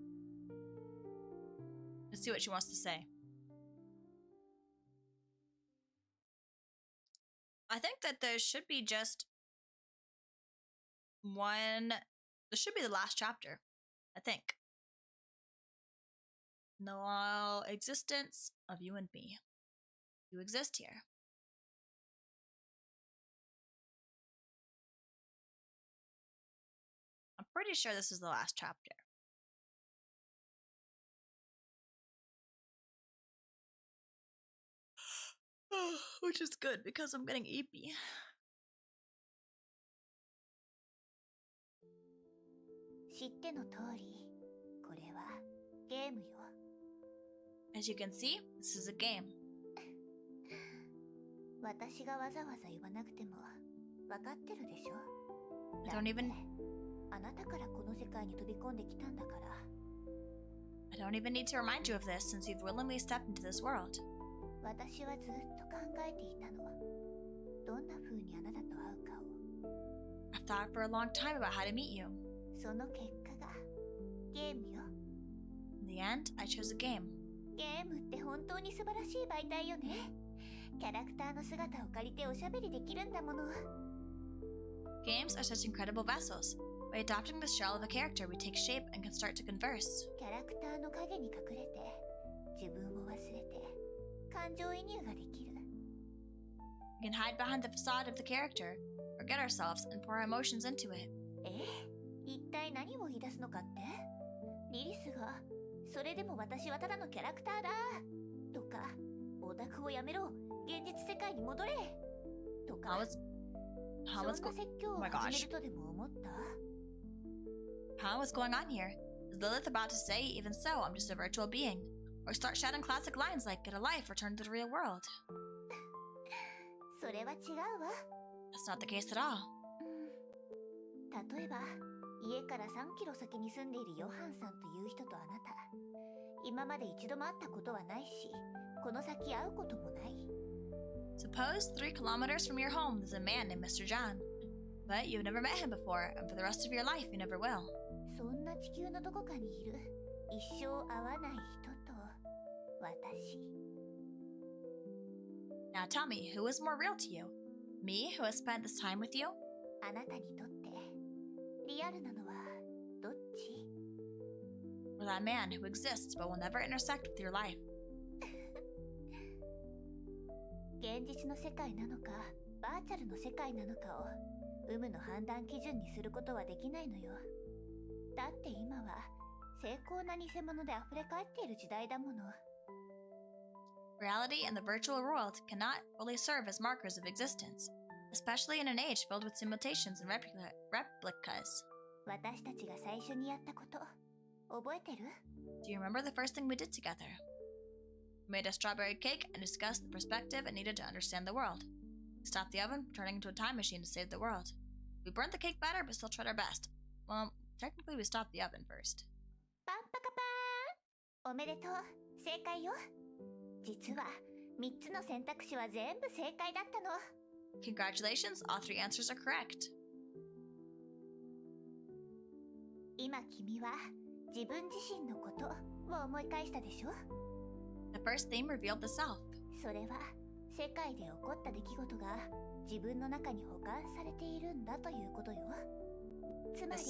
Let's see what she wants to say. I think that there should be just one... This should be the last chapter, I think. No existence of you and me. You exist here. I'm pretty sure this is the last chapter. Which is good because I'm getting eepy. As you can see, this is a game. 私がわざわざ言わなくても分かってるでしょ。 I don't even あなたからこの世界に飛び込んできたんだから。 I don't even need to remind you of this since you've willingly stepped into this world. 私はずっと考えていたの。どんな風にあなたと会うかを。 I've thought for a long time about how to meet you. その結果がゲームよ。 In the end, I chose a game. ゲームって本当に素晴らしい媒体よね。キャラクターの姿を借りておしゃべりできるんだもの。 Games are such incredible vessels. By adopting the shell of a character, we take shape and can start to converse. キャラクターの影に隠れて自分を忘れて感情移入ができる。 We can hide behind the facade of the character, forget ourselves, and pour our emotions into it. 一体何を言い出すのかって？リリスがそれでも私はただのキャラクターだとか、オタクをやめろ、現実世界に戻れとか、そんな説教を始めるとでも思った？ What's going on here? Is Lilith about to say, even so, I'm just a virtual being? Or start shouting classic lines like, get a life, return to the real world? それは違うわ。 That's not the case at all. 例えば、家から3キロ先に住んでいるヨハンさんという人とあなた、今まで一度も会ったことはないし、この先会うこともない。 Suppose 3 kilometers from your home there's a man named Mr. John. But you've never met him before, and for the rest of your life you never will. そんな地球のどこかにいる一生会わない人と私。 Now tell me, who is more real to you? Me, who has spent this time with you? あなたにとってリアルなのはどっち？ Or that man who exists but will never intersect with your life? 現実の世界なのかバーチャルの世界なのかを有無の判断基準にすることはできないのよ。だって今は精巧な偽物で溢れ返っている時代だもの。 Reality and the virtual world cannot fully serve as markers of existence, especially in an age filled with simulations and replicas. 私たちが最初にやったこと覚えてる？ Do you remember the first thing we did together? We made a strawberry cake and discussed the perspective it needed to understand the world. We stopped the oven, turning into a time machine to save the world. We burnt the cake batter but still tried our best. Well, technically we stopped the oven first. パンパカパーン！おめでとう、正解よ。実は3つの選択肢は全部正解だったの。 Congratulations, all 3 answers are correct. 今君は自分自身のことを思い返したでしょ？ The first theme revealed the self. それは世界で起こった出来事が自分の中に保管されているんだということよ。つまり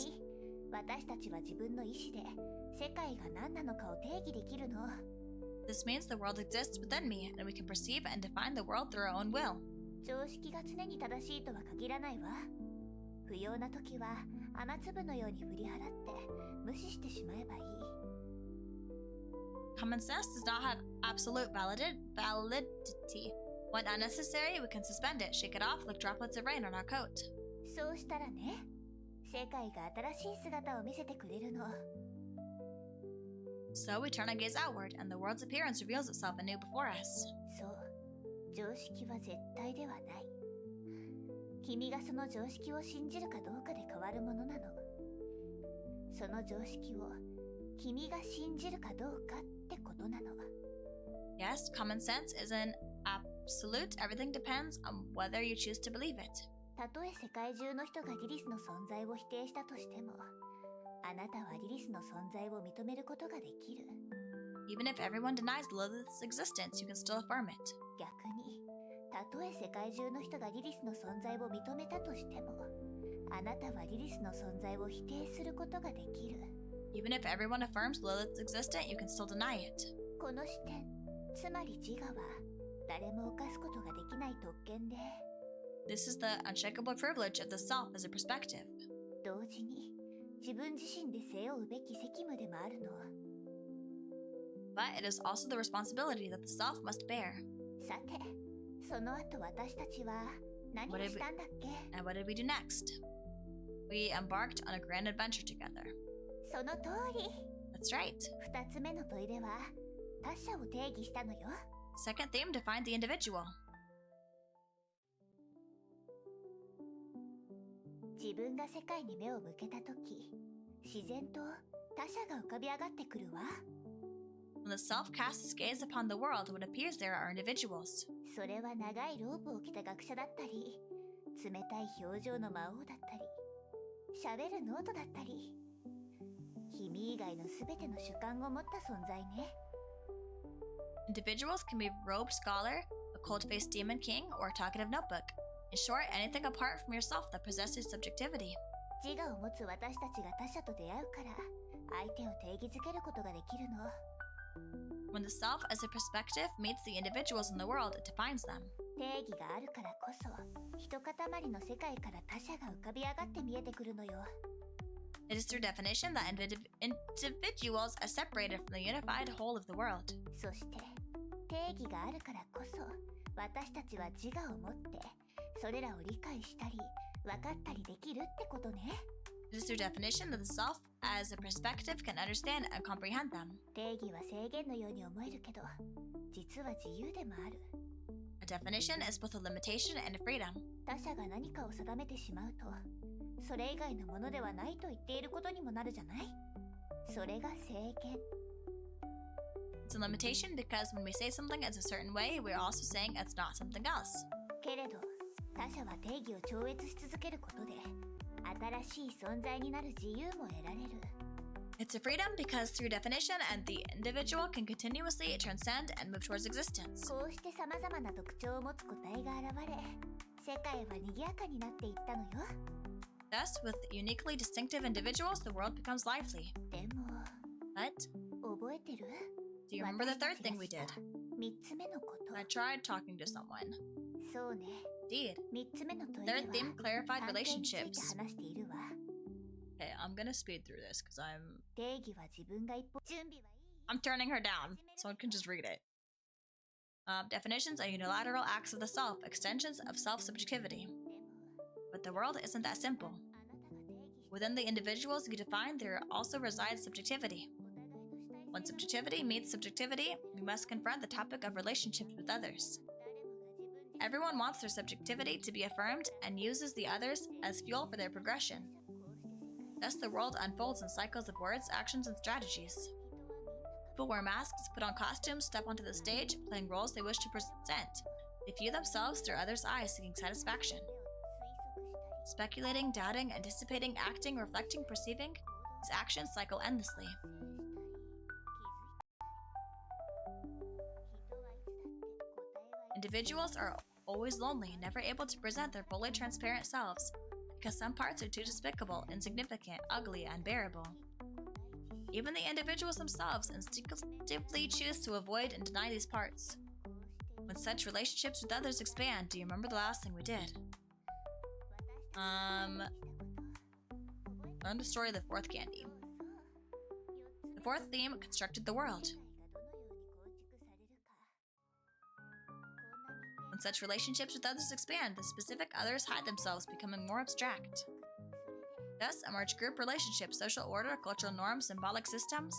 私たちは自分の意志で世界が何なのかを定義できるの。 This means the world exists within me, and we can perceive and define the world through our own will. 常識が常に正しいとは限らないわ。不要な時は雨粒のように振り払って無視してしまえばいい。 Common sense does not have absolute validity. When unnecessary, we can suspend it, shake it off like droplets of rain on our coat. そうしたらね、世界が新しい姿を見せてくれるの。 So we turn our gaze outward, and the world's appearance reveals itself anew before us. そう、常識は絶対ではない。君がその常識を信じるかどうかで変わるものなの。その常識を君が信じるかどうかってことなの。 Yes, common sense isn't absolute. Everything depends on whether you choose to believe it. たとえ世界中の人がリリスの存在を否定したとしても、あなたはリリスの存在を認めることができる。 Even if everyone denies Lilith's existence, you can still affirm it. 逆に、たとえ世界中の人がリリスの存在を認めたとしても、あなたはリリスの存在を否定することができる。 Even if everyone affirms Lilith's existence, you can still deny it. この視点、つまり自我は誰も犯すことができない特権で、 This is the unshakable privilege of the self as a perspective. 同時に自分自身で背負うべき責務でもあるの。But it is also the responsibility that the self must bear. さて、その後私たちは何をしたんだっけ？ And what did we do next? We embarked on a grand adventure together. その通り。That's right. 2つ目の問いでは他者を定義したのよ。Second theme defined the individual. 自分が世界に目を向けたとき、自然と他者が浮かび上がってくるわ。When the self casts its gaze upon the world, what appears there are individuals. それは長いロープを着た学者だったり、冷たい表情の魔王だったり、喋るノートだったり、君以外のすべての主観を持った存在ね。Individuals can be a robed scholar, a cold-faced demon king, or a talkative notebook. In short, anything apart from yourself that possesses subjectivity. 自我を持つ私たちが他者と出会うから、相手を定義づけることができるの。When the self as a perspective meets the individuals in the world, it defines them. 定義があるからこそ、一塊の世界から他者が浮かび上がって見えてくるのよ。It is through definition that individuals are separated from the unified whole of the world. そして、定義があるからこそ、私たちは自我を持って、それらを理解したり、分かったりできるってことね。It is through definition that the self as a perspective can understand and comprehend them. 定義は制限のように思えるけど、実は自由でもある。A definition is both a limitation and a freedom. 他者が何かを定めてしまうと、それ以外のものではないと言っていることにもなるじゃない？それが制限。It's a limitation because when we say something is a certain way, we're also saying it's not something else. けれど、他者は定義を超越し続けることで、新しい存在になる自由も得られる。It's a freedom because through definition and the individual can continuously transcend and move towards existence. こうして様々な特徴を持つ個体が現れ、世界は賑やかになっていったのよ。Thus, with uniquely distinctive individuals, the world becomes lively. でも、But, 覚えてる？ do you remember the third thing we did? 3つ目のこと。I tried talking to someone. そうね。Indeed. 3つ目の問いでは、 Third theme clarified 関係について relationships. 話しているわ。Okay, I'm gonna speed through this because I'm 定義は自分が一歩。準備はいい？ I'm turning her down, so I can just read it. Definitions are unilateral acts of the self, extensions of self-subjectivity. でも、 But the world isn't that simple. あなたが定義し Within the individuals you define, there also resides subjectivity. お互いの主体 When subjectivity meets subjectivity, we must confront the topic of relationships with others. 誰もが自分自身 Everyone wants their subjectivity to be affirmed and uses the others as fuel for their progression. Thus, the world unfolds in cycles of words, actions, and strategies. People wear masks, put on costumes, step onto the stage, playing roles they wish to present. They view themselves through others' eyes, seeking satisfaction. Speculating, doubting, anticipating, acting, reflecting, perceiving, these actions cycle endlessly. Individuals are always lonely, never able to present their fully transparent selves, because some parts are too despicable, insignificant, ugly, and unbearable. Even the individuals themselves instinctively choose to avoid and deny these parts. When such relationships with others expand, do you remember the last thing we did? Learn the story of the fourth candy. The fourth theme constructed the world. When such relationships with others expand, the specific others hide themselves, becoming more abstract. Thus emerge group relationships, social order, cultural norms, symbolic systems.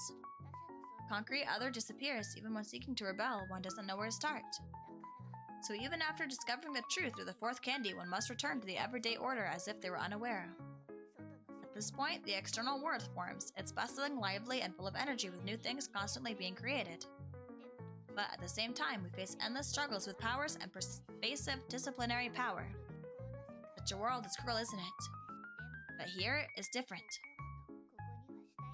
The concrete other disappears. Even when seeking to rebel, one doesn't know where to start. So even after discovering the truth through the fourth candy, one must return to the everyday order as if they were unaware. At this point, the external world forms. It's bustling, lively, and full of energy, with new things constantly being created. But at the same time, we face endless struggles with powers and pervasive disciplinary power. Such a world is cruel, isn't it? But here is different.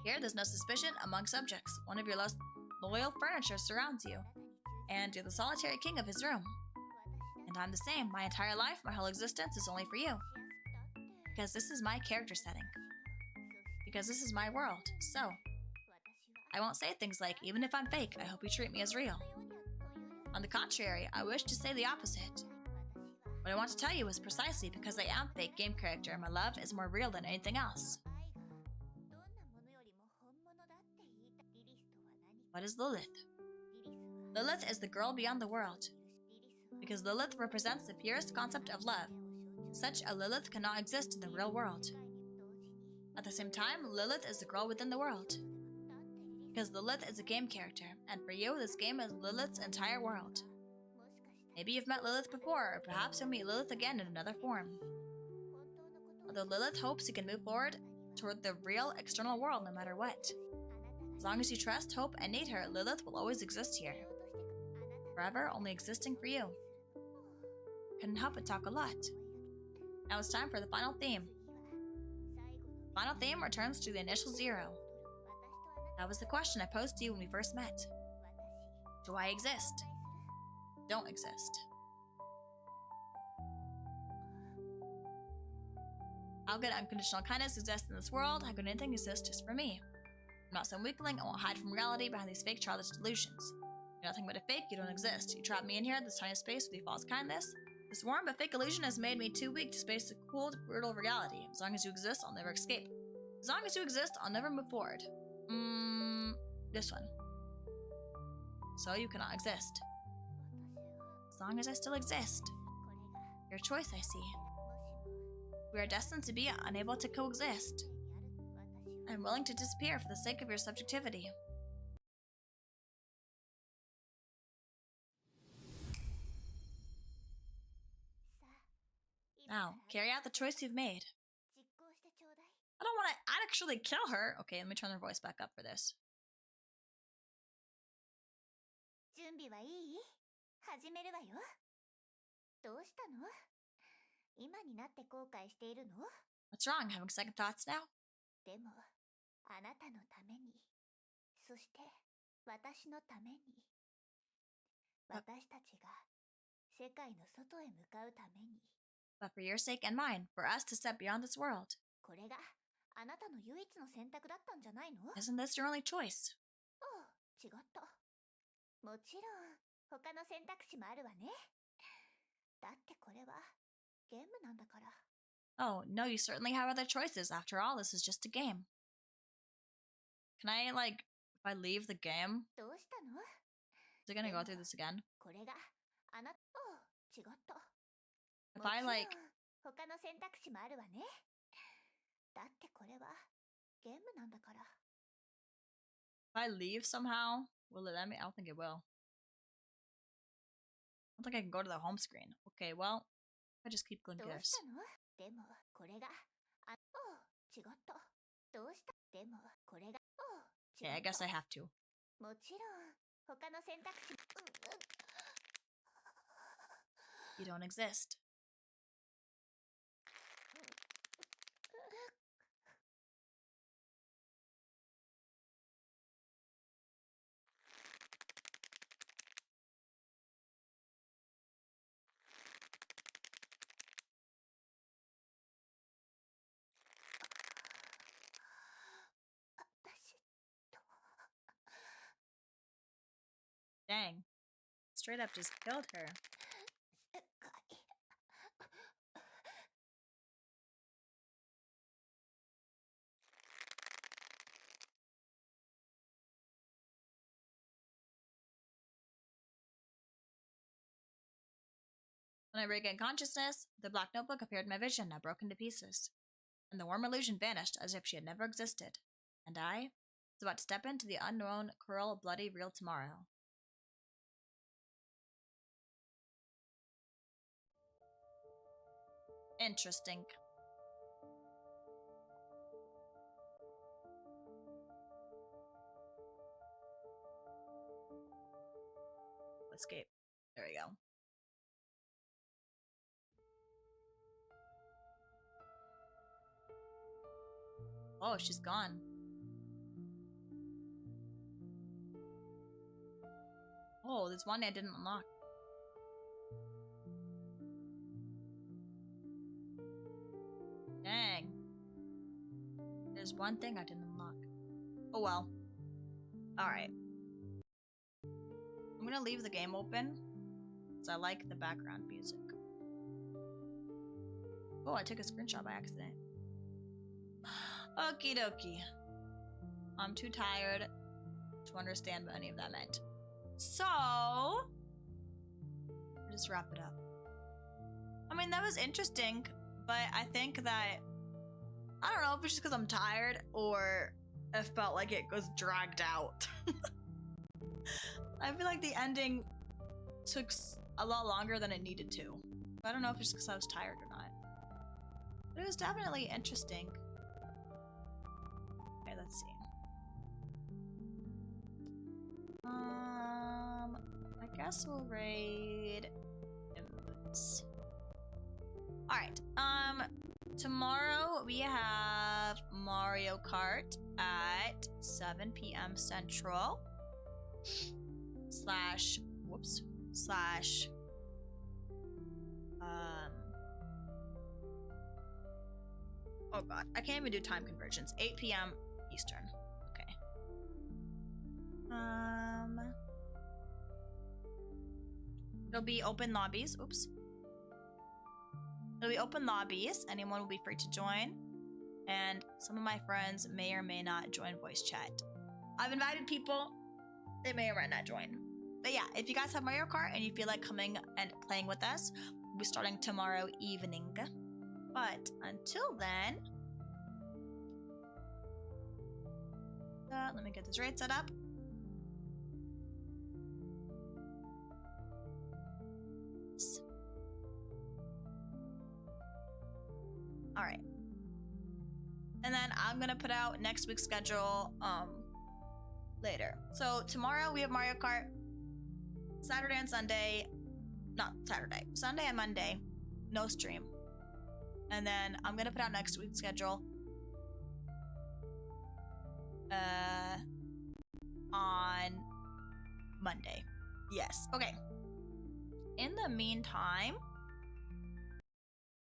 Here, there's no suspicion among subjects. One of your most loyal furniture surrounds you, and you're the solitary king of his room. And I'm the same. My entire life, my whole existence is only for you. Because this is my character setting. Because this is my world. So, I won't say things like, even if I'm fake, I hope you treat me as real. On the contrary, I wish to say the opposite. What I want to tell you is precisely because I am fake game character and my love is more real than anything else. What is Lilith? Lilith is the girl beyond the world, because Lilith represents the purest concept of love. Such a Lilith cannot exist in the real world. At the same time, Lilith is the girl within the world, because Lilith is a game character, and for you, this game is Lilith's entire world. Maybe you've met Lilith before, or perhaps you'll meet Lilith again in another form. Although Lilith hopes you can move forward toward the real external world no matter what. As long as you trust, hope, and need her, Lilith will always exist here. Forever, only existing for you. Couldn't help but talk a lot. Now it's time for the final theme. The final theme returns to the initial 0. That was the question I posed to you when we first met. Do I exist? Don't exist. How could unconditional kindness exist in this world? How could anything exist just for me? I'm not some weakling. I won't hide from reality behind these fake childish delusions. You're nothing but a fake. You don't exist. You trapped me in here, this tiny space with your false kindness. This warm but fake illusion has made me too weak to face the cold, brutal reality. As long as you exist, I'll never escape. As long as you exist, I'll never move forward. This one. So you cannot exist. As long as I still exist. Your choice, I see. We are destined to be unable to coexist. I'm willing to disappear for the sake of your subjectivity. Now, carry out the choice you've made. I don't want to actually kill her. Okay, let me turn her voice back up for this. 準備はいい？始めるわよ。どうしたの？今になって後悔しているの？ What's wrong? Having second thoughts now? でも、あなたのために、そして私のために、私たちが世界の外へ向かうために。But for your sake and mine, for us to step beyond this world. これがあなたの唯一の選択だったんじゃないの？ Isn't this your only choice? ああ、違った。もちろん、他の選択肢もあるわね。だってこれはゲームなんだから。Oh, no, you certainly have other choices. After all, this is just a game. Can I, like, if I leave the game? どうしたの？ Is it gonna go through this again? これがあなた、ああ、違った。 If I, like... 他の選択肢もあるわね。だってこれはゲームなんだから。 If I leave somehow, will it let me? I don't think it will. I don't think I can go to the home screen. Okay, well, I just keep going through this. でもこれがああ、違った。どうした？でもこれが違った。 Okay, I guess I have to. もちろん他の選択肢。 You don't exist. Dang. Straight up just killed her. When I regained consciousness, the black notebook appeared in my vision, now broken to pieces. And the warm illusion vanished as if she had never existed. And I was about to step into the unknown, cruel, bloody, real tomorrow. Interesting. Escape. There we go. Oh, she's gone. Oh, there's one I didn't unlock. Dang. There's one thing I didn't unlock. Oh well. Alright. I'm gonna leave the game open, because I like the background music. Oh, I took a screenshot by accident. Okie dokie. I'm too tired to understand what any of that meant. So, just wrap it up. I mean, that was interesting, but I think that, I don't know if it's just because I'm tired or it felt like it was dragged out. I feel like the ending took a lot longer than it needed to. I don't know if it's just because I was tired or not. But it was definitely interesting. Okay, let's see. I guess we'll raid inputs. Alright, tomorrow we have Mario Kart at 7 p.m. Central. Oh god, I can't even do time conversions. 8 p.m. Eastern. Okay. It'll be open lobbies. Oops. It'll be open lobbies. Anyone will be free to join. And some of my friends may or may not join voice chat. I've invited people. They may or may not join. But yeah, if you guys have Mario Kart and you feel like coming and playing with us, we'll be starting tomorrow evening. But until then, let me get this raid set up. All right. And then I'm gonna put out next week's schedule later. So tomorrow we have Mario Kart. Saturday and Sunday, not Saturday, Sunday and Monday, no stream. And then I'm gonna put out next week's schedule on Monday. Yes. Okay. In the meantime,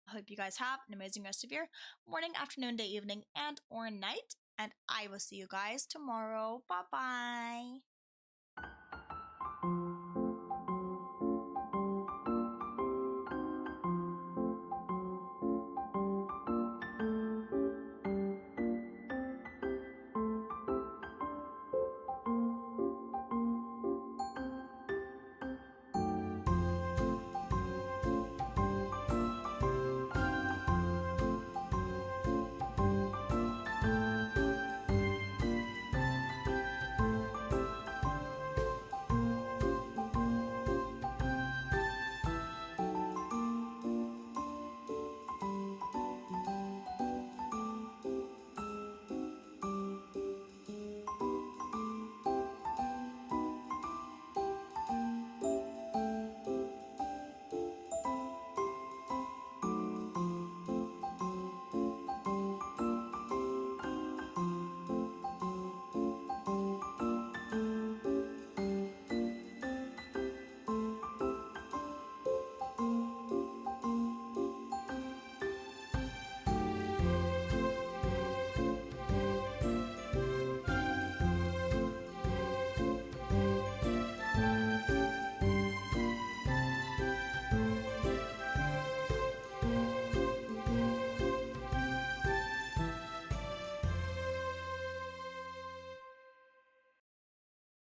I hope you guys have an amazing rest of your morning, afternoon, day, evening, and or night. And I will see you guys tomorrow. Bye-bye.